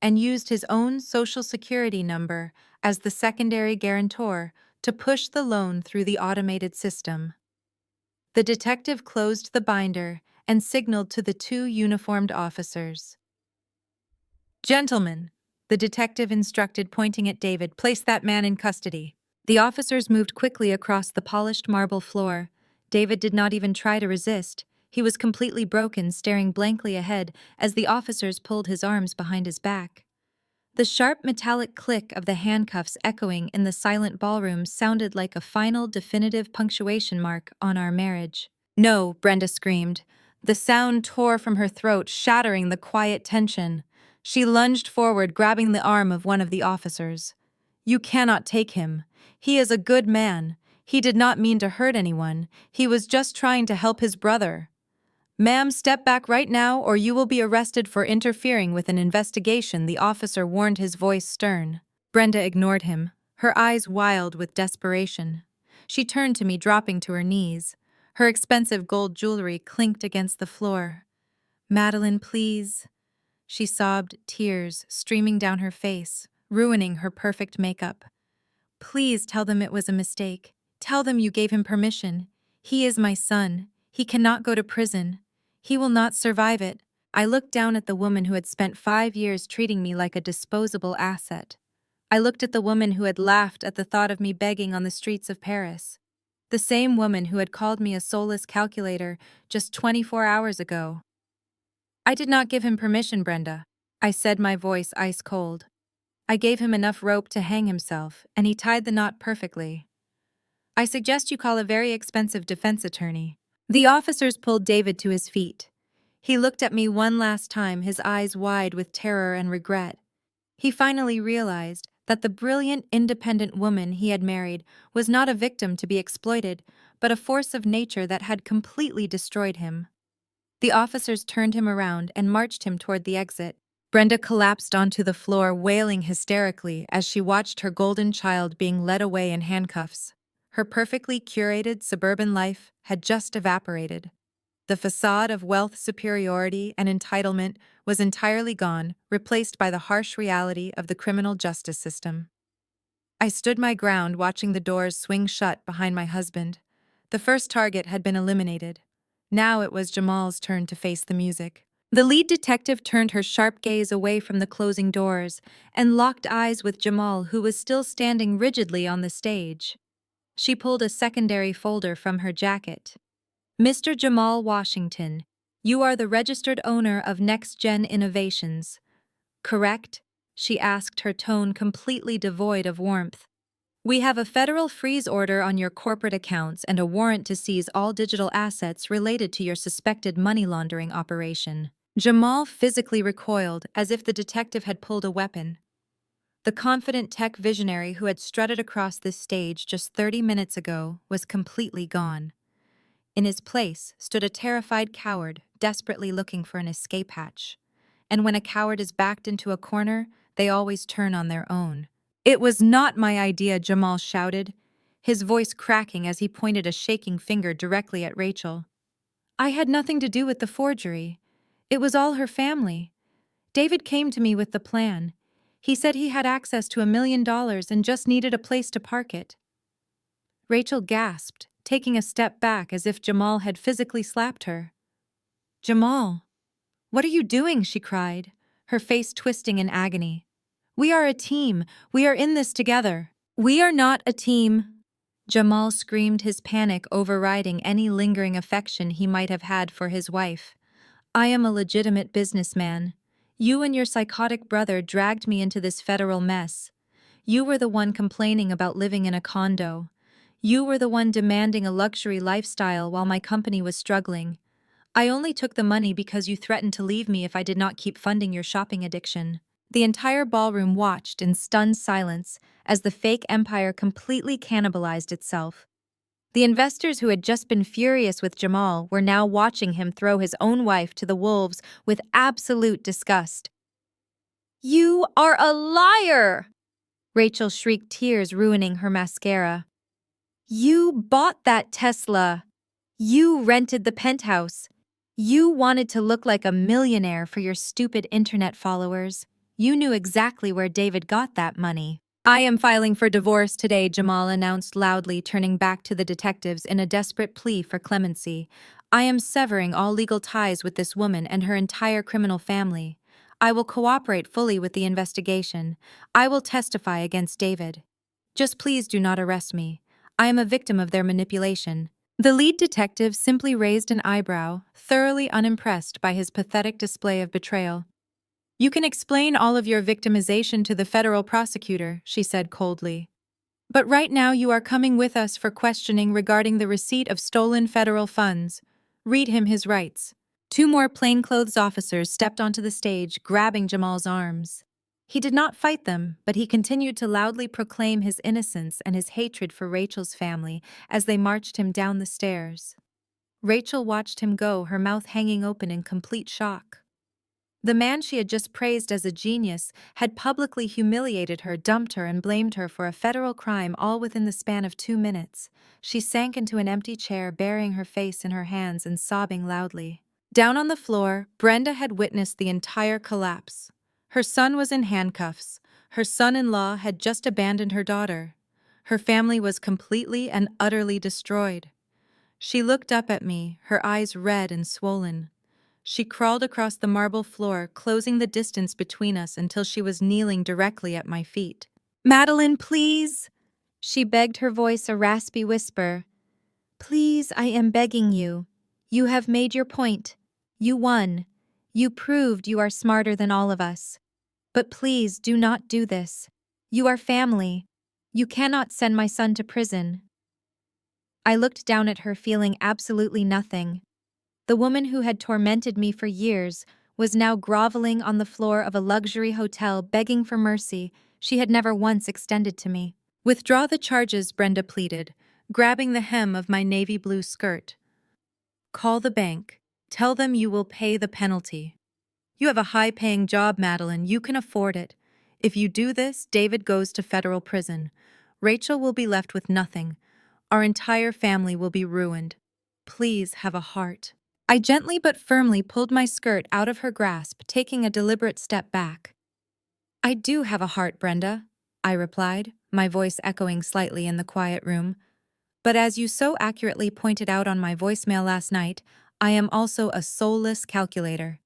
and used his own social security number as the secondary guarantor to push the loan through the automated system." The detective closed the binder and signaled to the 2 uniformed officers. "Gentlemen," the detective instructed, pointing at David, "place that man in custody." The officers moved quickly across the polished marble floor. David did not even try to resist. He was completely broken, staring blankly ahead as the officers pulled his arms behind his back. The sharp metallic click of the handcuffs echoing in the silent ballroom sounded like a final, definitive punctuation mark on our marriage. "No," Brenda screamed. The sound tore from her throat, shattering the quiet tension. She lunged forward, grabbing the arm of one of the officers. "You cannot take him. He is a good man. He did not mean to hurt anyone. He was just trying to help his brother." "Ma'am, step back right now or you will be arrested for interfering with an investigation," the officer warned, his voice stern. Brenda ignored him, her eyes wild with desperation. She turned to me, dropping to her knees. Her expensive gold jewelry clinked against the floor. "Madeline, please." She sobbed, tears streaming down her face, ruining her perfect makeup. Please tell them it was a mistake. Tell them you gave him permission. He is my son. He cannot go to prison. He will not survive it. I looked down at the woman who had spent 5 years treating me like a disposable asset. I looked at the woman who had laughed at the thought of me begging on the streets of Paris. The same woman who had called me a soulless calculator just 24 hours ago. I did not give him permission, Brenda. I said, my voice ice cold. I gave him enough rope to hang himself, and he tied the knot perfectly. I suggest you call a very expensive defense attorney. The officers pulled David to his feet. He looked at me one last time, his eyes wide with terror and regret. He finally realized that the brilliant, independent woman he had married was not a victim to be exploited, but a force of nature that had completely destroyed him. The officers turned him around and marched him toward the exit. Brenda collapsed onto the floor, wailing hysterically as she watched her golden child being led away in handcuffs. Her perfectly curated suburban life had just evaporated. The facade of wealth superiority and entitlement was entirely gone, replaced by the harsh reality of the criminal justice system. I stood my ground, watching the doors swing shut behind my husband. The first target had been eliminated. Now it was Jamal's turn to face the music. The lead detective turned her sharp gaze away from the closing doors and locked eyes with Jamal, who was still standing rigidly on the stage. She pulled a secondary folder from her jacket. Mr. Jamal Washington, you are the registered owner of Next Gen Innovations, correct? She asked, her tone completely devoid of warmth. We have a federal freeze order on your corporate accounts and a warrant to seize all digital assets related to your suspected money laundering operation. Jamal physically recoiled, as if the detective had pulled a weapon. The confident tech visionary who had strutted across this stage just 30 minutes ago was completely gone. In his place stood a terrified coward, desperately looking for an escape hatch. And when a coward is backed into a corner, they always turn on their own. It was not my idea, Jamal shouted, his voice cracking as he pointed a shaking finger directly at Rachel. I had nothing to do with the forgery. It was all her family. David came to me with the plan. He said he had access to $1 million and just needed a place to park it. Rachel gasped, taking a step back as if Jamal had physically slapped her. Jamal, what are you doing? She cried, her face twisting in agony. We are a team. We are in this together. We are not a team. Jamal screamed, his panic overriding any lingering affection he might have had for his wife. I am a legitimate businessman. You and your psychotic brother dragged me into this federal mess. You were the one complaining about living in a condo. You were the one demanding a luxury lifestyle while my company was struggling. I only took the money because you threatened to leave me if I did not keep funding your shopping addiction. The entire ballroom watched in stunned silence as the fake empire completely cannibalized itself. The investors who had just been furious with Jamal were now watching him throw his own wife to the wolves with absolute disgust. You are a liar! Rachel shrieked, tears ruining her mascara. You bought that Tesla. You rented the penthouse. You wanted to look like a millionaire for your stupid internet followers. You knew exactly where David got that money. I am filing for divorce today, Jamal announced loudly, turning back to the detectives in a desperate plea for clemency. I am severing all legal ties with this woman and her entire criminal family. I will cooperate fully with the investigation. I will testify against David. Just please do not arrest me. I am a victim of their manipulation. The lead detective simply raised an eyebrow, thoroughly unimpressed by his pathetic display of betrayal. You can explain all of your victimization to the federal prosecutor, she said coldly. But right now you are coming with us for questioning regarding the receipt of stolen federal funds. Read him his rights. 2 more plainclothes officers stepped onto the stage, grabbing Jamal's arms. He did not fight them, but he continued to loudly proclaim his innocence and his hatred for Rachel's family as they marched him down the stairs. Rachel watched him go, her mouth hanging open in complete shock. The man she had just praised as a genius had publicly humiliated her, dumped her, and blamed her for a federal crime, all within the span of 2 minutes. She sank into an empty chair, burying her face in her hands and sobbing loudly. Down on the floor, Brenda had witnessed the entire collapse. Her son was in handcuffs. Her son-in-law had just abandoned her daughter. Her family was completely and utterly destroyed. She looked up at me, her eyes red and swollen. She crawled across the marble floor, closing the distance between us until she was kneeling directly at my feet. "Madeline, please!" She begged, her voice a raspy whisper. "Please, I am begging you. You have made your point. You won. You proved you are smarter than all of us. But please do not do this. You are family. You cannot send my son to prison." I looked down at her, feeling absolutely nothing. The woman who had tormented me for years was now groveling on the floor of a luxury hotel, begging for mercy she had never once extended to me. "Withdraw the charges," Brenda pleaded, grabbing the hem of my navy blue skirt. "Call the bank. Tell them you will pay the penalty. You have a high-paying job, Madeline. You can afford it. If you do this, David goes to federal prison. Rachel will be left with nothing. Our entire family will be ruined. Please have a heart." I gently but firmly pulled my skirt out of her grasp, taking a deliberate step back. "I do have a heart, Brenda," I replied, my voice echoing slightly in the quiet room. "But as you so accurately pointed out on my voicemail last night, I am also a soulless calculator.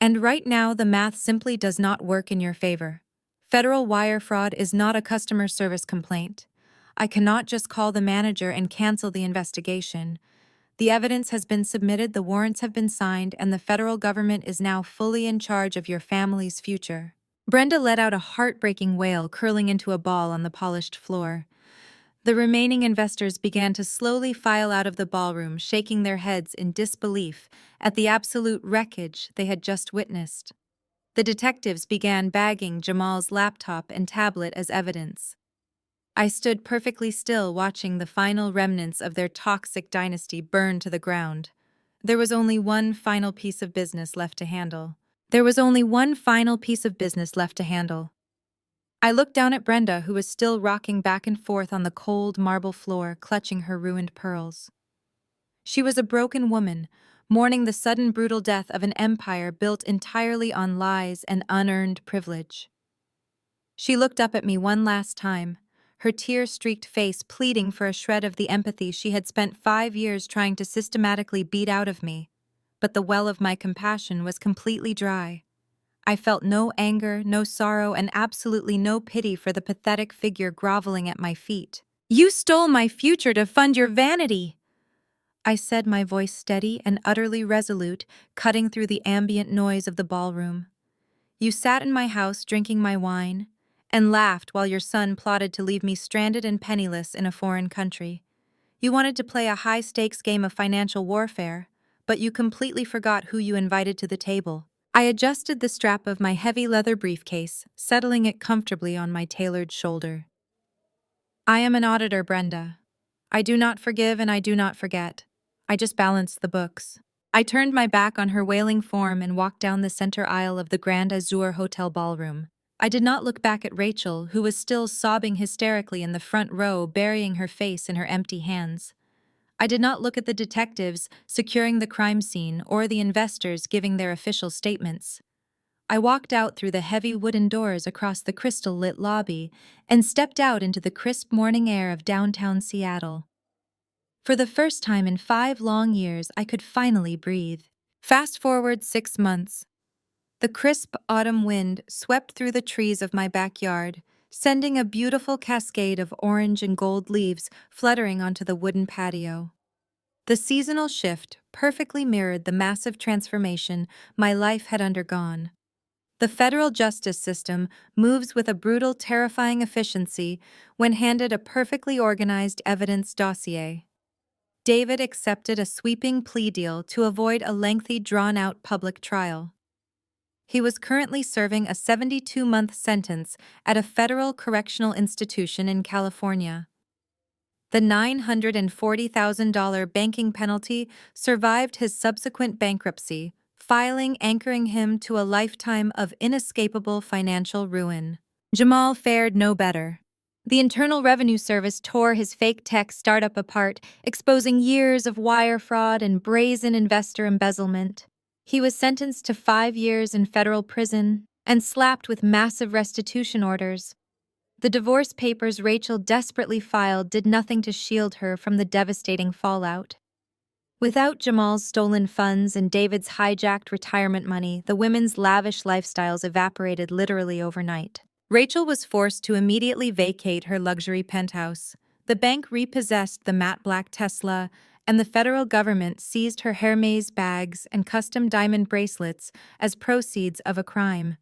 And right now the math simply does not work in your favor. Federal wire fraud is not a customer service complaint. I cannot just call the manager and cancel the investigation. The evidence has been submitted, the warrants have been signed, and the federal government is now fully in charge of your family's future." Brenda let out a heartbreaking wail, curling into a ball on the polished floor. The remaining investors began to slowly file out of the ballroom, shaking their heads in disbelief at the absolute wreckage they had just witnessed. The detectives began bagging Jamal's laptop and tablet as evidence. I stood perfectly still, watching the final remnants of their toxic dynasty burn to the ground. There was only one final piece of business left to handle. I looked down at Brenda, who was still rocking back and forth on the cold marble floor, clutching her ruined pearls. She was a broken woman, mourning the sudden brutal death of an empire built entirely on lies and unearned privilege. She looked up at me one last time, her tear-streaked face pleading for a shred of the empathy she had spent 5 years trying to systematically beat out of me. But the well of my compassion was completely dry. I felt no anger, no sorrow, and absolutely no pity for the pathetic figure groveling at my feet. "You stole my future to fund your vanity," I said, my voice steady and utterly resolute, cutting through the ambient noise of the ballroom. "You sat in my house drinking my wine and laughed while your son plotted to leave me stranded and penniless in a foreign country. You wanted to play a high-stakes game of financial warfare, but you completely forgot who you invited to the table." I adjusted the strap of my heavy leather briefcase, settling it comfortably on my tailored shoulder. "I am an auditor, Brenda. I do not forgive and I do not forget. I just balance the books." I turned my back on her wailing form and walked down the center aisle of the Grand Azure Hotel ballroom. I did not look back at Rachel, who was still sobbing hysterically in the front row, burying her face in her empty hands. I did not look at the detectives securing the crime scene or the investors giving their official statements. I walked out through the heavy wooden doors across the crystal-lit lobby and stepped out into the crisp morning air of downtown Seattle. For the first time in 5 long years, I could finally breathe. Fast forward 6 months. The crisp autumn wind swept through the trees of my backyard, sending a beautiful cascade of orange and gold leaves fluttering onto the wooden patio. The seasonal shift perfectly mirrored the massive transformation my life had undergone. The federal justice system moves with a brutal, terrifying efficiency when handed a perfectly organized evidence dossier. David accepted a sweeping plea deal to avoid a lengthy, drawn-out public trial. He was currently serving a 72-month sentence at a federal correctional institution in California. The $940,000 banking penalty survived his subsequent bankruptcy, filing anchoring him to a lifetime of inescapable financial ruin. Jamal fared no better. The Internal Revenue Service tore his fake tech startup apart, exposing years of wire fraud and brazen investor embezzlement. He was sentenced to 5 years in federal prison and slapped with massive restitution orders. The divorce papers Rachel desperately filed did nothing to shield her from the devastating fallout. Without Jamal's stolen funds and David's hijacked retirement money, the women's lavish lifestyles evaporated literally overnight. Rachel was forced to immediately vacate her luxury penthouse. The bank repossessed the matte black Tesla, and the federal government seized her Hermes bags and custom diamond bracelets as proceeds of a crime.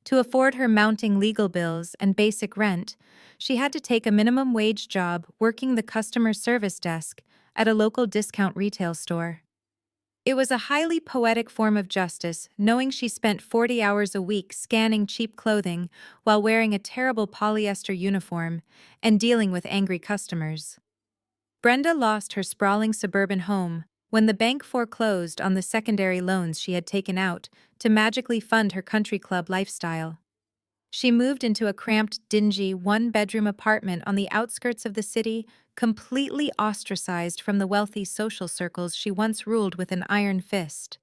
To afford her mounting legal bills and basic rent, she had to take a minimum wage job working the customer service desk at a local discount retail store. It was a highly poetic form of justice, knowing she spent 40 hours a week scanning cheap clothing while wearing a terrible polyester uniform and dealing with angry customers. Brenda lost her sprawling suburban home when the bank foreclosed on the secondary loans she had taken out to magically fund her country club lifestyle. She moved into a cramped, dingy, one-bedroom apartment on the outskirts of the city, completely ostracized from the wealthy social circles she once ruled with an iron fist.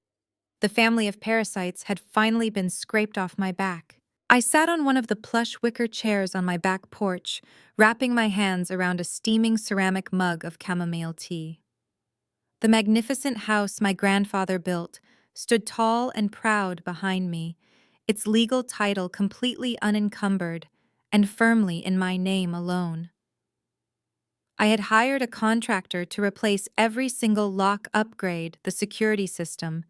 The family of parasites had finally been scraped off my back. I sat on one of the plush wicker chairs on my back porch, wrapping my hands around a steaming ceramic mug of chamomile tea. The magnificent house my grandfather built stood tall and proud behind me, its legal title completely unencumbered and firmly in my name alone. I had hired a contractor to replace every single lock upgrade, the security system,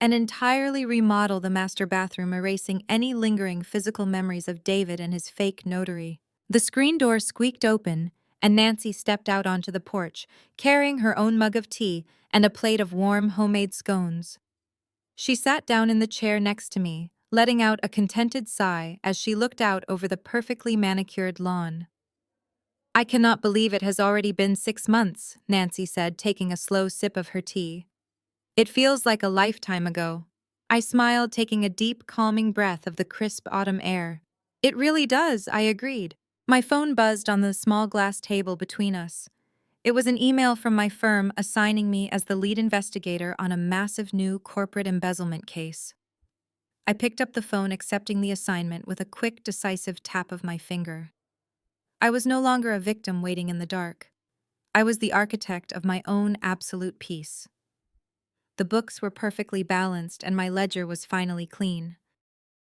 and entirely remodel the master bathroom, erasing any lingering physical memories of David and his fake notary. The screen door squeaked open, and Nancy stepped out onto the porch, carrying her own mug of tea and a plate of warm homemade scones. She sat down in the chair next to me, letting out a contented sigh as she looked out over the perfectly manicured lawn. "I cannot believe it has already been 6 months," Nancy said, taking a slow sip of her tea. "It feels like a lifetime ago." I smiled, taking a deep, calming breath of the crisp autumn air. "It really does," I agreed. My phone buzzed on the small glass table between us. It was an email from my firm assigning me as the lead investigator on a massive new corporate embezzlement case. I picked up the phone, accepting the assignment with a quick, decisive tap of my finger. I was no longer a victim waiting in the dark. I was the architect of my own absolute peace. The books were perfectly balanced, and my ledger was finally clean.